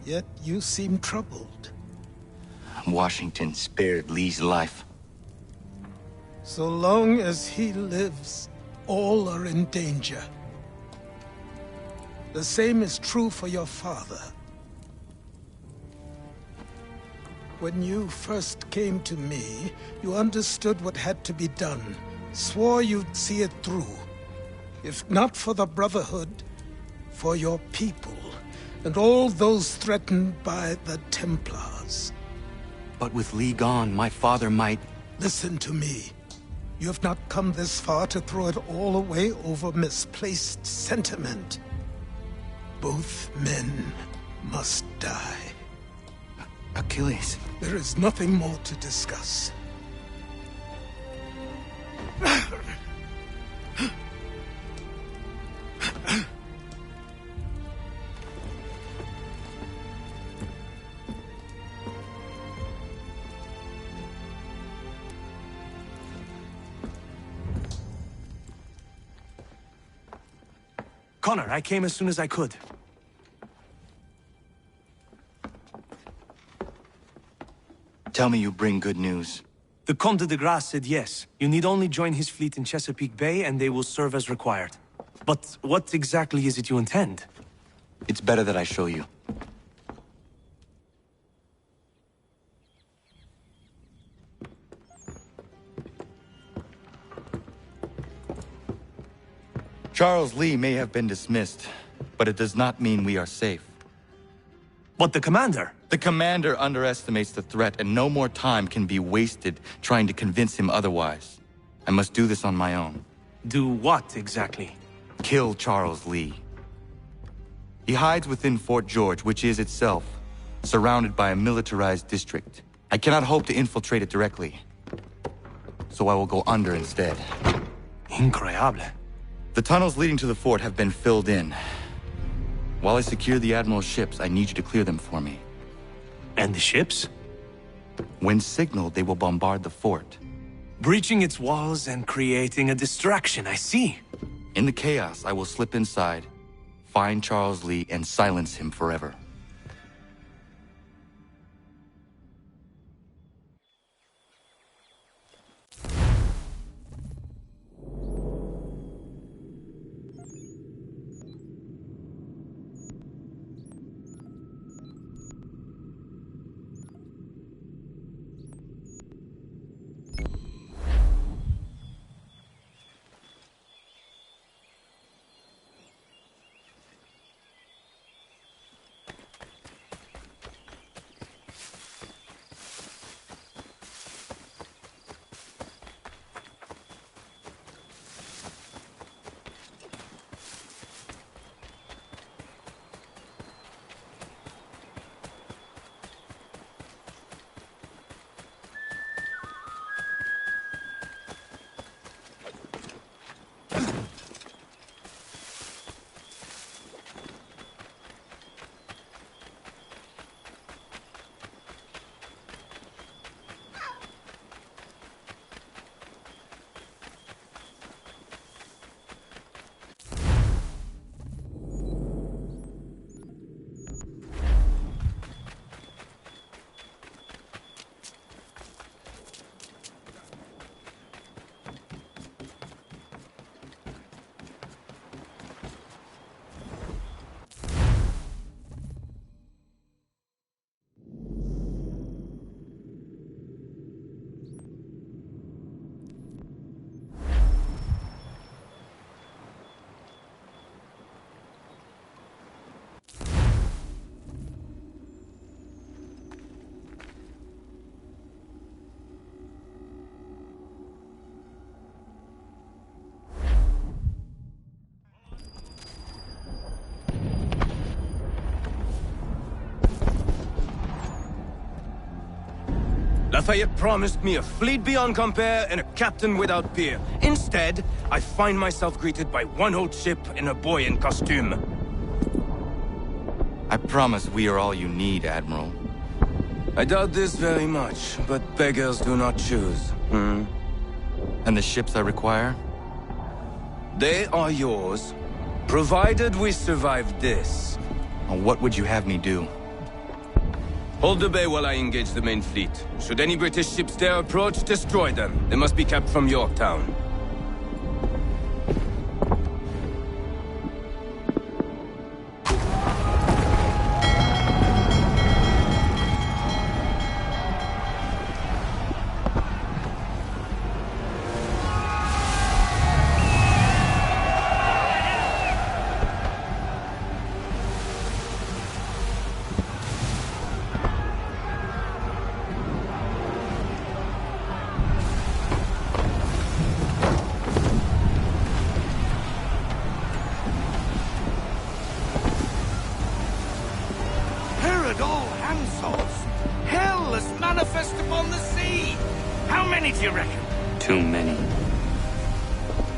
Yet you seem troubled. Washington spared Lee's life. So long as he lives, all are in danger. The same is true for your father. When you first came to me, you understood what had to be done, swore you'd see it through. If not for the Brotherhood, for your people, and all those threatened by the Templars. But with Lee gone, my father might... Listen to me. You have not come this far to throw it all away over misplaced sentiment. Both men must die. Achilles. There is nothing more to discuss. Connor, I came as soon as I could. Tell me you bring good news. The Comte de Grasse said yes. You need only join his fleet in Chesapeake Bay and they will serve as required. But what exactly is it you intend? It's better that I show you. Charles Lee may have been dismissed, but it does not mean we are safe. But the commander? The commander underestimates the threat, and no more time can be wasted trying to convince him otherwise. I must do this on my own. Do what, exactly? Kill Charles Lee. He hides within Fort George, which is itself surrounded by a militarized district. I cannot hope to infiltrate it directly, so I will go under instead. Incroyable. The tunnels leading to the fort have been filled in. While I secure the Admiral's ships, I need you to clear them for me. And the ships? When signaled, they will bombard the fort. Breaching its walls and creating a distraction, I see. In the chaos, I will slip inside, find Charles Lee, and silence him forever. Lafayette promised me a fleet beyond compare and a captain without peer. Instead, I find myself greeted by one old ship and a boy in costume. I promise we are all you need, Admiral. I doubt this very much, but beggars do not choose. And the ships I require? They are yours, provided we survive this. What would you have me do? Hold the bay while I engage the main fleet. Should any British ships dare approach, destroy them. They must be kept from Yorktown.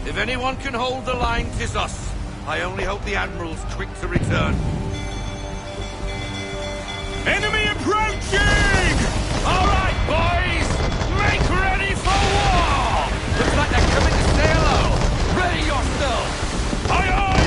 If anyone can hold the line, 'tis us. I only hope the Admiral's quick to return. Enemy approaching! All right, boys! Make ready for war! Looks like they're coming to say hello. Ready yourselves! Aye, aye!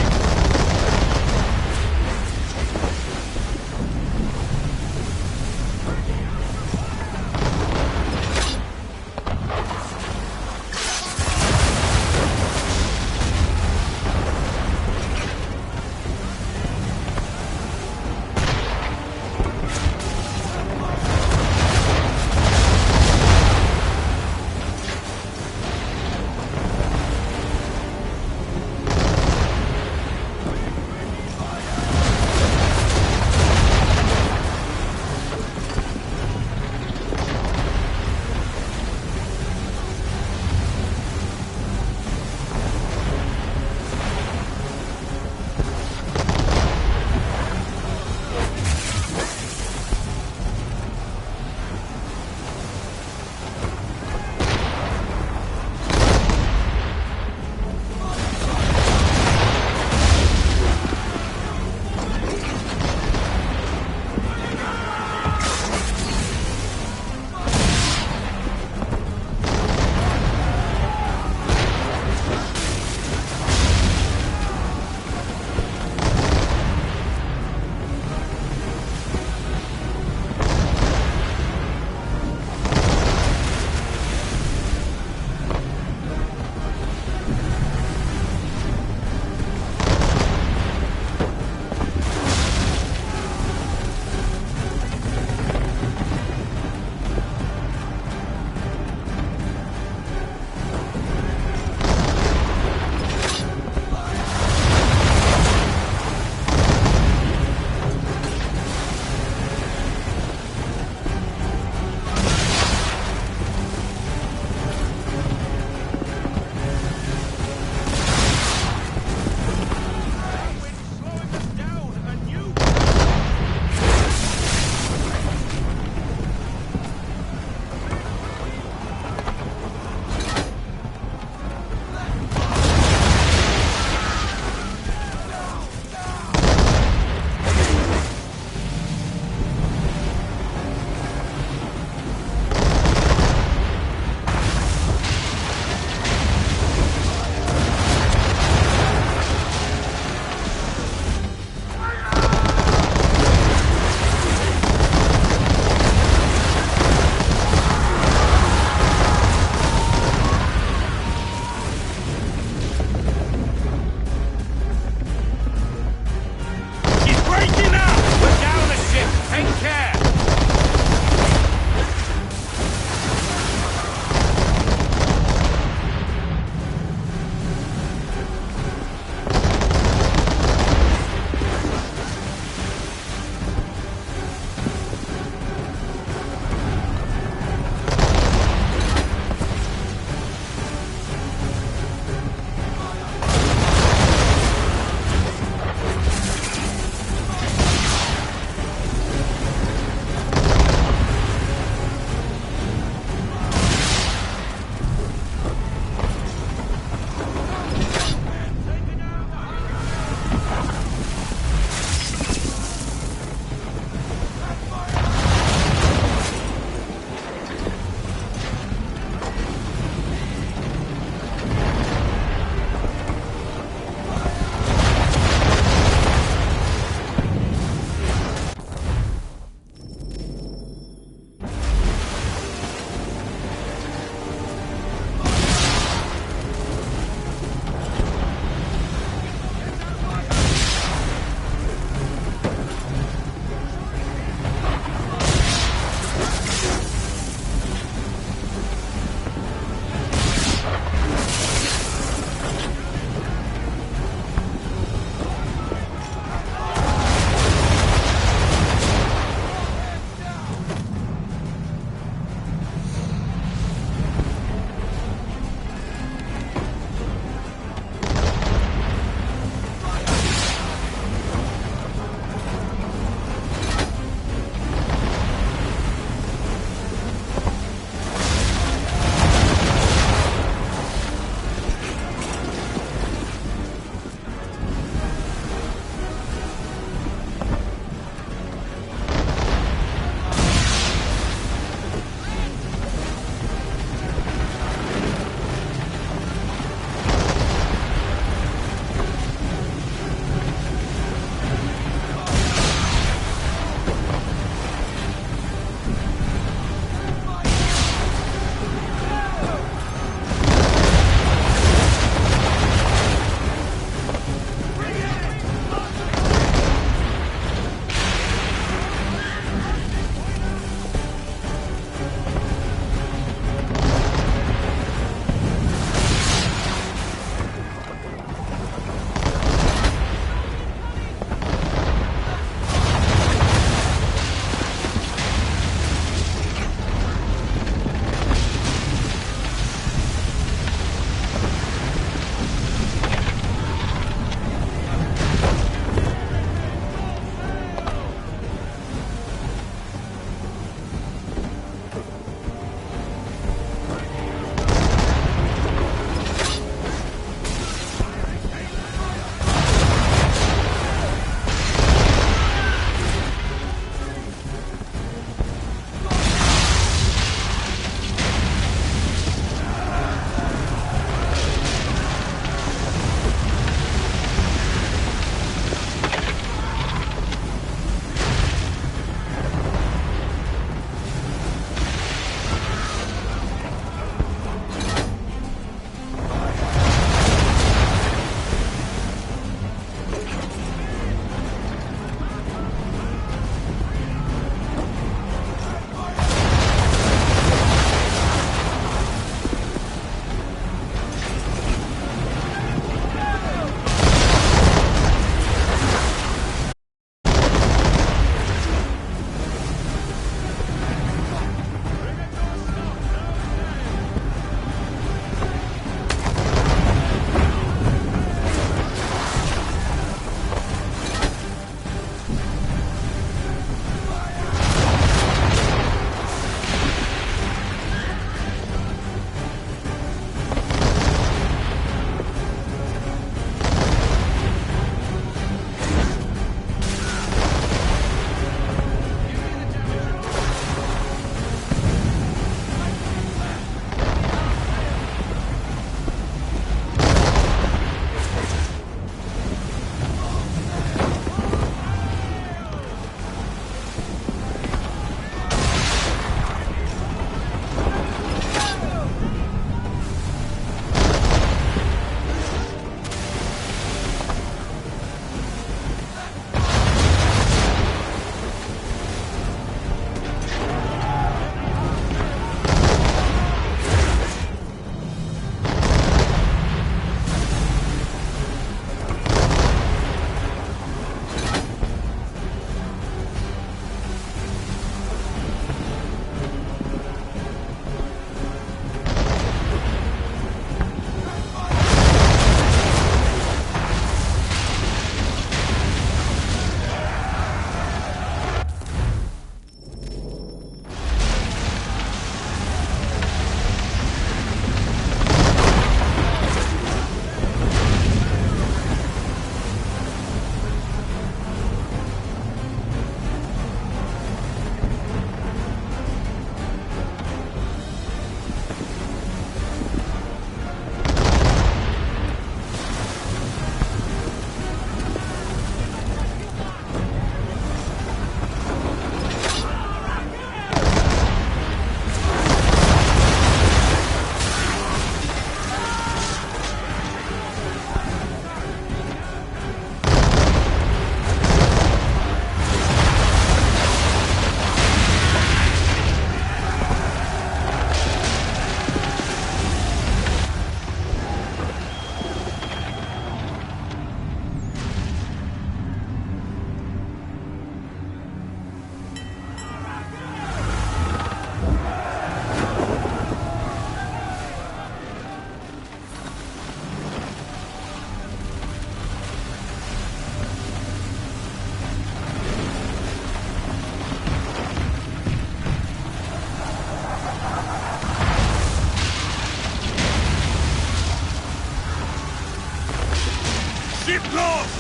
Ship lost!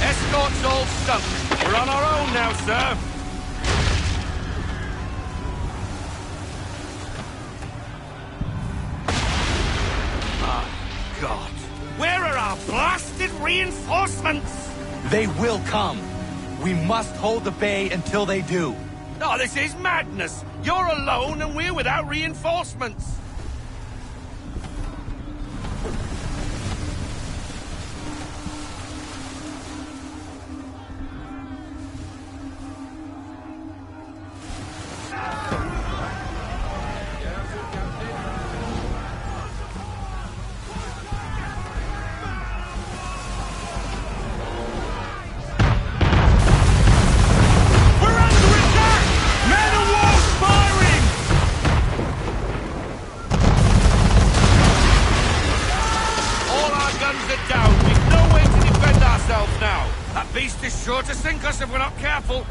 Escort's all sunk. We're on our own now, sir. My God. Where are our blasted reinforcements? They will come. We must hold the bay until they do. Oh, this is madness! You're alone and we're without reinforcements! Sure to sink us if we're not careful.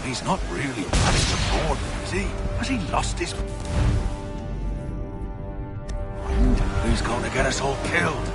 He's not really planning to board them, is he? Has he lost his... Wonder who's going to get us all killed?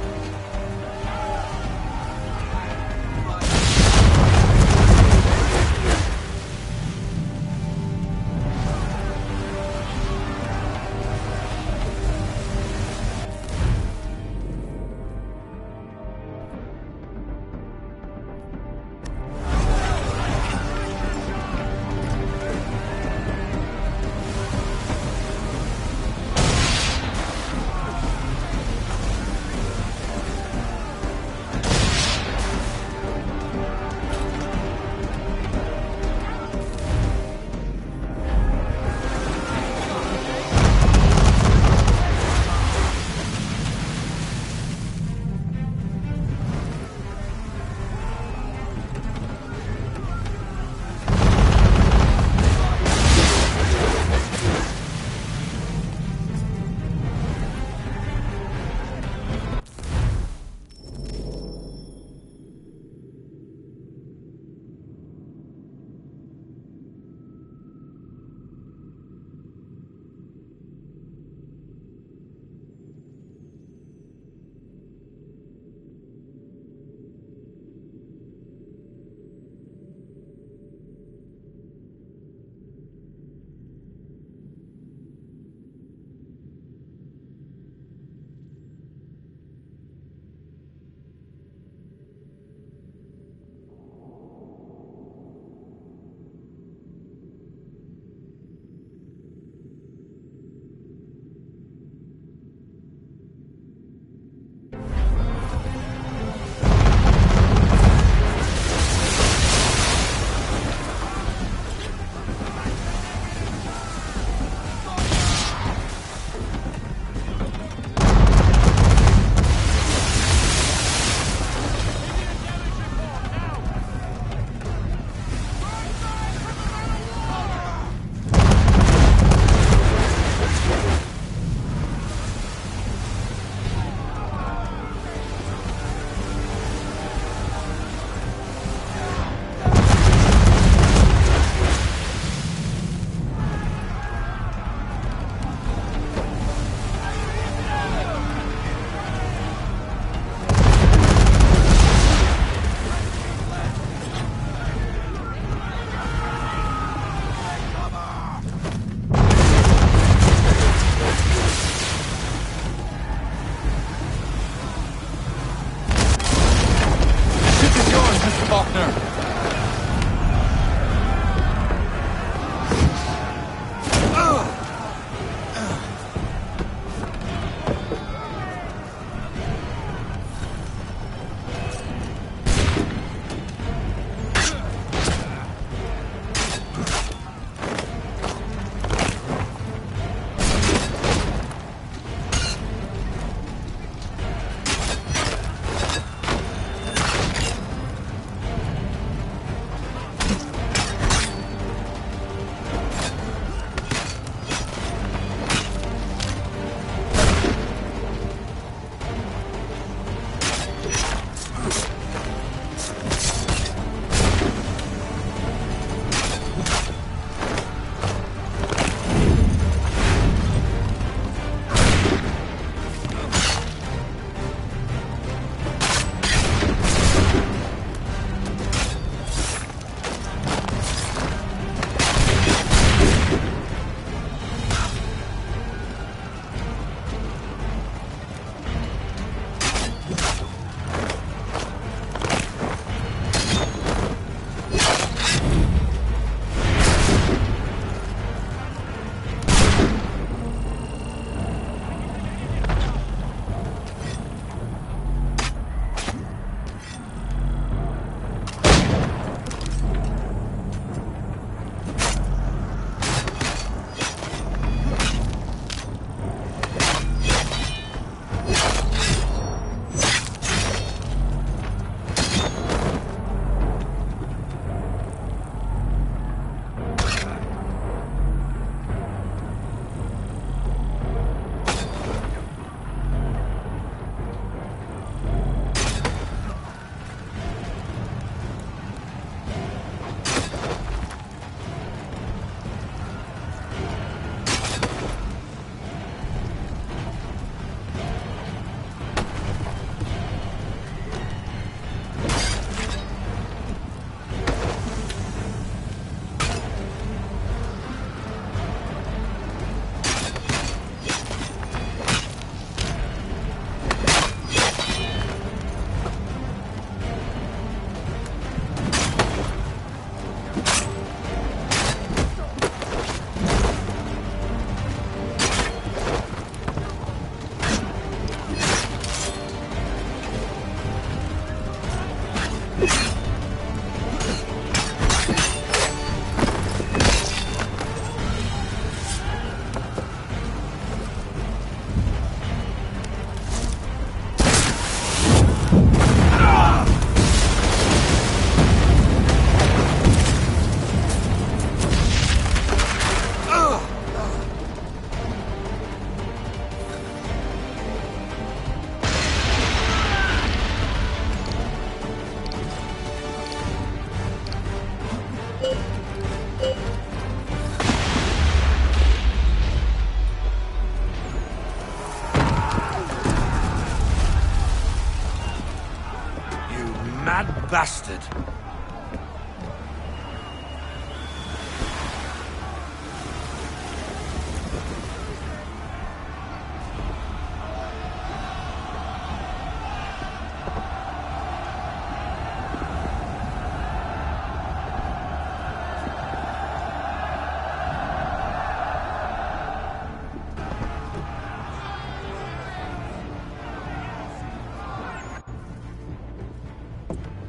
mad bastard.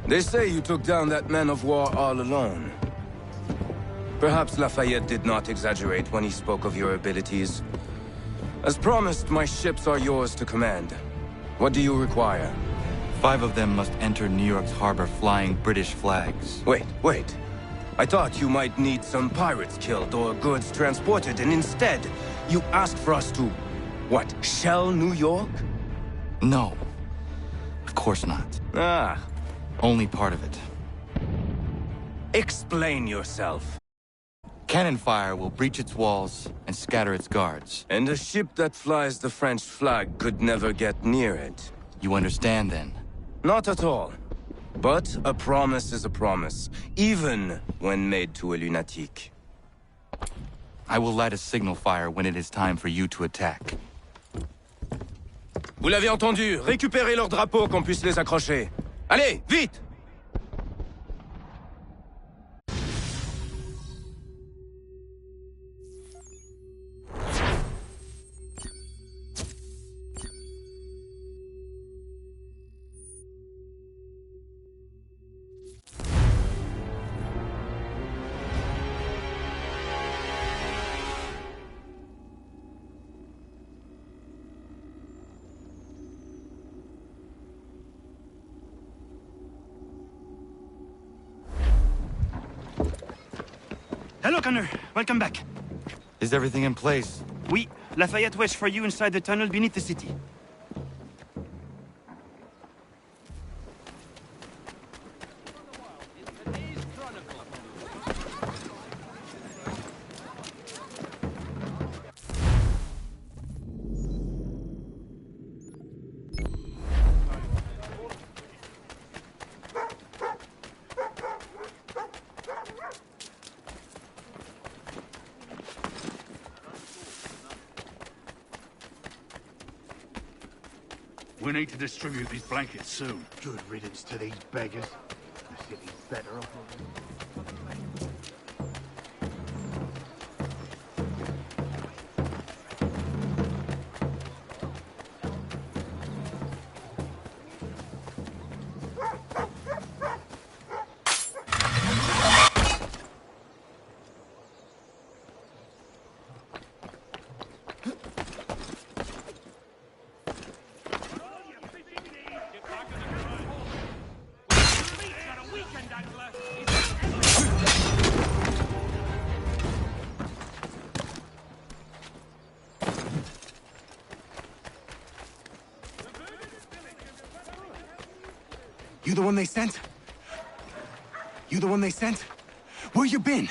They say you took down that man of war all alone. Perhaps Lafayette did not exaggerate when he spoke of your abilities. As promised, my ships are yours to command. What do you require? 5 of them must enter New York's harbor flying British flags. Wait. I thought you might need some pirates killed or goods transported, and instead, you asked for us to, what, shell New York? No. Of course not. Ah. Only part of it. Explain yourself. Cannon fire will breach its walls and scatter its guards. And a ship that flies the French flag could never get near it. You understand, then? Not at all. But a promise is a promise, even when made to a lunatic. I will light a signal fire when it is time for you to attack. Vous l'avez entendu, récupérez leurs drapeaux qu'on puisse les accrocher. Allez, vite! Hello, Connor. Welcome back. Is everything in place? Oui. Lafayette waits for you inside the tunnel beneath the city. We need to distribute these blankets soon. Good riddance to these beggars. The city's better off already. You the one they sent? You the one they sent? Where you been?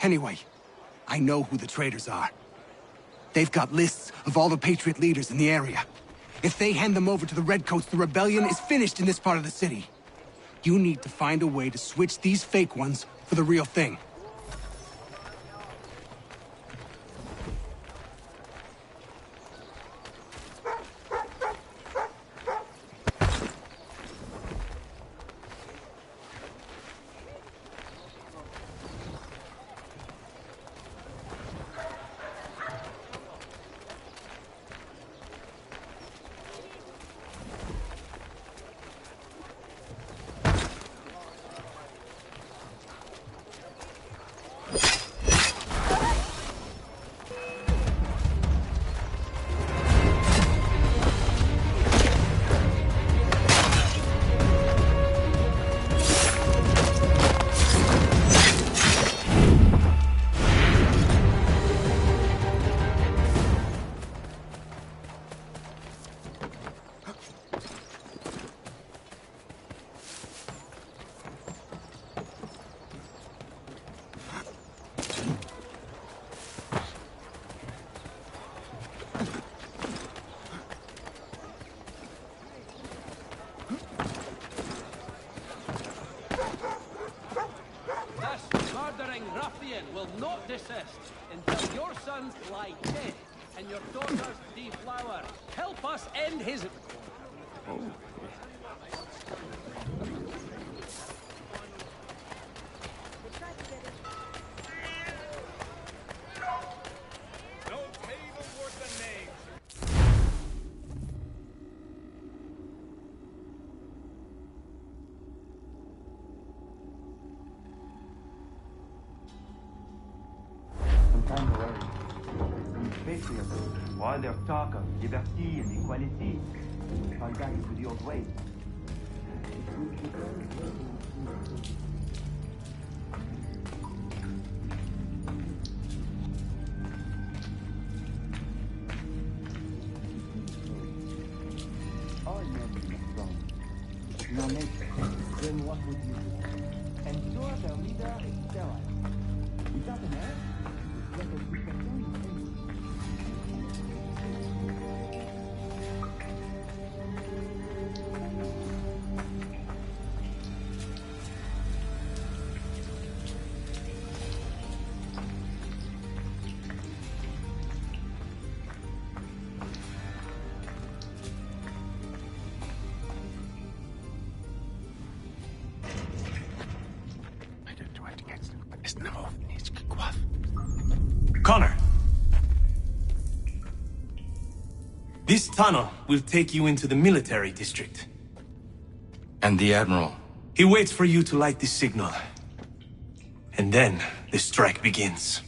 Anyway, I know who the traitors are. They've got lists of all the Patriot leaders in the area. If they hand them over to the Redcoats, the rebellion is finished in this part of the city. You need to find a way to switch these fake ones for the real thing. not desist until your sons lie dead and your daughters deflower. Help us end his... Oh. While their talk of liberty and equality, fall back into the old ways. All men are strong. Now then what would you do? Ensure their leader is sterile. Without a man, let us be concerned. Connor! This tunnel will take you into the military district. And the Admiral? He waits for you to light this signal. And then the strike begins.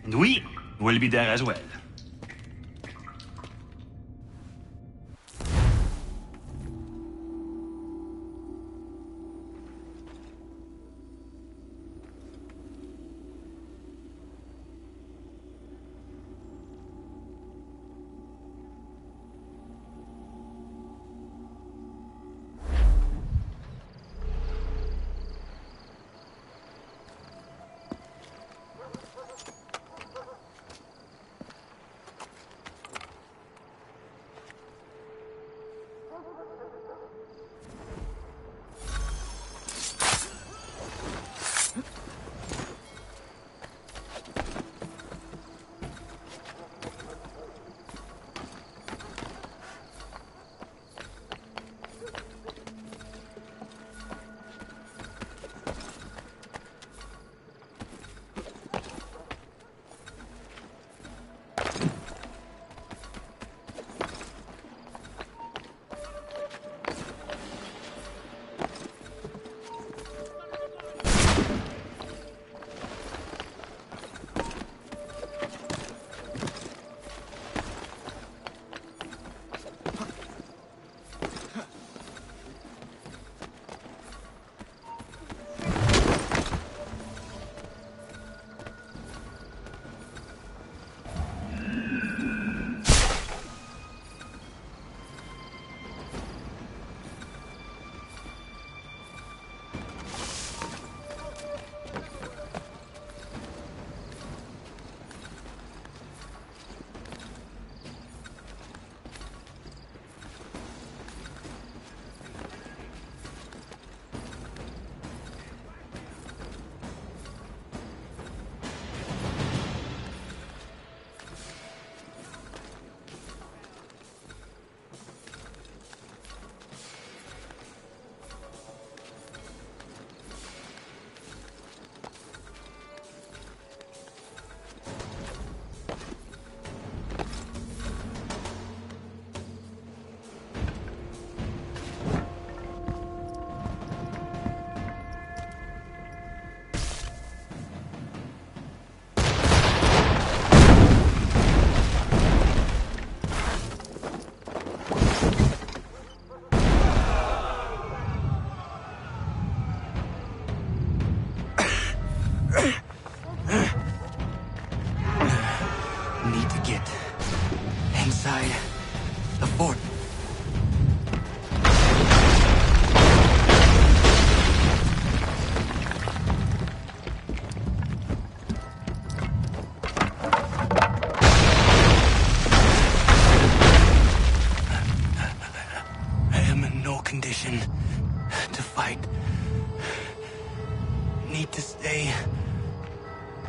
And we will be there as well.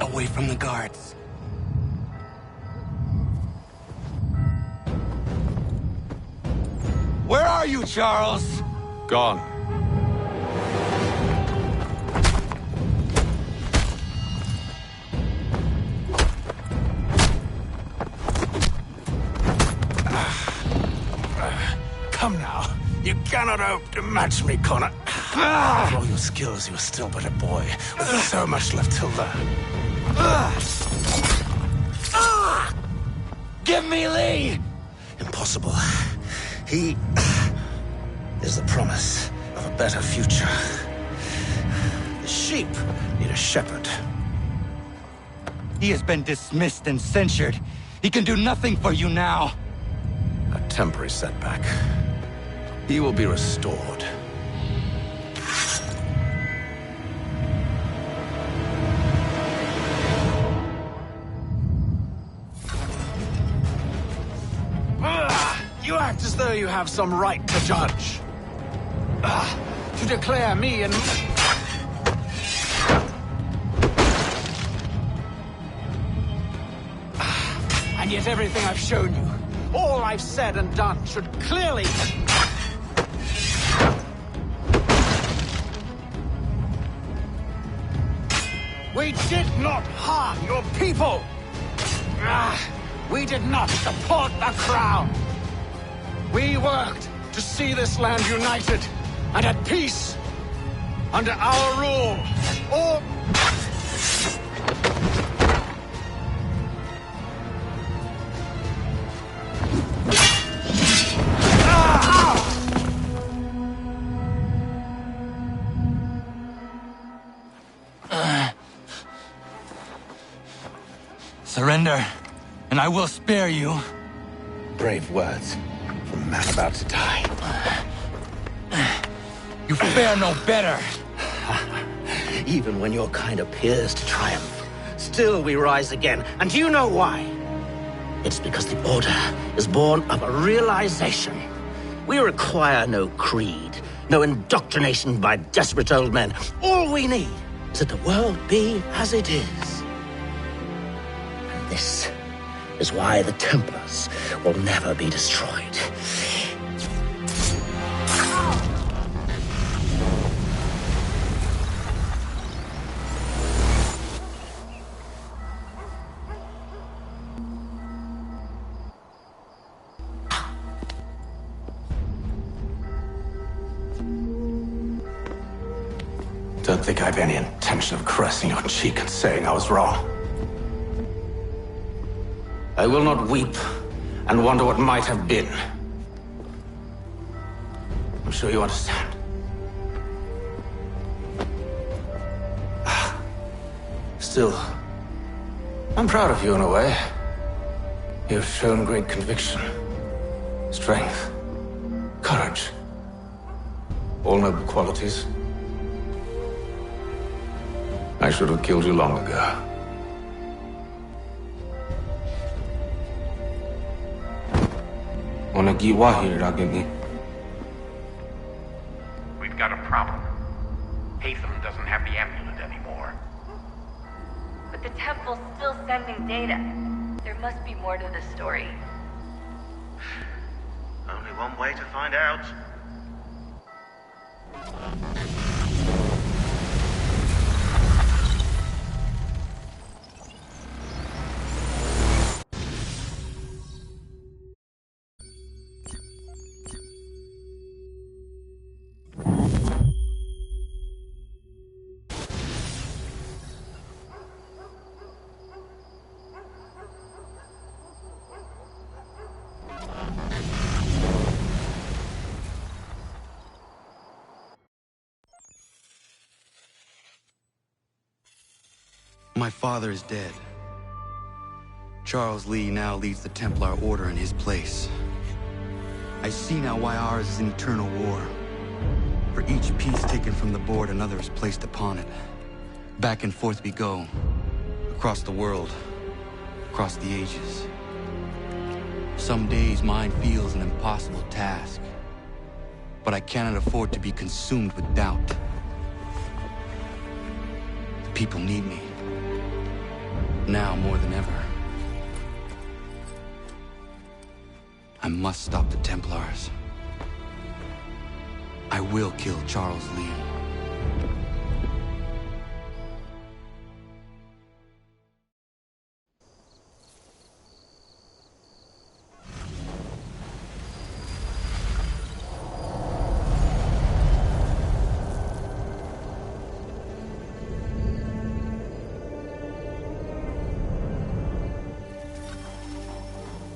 Away from the guards. Where are you, Charles? Gone. Come now. You cannot hope to match me, Connor. For all your skills, you are still but a boy, with so much left to learn. Give me Lee! Impossible. He is the promise of a better future. The sheep need a shepherd. He has been dismissed and censured. He can do nothing for you now. A temporary setback. He will be restored. You act as though you have some right to judge. To declare me and... And yet everything I've shown you, all I've said and done, should clearly... We did not harm your people! We did not support the crown! We worked to see this land united and at peace under our rule. Or... Surrender, and I will spare you. Brave words from a man about to die. You fare no better. Even when your kind appears to triumph, still we rise again. And do you know why? It's because the Order is born of a realization. We require no creed, no indoctrination by desperate old men. All we need is that the world be as it is. And this is why the Templars will never be destroyed. Don't think I've any intention of caressing your cheek and saying I was wrong. I will not weep and wonder what might have been. I'm sure you understand. Still, I'm proud of you in a way. You have shown great conviction, strength, courage. All noble qualities. I should have killed you long ago. We've got a problem. Hatham doesn't have the amulet anymore. But the temple's still sending data. There must be more to the story. Only one way to find out. My father is dead. Charles Lee now leads the Templar Order in his place. I see now why ours is an eternal war. For each piece taken from the board, another is placed upon it. Back and forth we go. Across the world. Across the ages. Some days mine feels an impossible task. But I cannot afford to be consumed with doubt. The people need me. Now more than ever. I must stop the Templars. I will kill Charles Lee.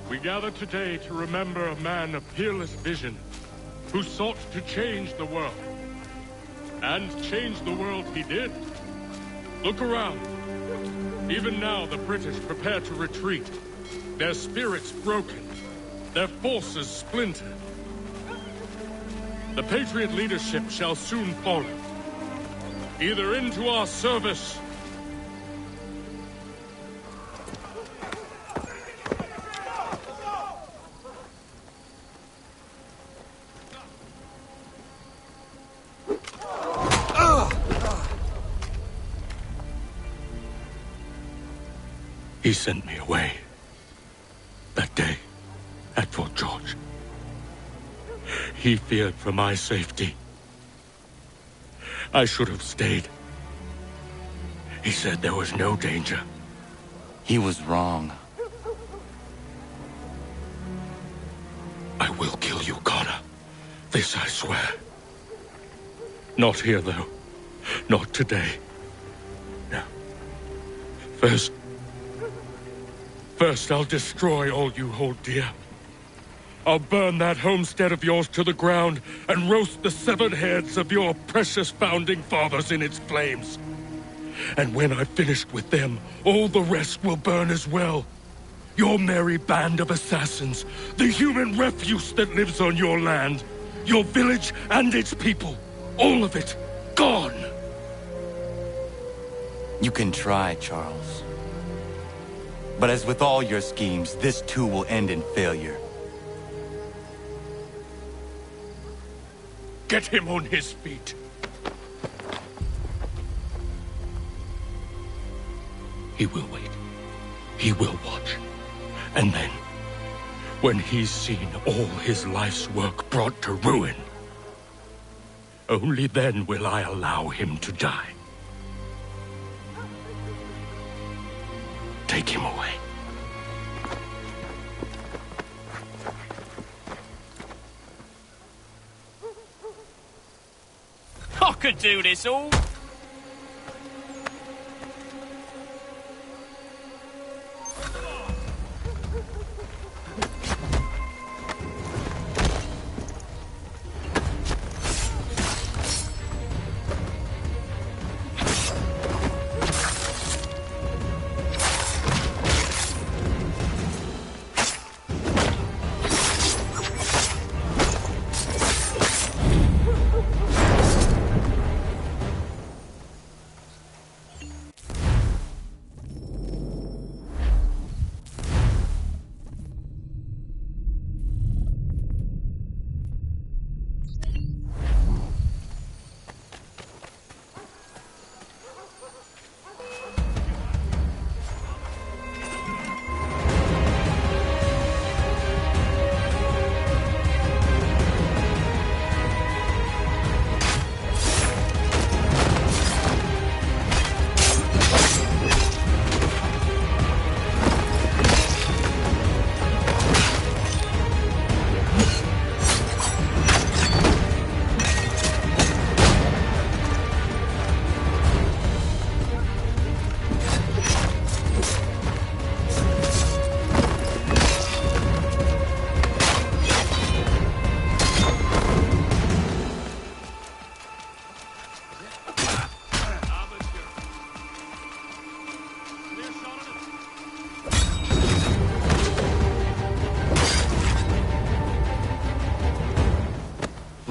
We gather today to remember a man of peerless vision who sought to change the world. And change the world he did. Look around. Even now the British prepare to retreat. Their spirits broken. Their forces splintered. The Patriot leadership shall soon follow. Either into our service He sent me away. That day, at Fort George. He feared for my safety. I should have stayed. He said there was no danger. He was wrong. I will kill you, Connor. This I swear. Not here, though. Not today. No. First, I'll destroy all you hold dear. I'll burn that homestead of yours to the ground and roast the severed heads of your precious founding fathers in its flames. And when I've finished with them, all the rest will burn as well. Your merry band of assassins, the human refuse that lives on your land, your village and its people, all of it, gone. You can try, Charles. But as with all your schemes, this too will end in failure. Get him on his feet. He will wait. He will watch. And then, when he's seen all his life's work brought to ruin, only then will I allow him to die. Take him away. I could do this all.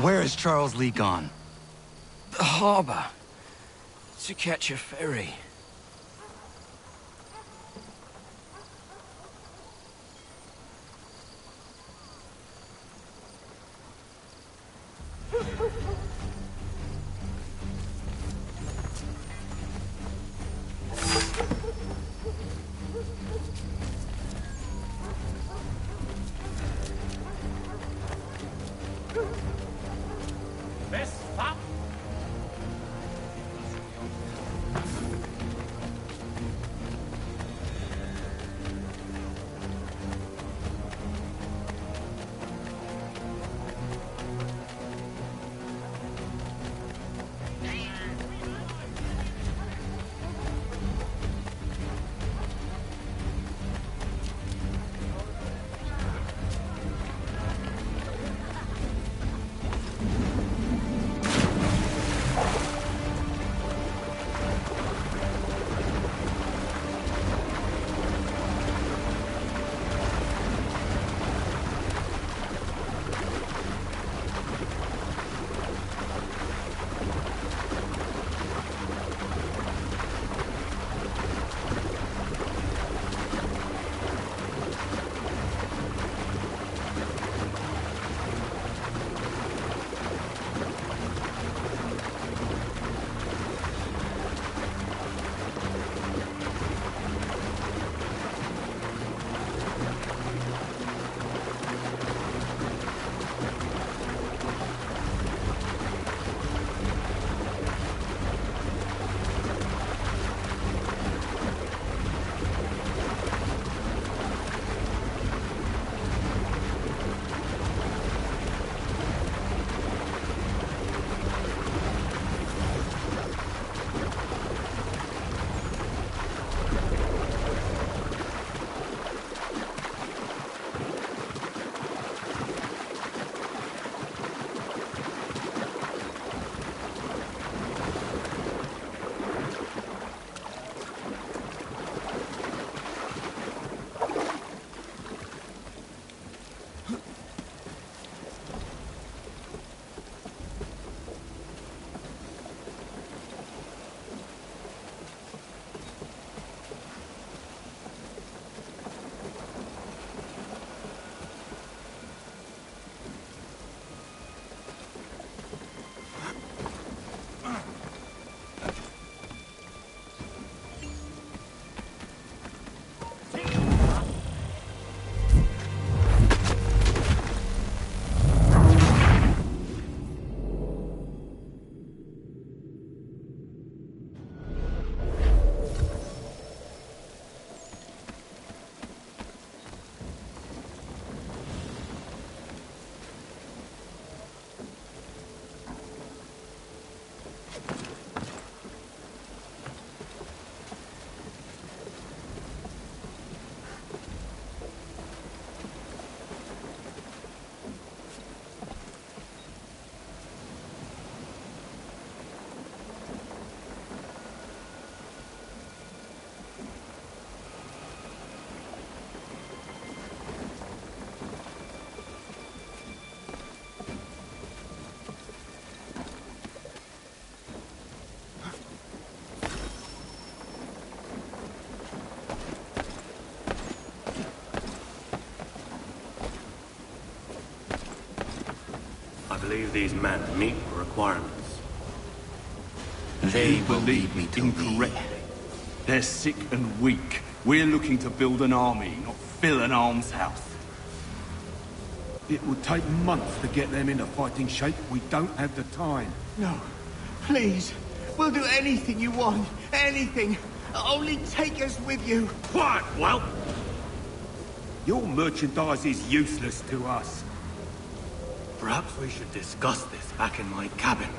Where is Charles Lee gone? The harbor. To catch a ferry. believe these men meet the requirements? They You believe me incorrectly. They're sick and weak. We're looking to build an army, not fill an almshouse. It would take months to get them into fighting shape. We don't have the time. No. Please. We'll do anything you want. Anything. Only take us with you. Quiet, whelp! Your merchandise is useless to us. Perhaps we should discuss this back in my cabin.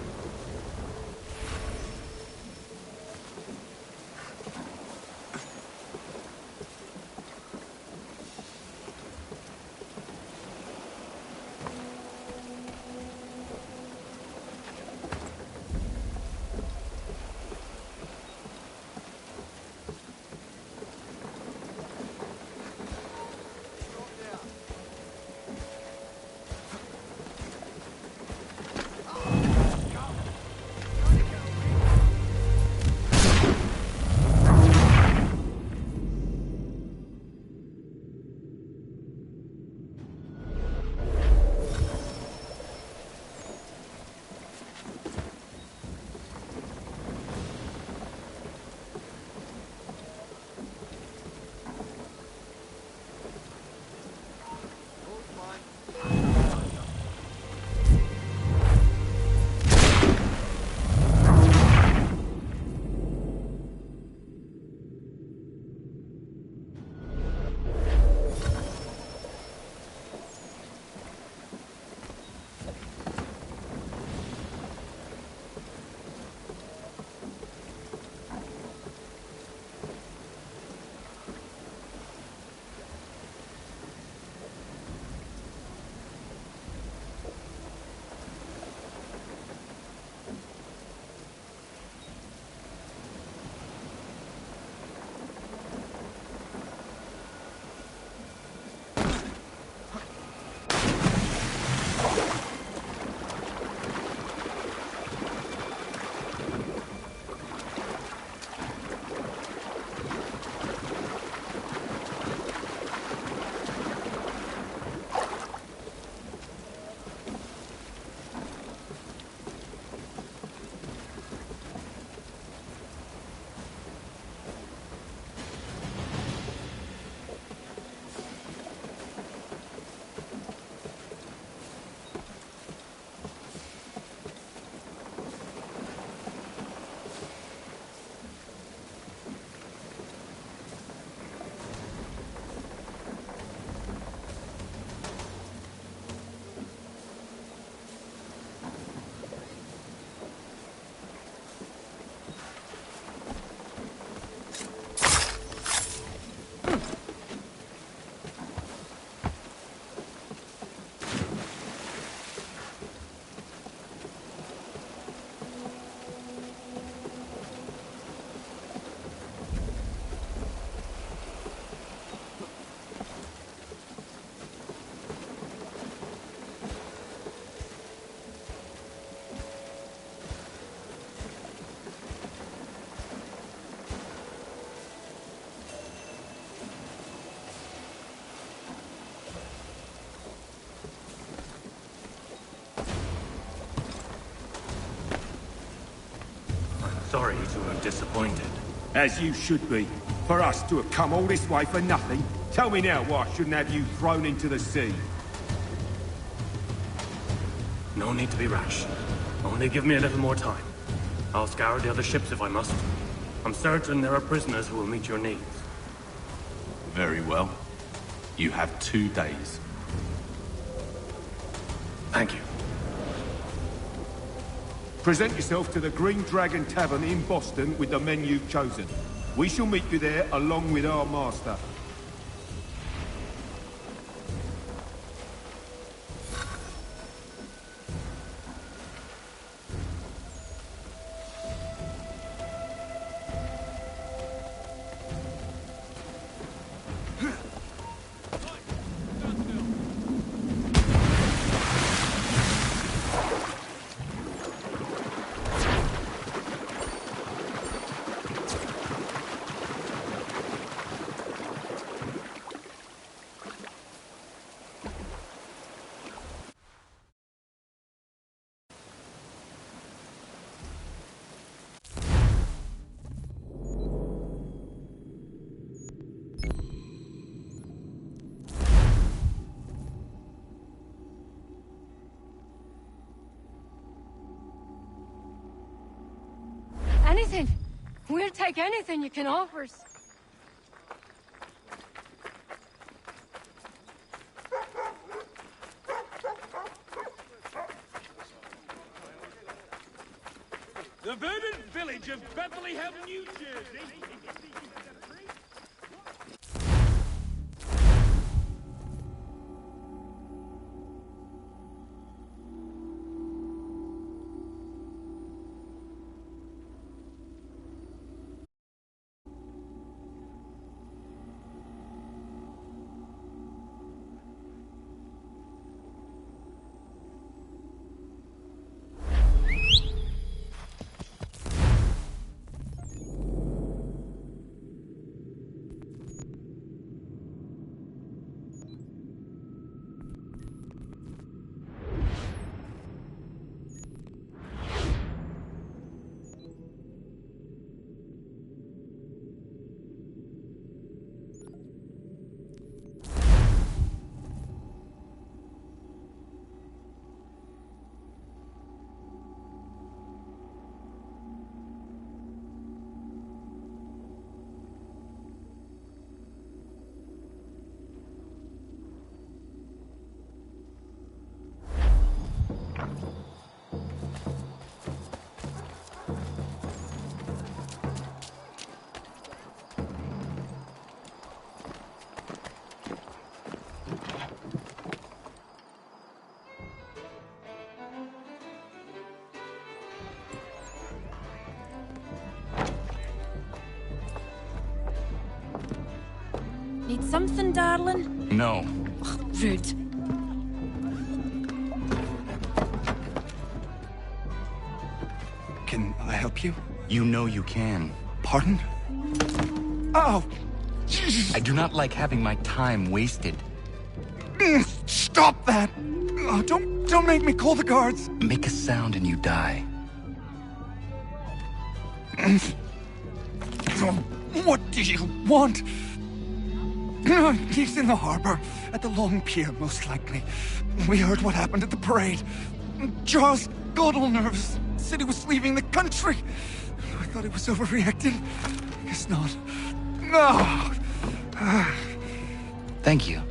Sorry to have disappointed. As you should be. For us to have come all this way for nothing. Tell me now why I shouldn't have you thrown into the sea. No need to be rash. Only give me a little more time. I'll scour the other ships if I must. I'm certain there are prisoners who will meet your needs. Very well. You have 2 days. Thank you. Present yourself to the Green Dragon Tavern in Boston with the men you've chosen. We shall meet you there along with our master. Anything. We'll take anything you can offer us. The verdant village of Bethlehem, New Jersey. Need something, darling? No. Ugh, rude. Can I help you? You know you can. Pardon? Oh! I do not like having my time wasted. Stop that! Oh, don't make me call the guards! Make a sound and you die. What do you want? He's in the harbor, at the long pier, most likely. We heard what happened at the parade. Charles got all nervous, said he was leaving the country. I thought he was overreacting. Guess not. No! Thank you.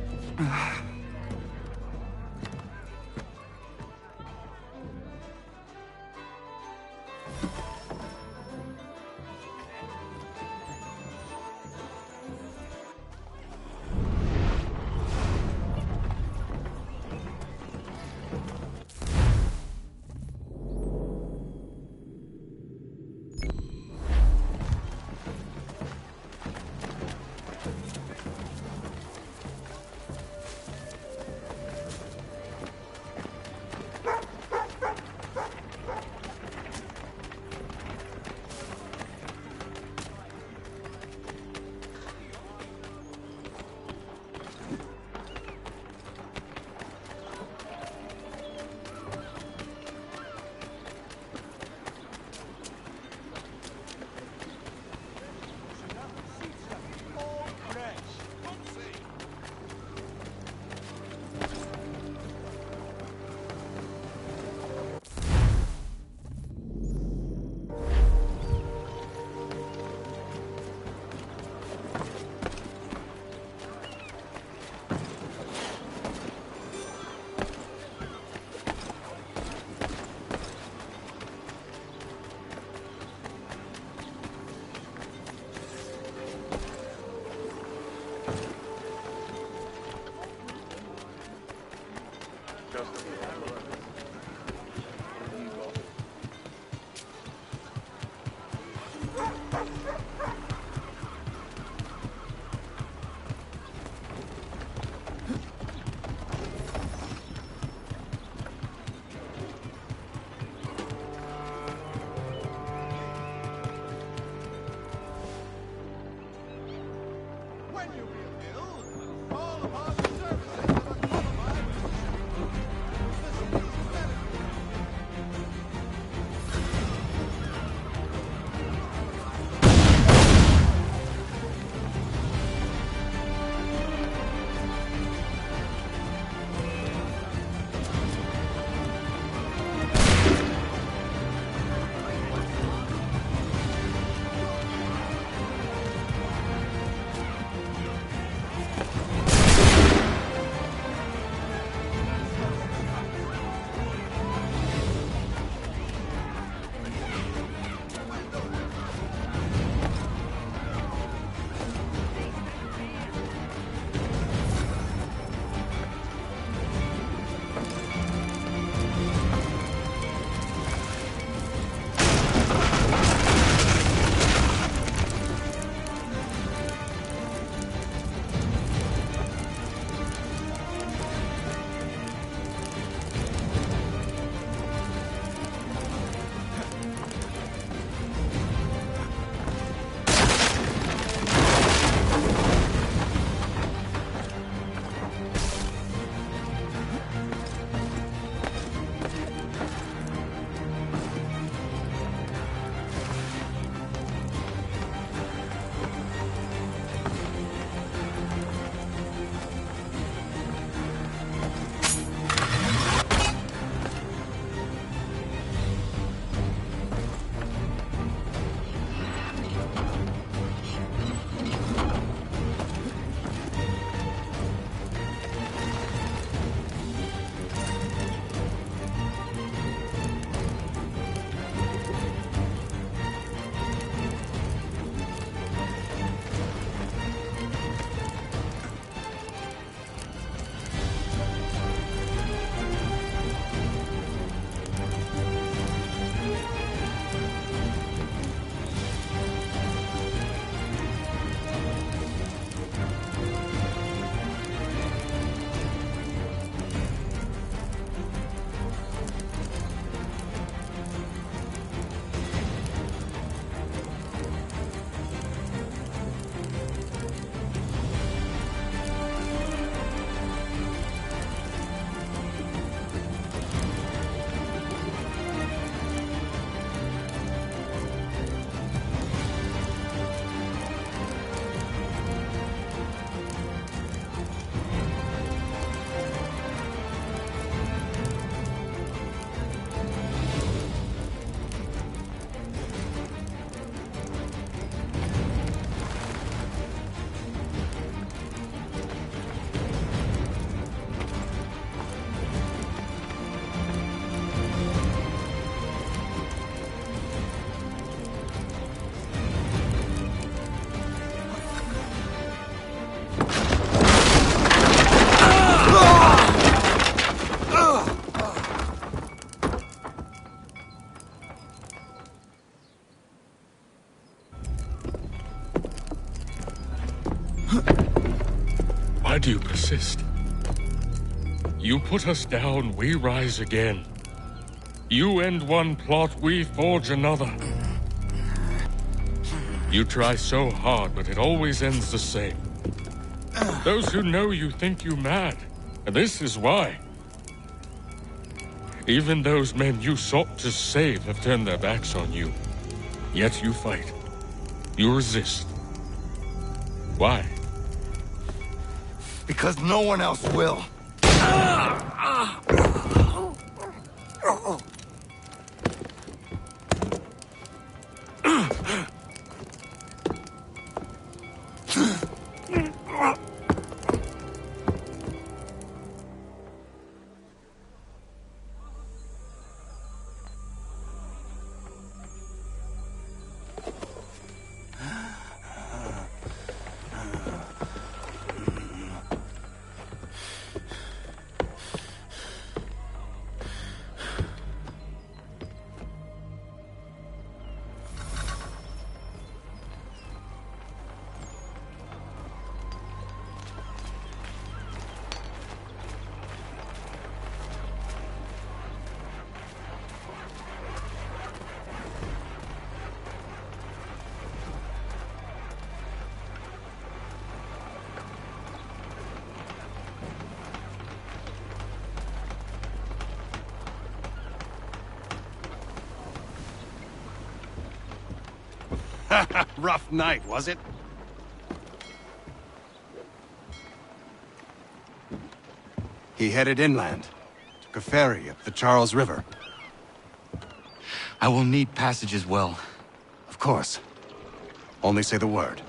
Why do you persist? You put us down, we rise again. You end one plot, we forge another. You try so hard, but it always ends the same. Those who know you think you mad, and this is why. Even those men you sought to save have turned their backs on you. Yet you fight. You resist. Why? Because no one else will. Rough night, was it? He headed inland. Took a ferry up the Charles River. I will need passage as well. Of course. Only say the word.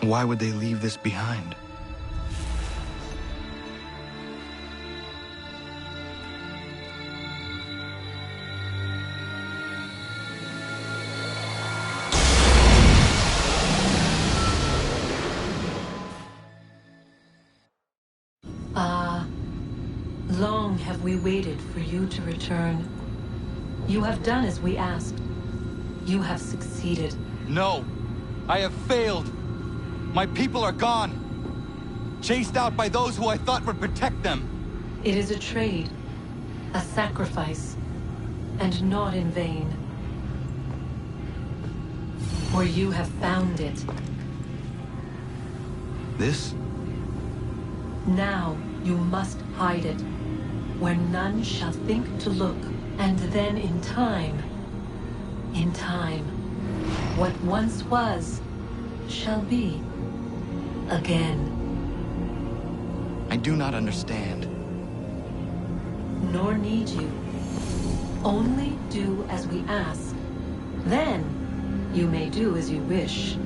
Why would they leave this behind? Long have we waited for you to return. You have done as we asked. You have succeeded. No! I have failed! My people are gone! Chased out by those who I thought would protect them! It is a trade, a sacrifice, and not in vain. For you have found it. This? Now you must hide it, where none shall think to look, and then in time, what once was, shall be again. I do not understand. Nor need you. Only do as we ask. Then, you may do as you wish.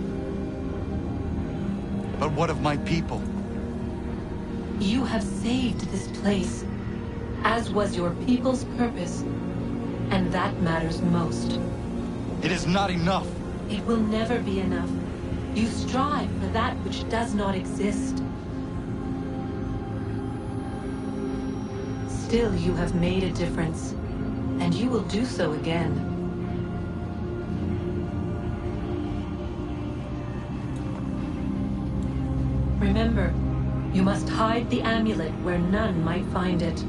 But what of my people? You have saved this place, as was your people's purpose, and that matters most. It is not enough. It will never be enough. You strive for that which does not exist. Still, you have made a difference, and you will do so again. Remember, you must hide the amulet where none might find it.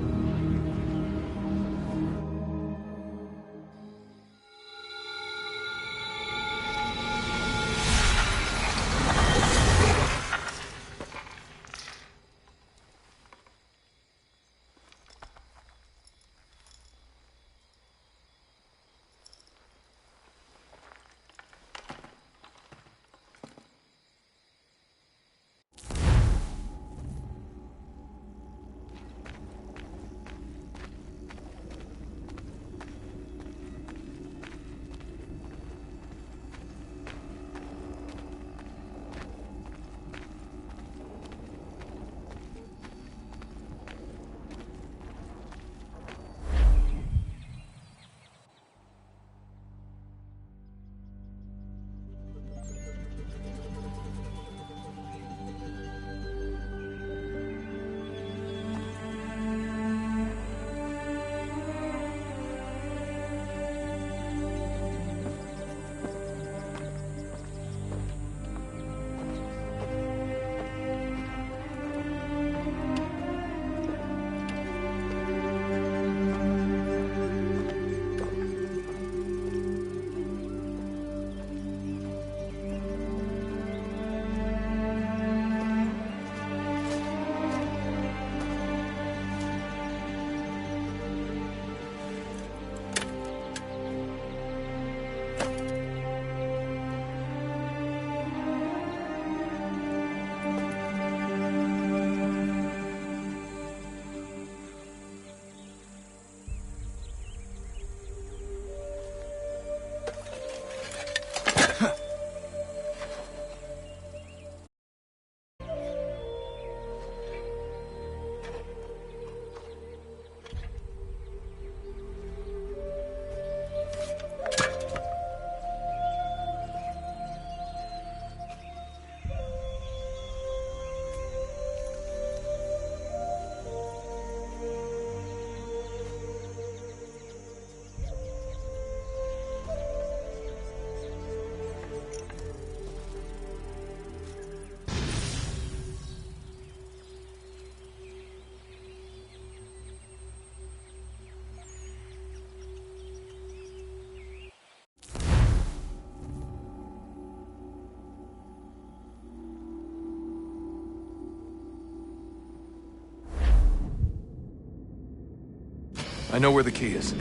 I know where the key is.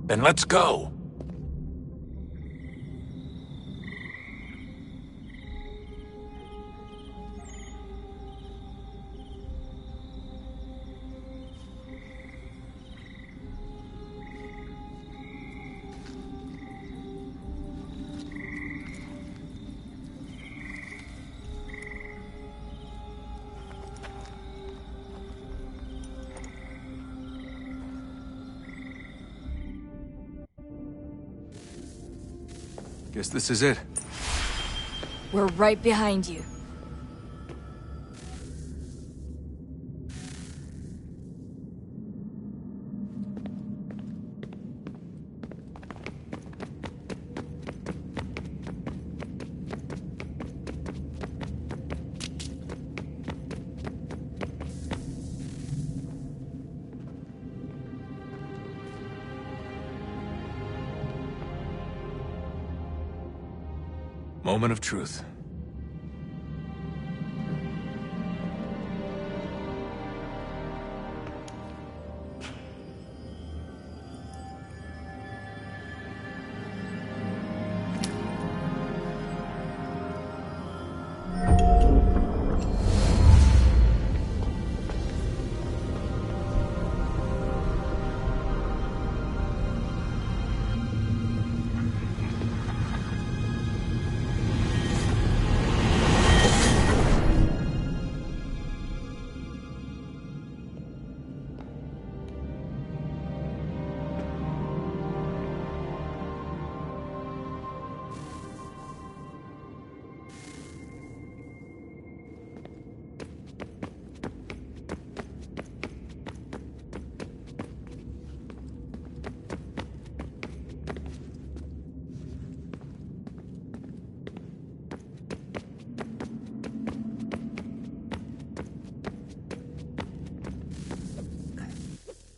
Then let's go! Guess this is it. We're right behind you. Moment of truth.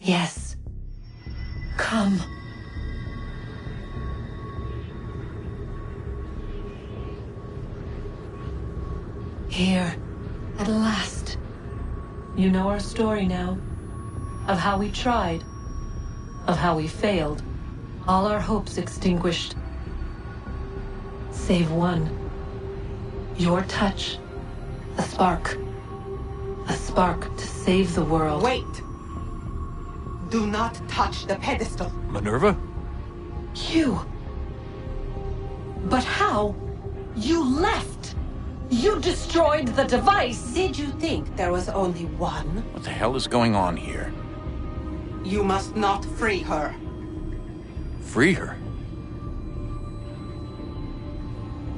Yes. Come. Here, at last. You know our story now. Of how we tried. Of how we failed. All our hopes extinguished. Save one. Your touch. A spark. A spark to save the world. Wait! Do not touch the pedestal. Minerva? You. But how? You left. You destroyed the device. Did you think there was only one? What the hell is going on here? You must not free her. Free her?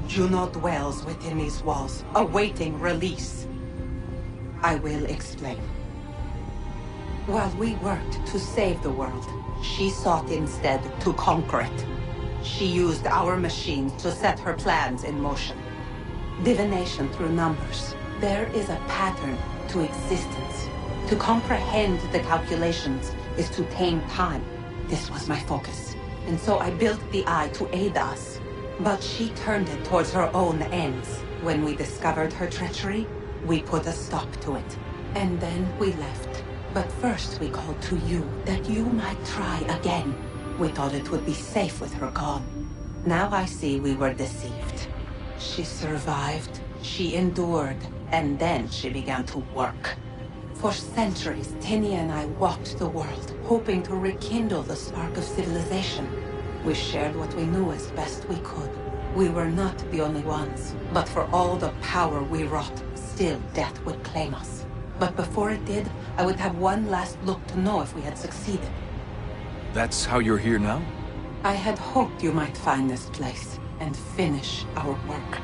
Juno dwells within these walls, awaiting release. I will explain. While we worked to save the world, she sought instead to conquer it. She used our machines to set her plans in motion. Divination through numbers. There is a pattern to existence. To comprehend the calculations is to tame time. This was my focus. And so I built the eye to aid us. But she turned it towards her own ends. When we discovered her treachery, we put a stop to it. And then we left. But first we called to you, that you might try again. We thought it would be safe with her gone. Now I see we were deceived. She survived, she endured, and then she began to work. For centuries, Tinia and I walked the world, hoping to rekindle the spark of civilization. We shared what we knew as best we could. We were not the only ones, but for all the power we wrought, still death would claim us. But before it did, I would have one last look to know if we had succeeded. That's how you're here now? I had hoped you might find this place and finish our work.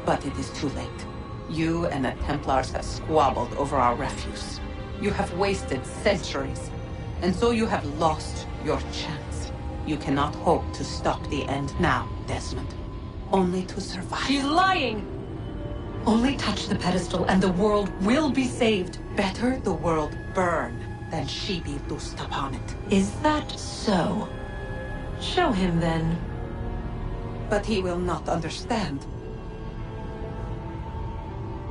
But it is too late. You and the Templars have squabbled over our refuse. You have wasted centuries, and so you have lost your chance. You cannot hope to stop the end now, Desmond. Only to survive. She's lying! Only touch the pedestal and the world will be saved. Better the world burn than she be loosed upon it. Is that so? Show him then. But he will not understand.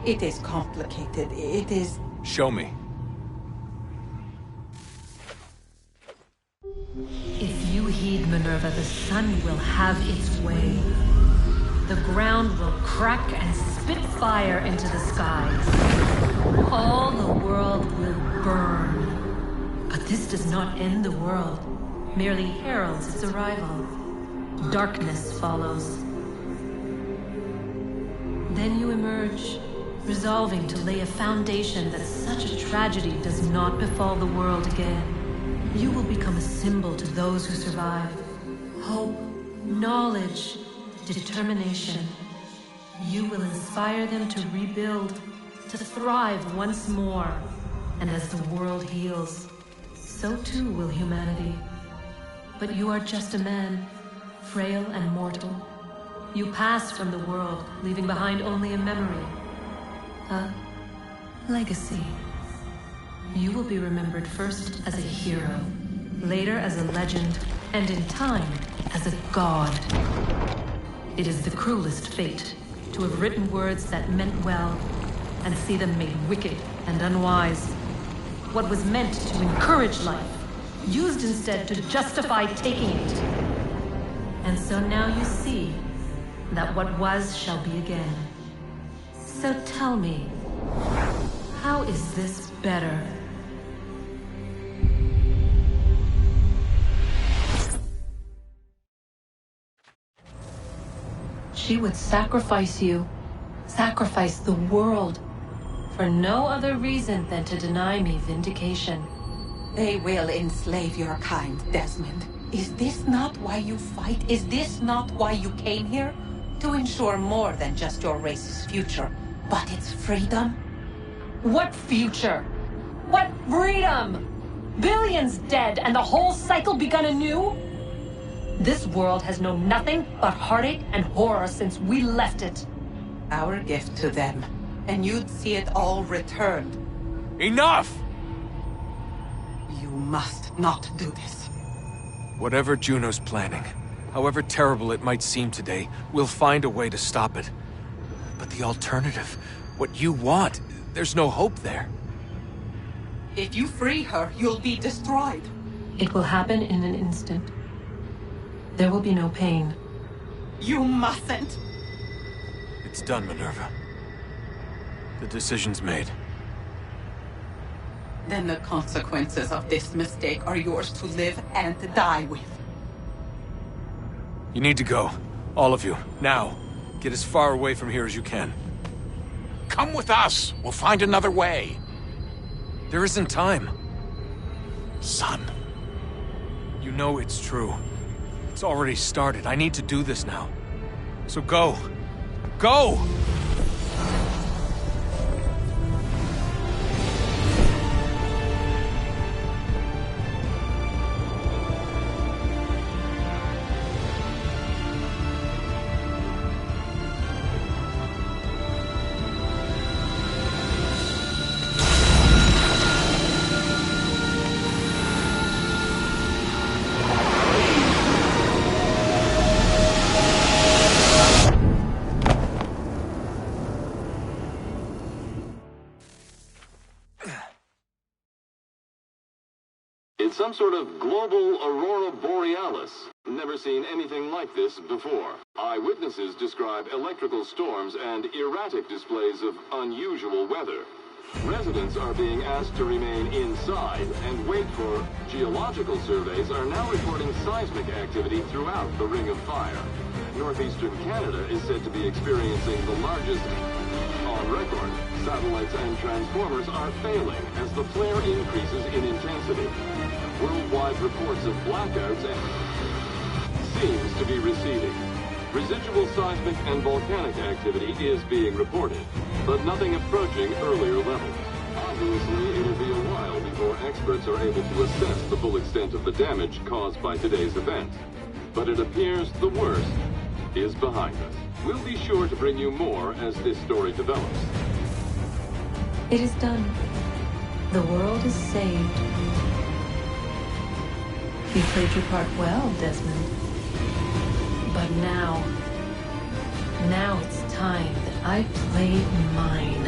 It is complicated. It is... Show me. If you heed Minerva, the sun will have its way. The ground will crack and spit fire into the skies. All the world will burn. But this does not end the world, merely heralds its arrival. Darkness follows. Then you emerge, resolving to lay a foundation that such a tragedy does not befall the world again. You will become a symbol to those who survive. Hope, knowledge, determination. You will inspire them to rebuild, to thrive once more. And as the world heals, so too will humanity. But you are just a man, frail and mortal. You pass from the world, leaving behind only a memory. A legacy. You will be remembered first as a hero, later as a legend, and in time, as a god. It is the cruelest fate to have written words that meant well, and see them made wicked and unwise. What was meant to encourage life, used instead to justify taking it. And so now you see that what was shall be again. So tell me, how is this better? She would sacrifice you, sacrifice the world, for no other reason than to deny me vindication. They will enslave your kind, Desmond. Is this not why you fight? Is this not why you came here? To ensure more than just your race's future, but its freedom? What future? What freedom? Billions dead and the whole cycle begun anew? This world has known nothing but heartache and horror since we left it. Our gift to them, and you'd see it all returned. Enough! You must not do this. Whatever Juno's planning, however terrible it might seem today, we'll find a way to stop it. But the alternative, what you want, there's no hope there. If you free her, you'll be destroyed. It will happen in an instant. There will be no pain. You mustn't. It's done, Minerva. The decision's made. Then the consequences of this mistake are yours to live and die with. You need to go. All of you. Now. Get as far away from here as you can. Come with us. We'll find another way. There isn't time. Son. You know it's true. It's already started. I need to do this now. So go. Go! It's some sort of global aurora borealis. Never seen anything like this before. Eyewitnesses describe electrical storms and erratic displays of unusual weather. Residents are being asked to remain inside and wait for geological surveys are now reporting seismic activity throughout the Ring of Fire. Northeastern Canada is said to be experiencing the largest on record. Satellites and transformers are failing as the flare increases in intensity. Worldwide reports of blackouts seems to be receding. Residual seismic and volcanic activity is being reported, but nothing approaching earlier levels. Obviously, it'll be a while before experts are able to assess the full extent of the damage caused by today's event. But it appears the worst is behind us. We'll be sure to bring you more as this story develops. It is done. The world is saved. You played your part well, Desmond. But now it's time that I play mine.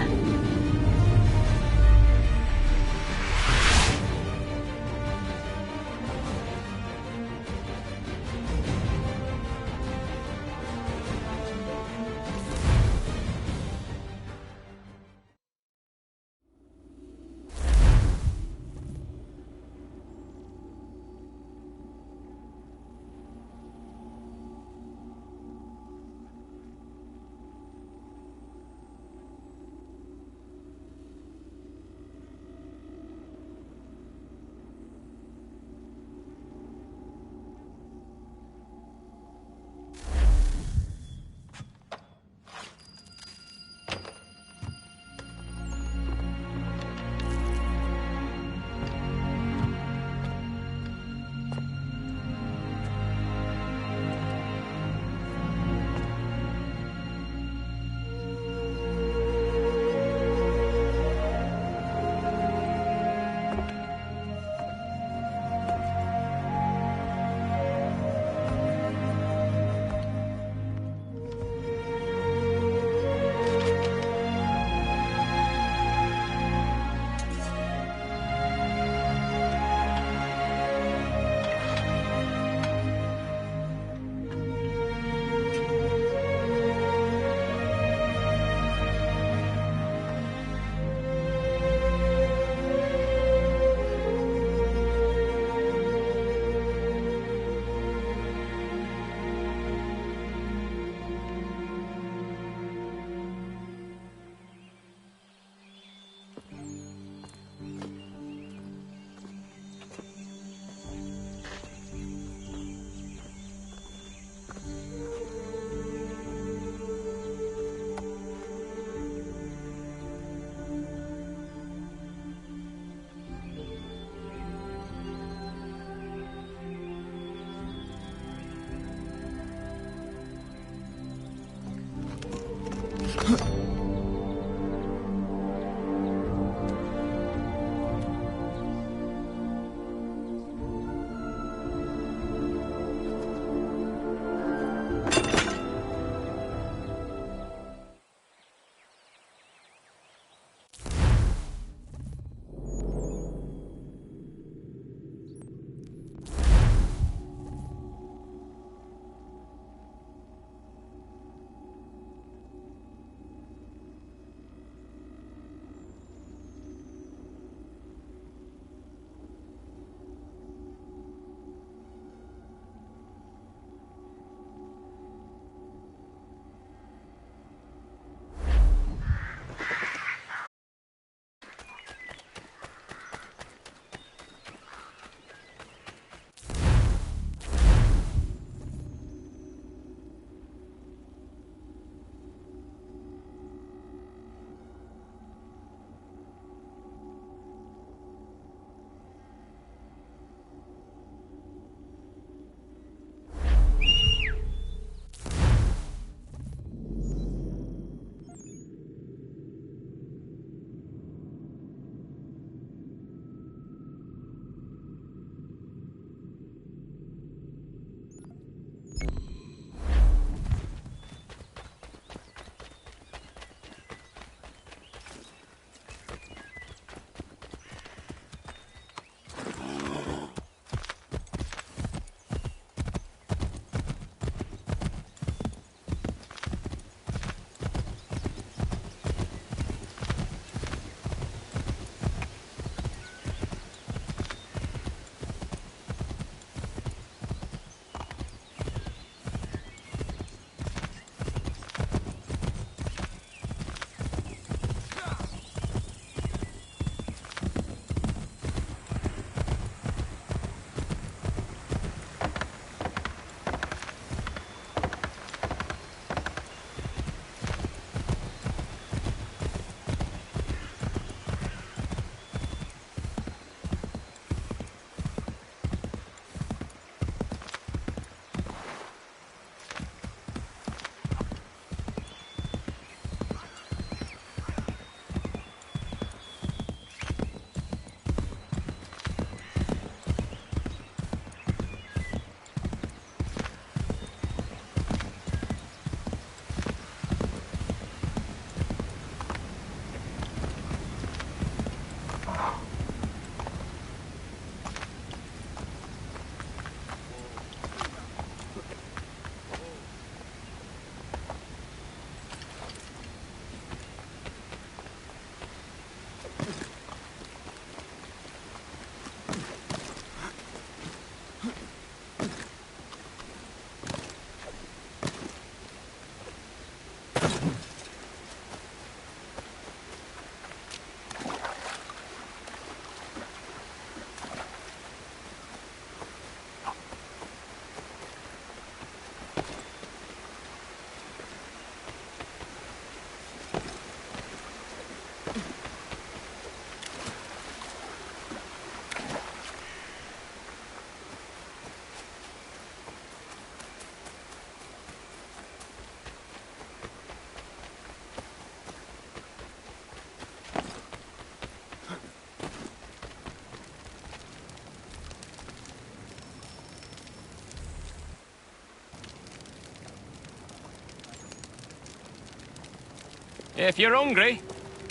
If you're hungry,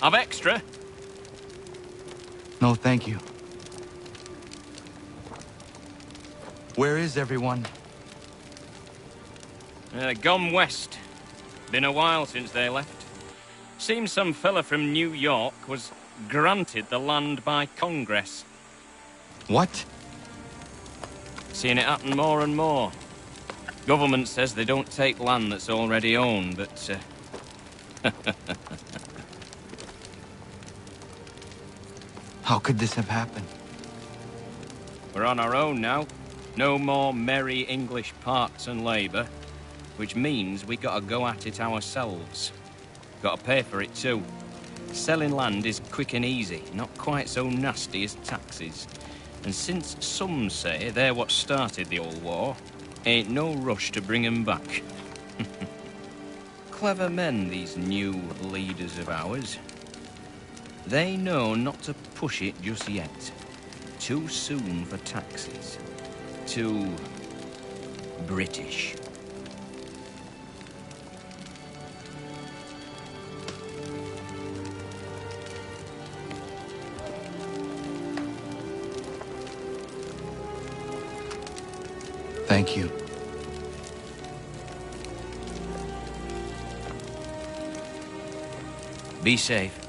I've extra. No, thank you. Where is everyone? Gone west. Been a while since they left. Seems some fella from New York was granted the land by Congress. What? Seeing it happen more and more. Government says they don't take land that's already owned, but... How could this have happened? We're on our own now. No more merry English parts and labour. Which means we gotta go at it ourselves. Gotta pay for it too. Selling land is quick and easy, not quite so nasty as taxes. And since some say they're what started the old war, ain't no rush to bring 'em back. Clever men, these new leaders of ours. They know not to push it just yet. Too soon for taxes. Too... British. Thank you. Be safe.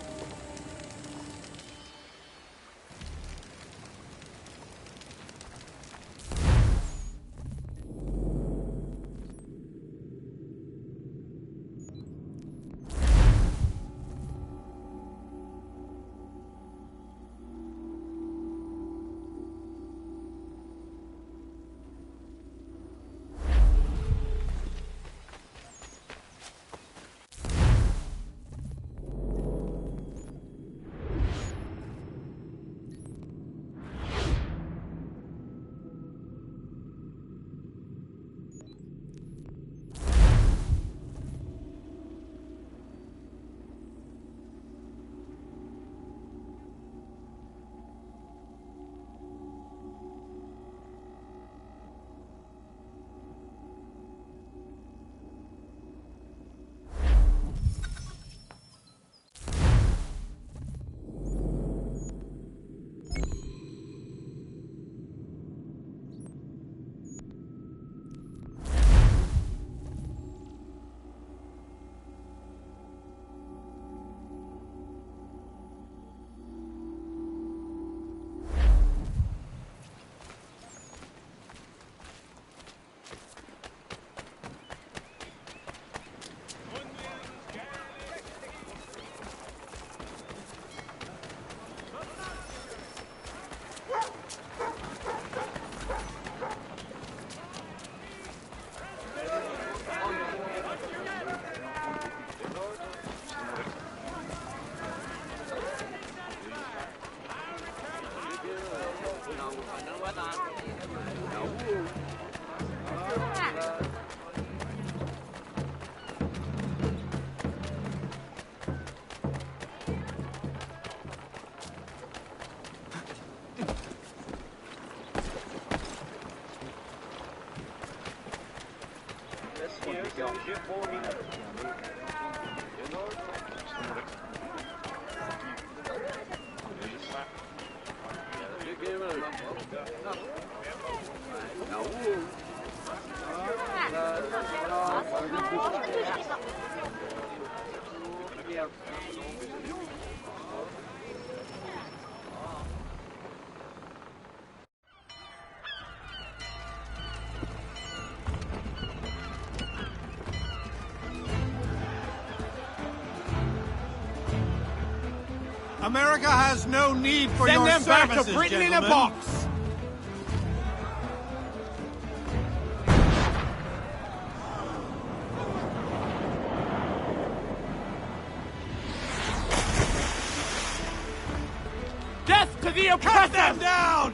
America has no need for Send your them back services, to Britain in a gentlemen. box! Death to the oppressors! Cut them down!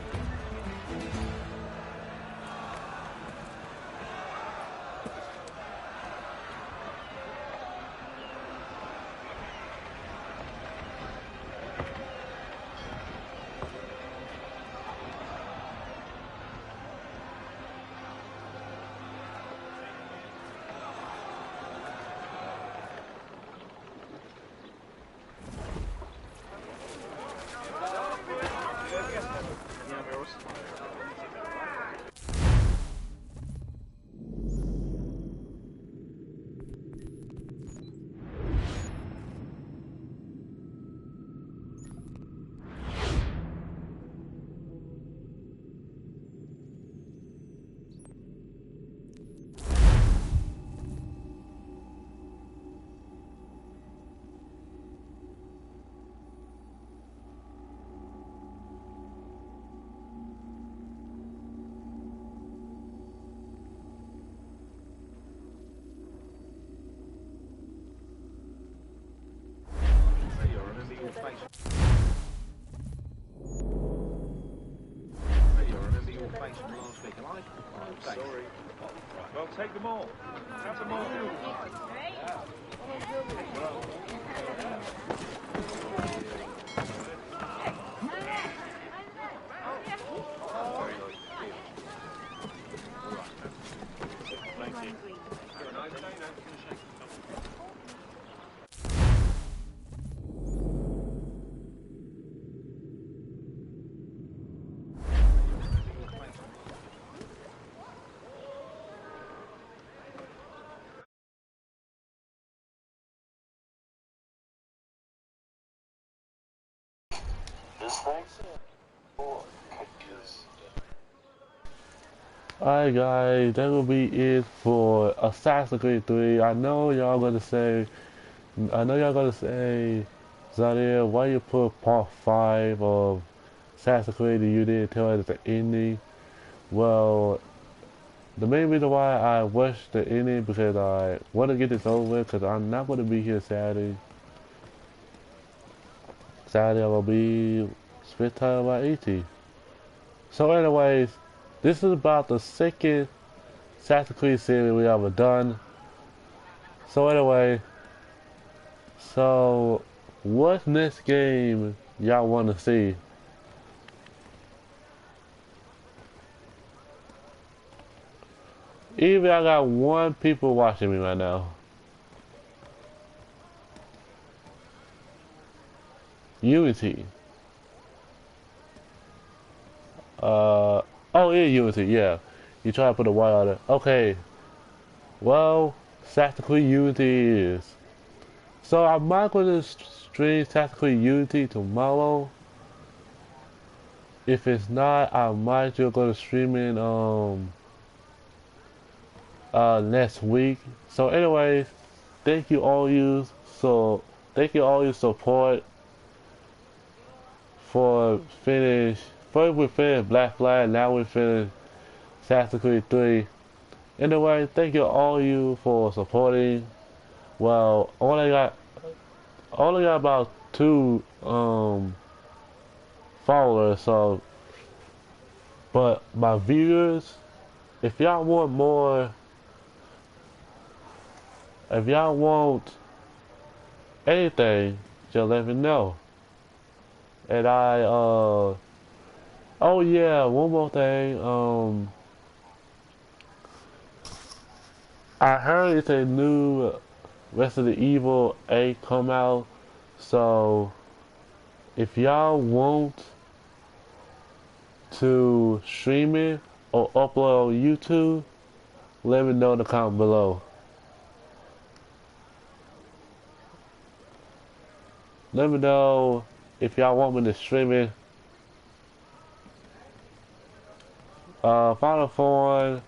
Sorry. Well, take them all. Have them all. Alright guys, that will be it for Assassin's Creed 3. I know y'all gonna say, Zaire, why you put part 5 of Assassin's Creed and you didn't tell us the ending? Well, the main reason why I watched the ending because I want to get this over with because I'm not going to be here Saturday. Saturday I will be spent time with ET. So anyways, this is about the second Assassin's Creed series we ever done. So anyway, what's next game y'all want to see? Even I got one people watching me right now. Unity. Oh yeah, Unity, yeah. You try to put a Y on it. Okay. Well, Assassin's Creed Unity is. So I'm not going to stream Assassin's Creed Unity tomorrow. If it's not, I might just go to stream it next week. So anyways, thank you all your support for finish. First we finished Black Flag, now we finished Assassin's Creed 3. Anyway, thank you all you for supporting. Well, only got about 2 followers, so but my viewers, if y'all want more, if y'all want anything, just let me know. And oh yeah, one more thing, I heard it's a new Resident Evil 8 come out, so if y'all want to stream it or upload on YouTube, let me know in the comment below. Let me know if y'all want me to stream it. Final Form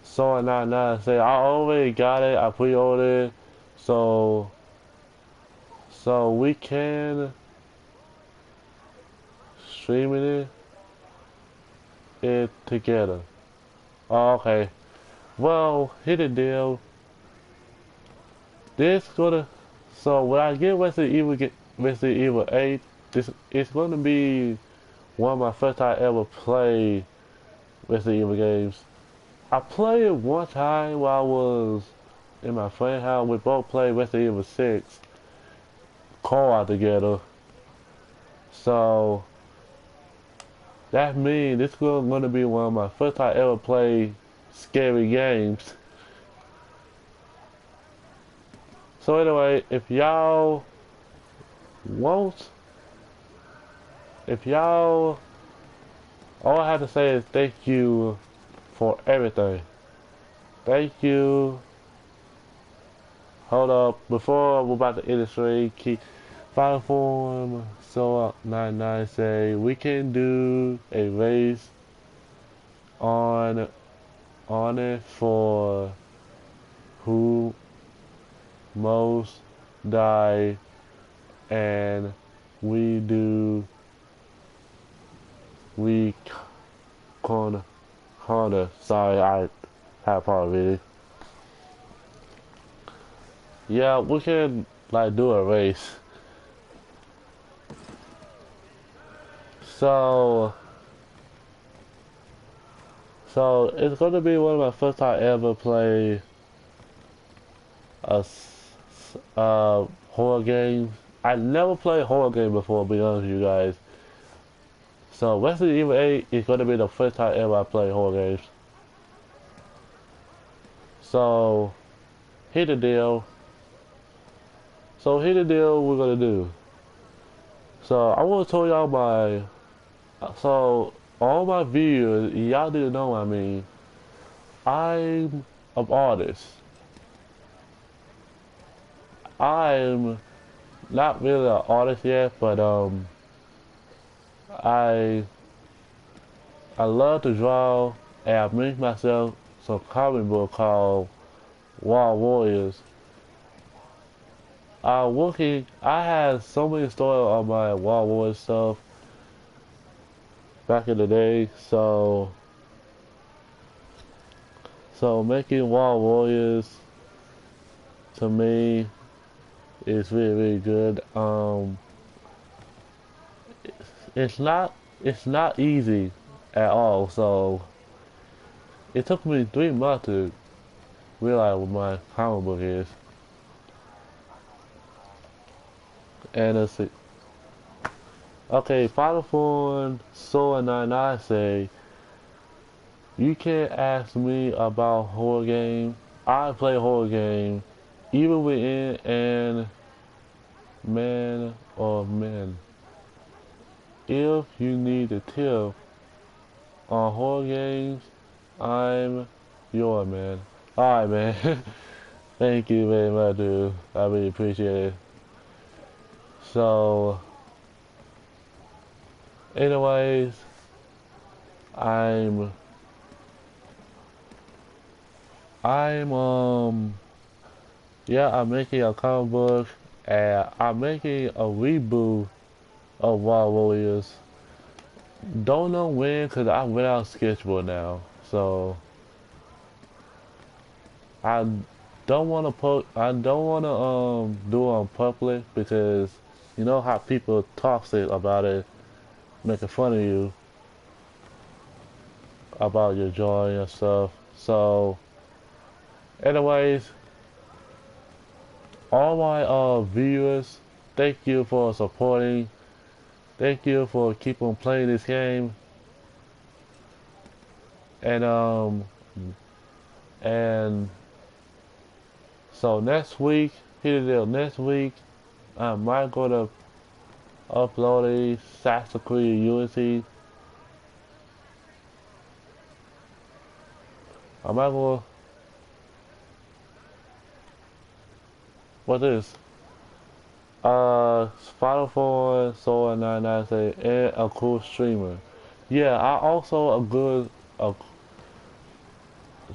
Sword 99 say I already got it, I pre-ordered it, so we can stream it together. Oh, okay. Well, here's the deal. So when I get Resident Evil 8, it's gonna be one of my first time ever play Resident Evil games. I played it one time while I was in my friend's house. We both played Resident Evil 6 co-op together. So that means this is going to be one of my first time ever play scary games. So anyway, all I have to say is thank you for everything. Thank you. Hold up, before we're about to end the stream, Final Form So 99 say we can do a race on it for who most die, and we corner. Sorry, I have part of it. Yeah, we can like do a race. So it's going to be one of my first time ever play a horror game. I never played horror game before, to be honest with you guys. So Resident Evil 8 is going to be the first time ever I play horror games. So here's the deal. We're gonna do. So I want to tell y'all so all my viewers, y'all didn't know what I mean. I'm an artist. I'm not really an artist yet, but I love to draw, and I make myself some comic book called Wild Warriors. I had so many stories on my Wild Warriors stuff back in the day, so making Wild Warriors to me is really, really good. It's not easy at all, so it took me 3 months to realize what my comic book is. And let's see. Okay, Final Form Soul 99 say, you can't ask me about horror game. I play horror game, even within and man or men. If you need a tip on horror games, I'm your man. Alright, man. Thank you very much, dude. I really appreciate it. So, anyways, I'm making a comic book, and I'm making a reboot of Wild Warriors. Don't know when, cause I went out sketchbook now, so I don't want to do it on public, because you know how people talk about it, making fun of you about your drawing and stuff. So anyways, all my viewers, thank you for supporting. Thank you for keep on playing this game. And so next week, next week, I might go to upload a Assassin's Creed Unity. I might go. What is? Final Form Soul 99 say, and a cool streamer. Yeah, I also a good.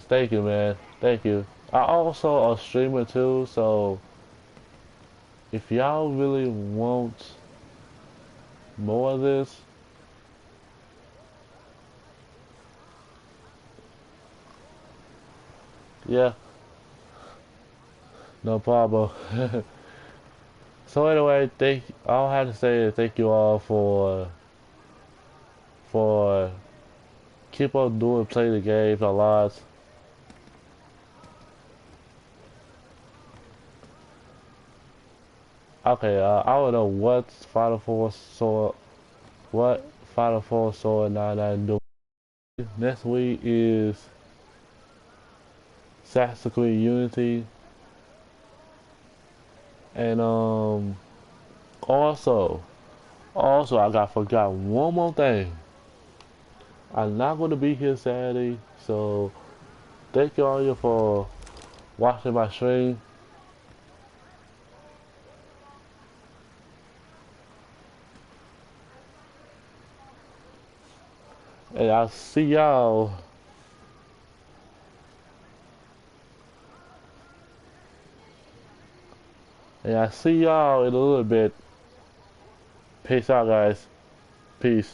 Thank you, man. Thank you. I also a streamer too, so if y'all really want more of this, yeah, no problem. So anyway, I'll have to say thank you all for keep on play the games a lot. Okay, I don't know what Final Form Soul 99 do. Next week is Assassin's Creed Unity, and also I forgot one more thing. I'm not gonna be here Saturday, so thank you all for watching my stream. And I'll see y'all. And I'll see y'all in a little bit. Peace out, guys. Peace.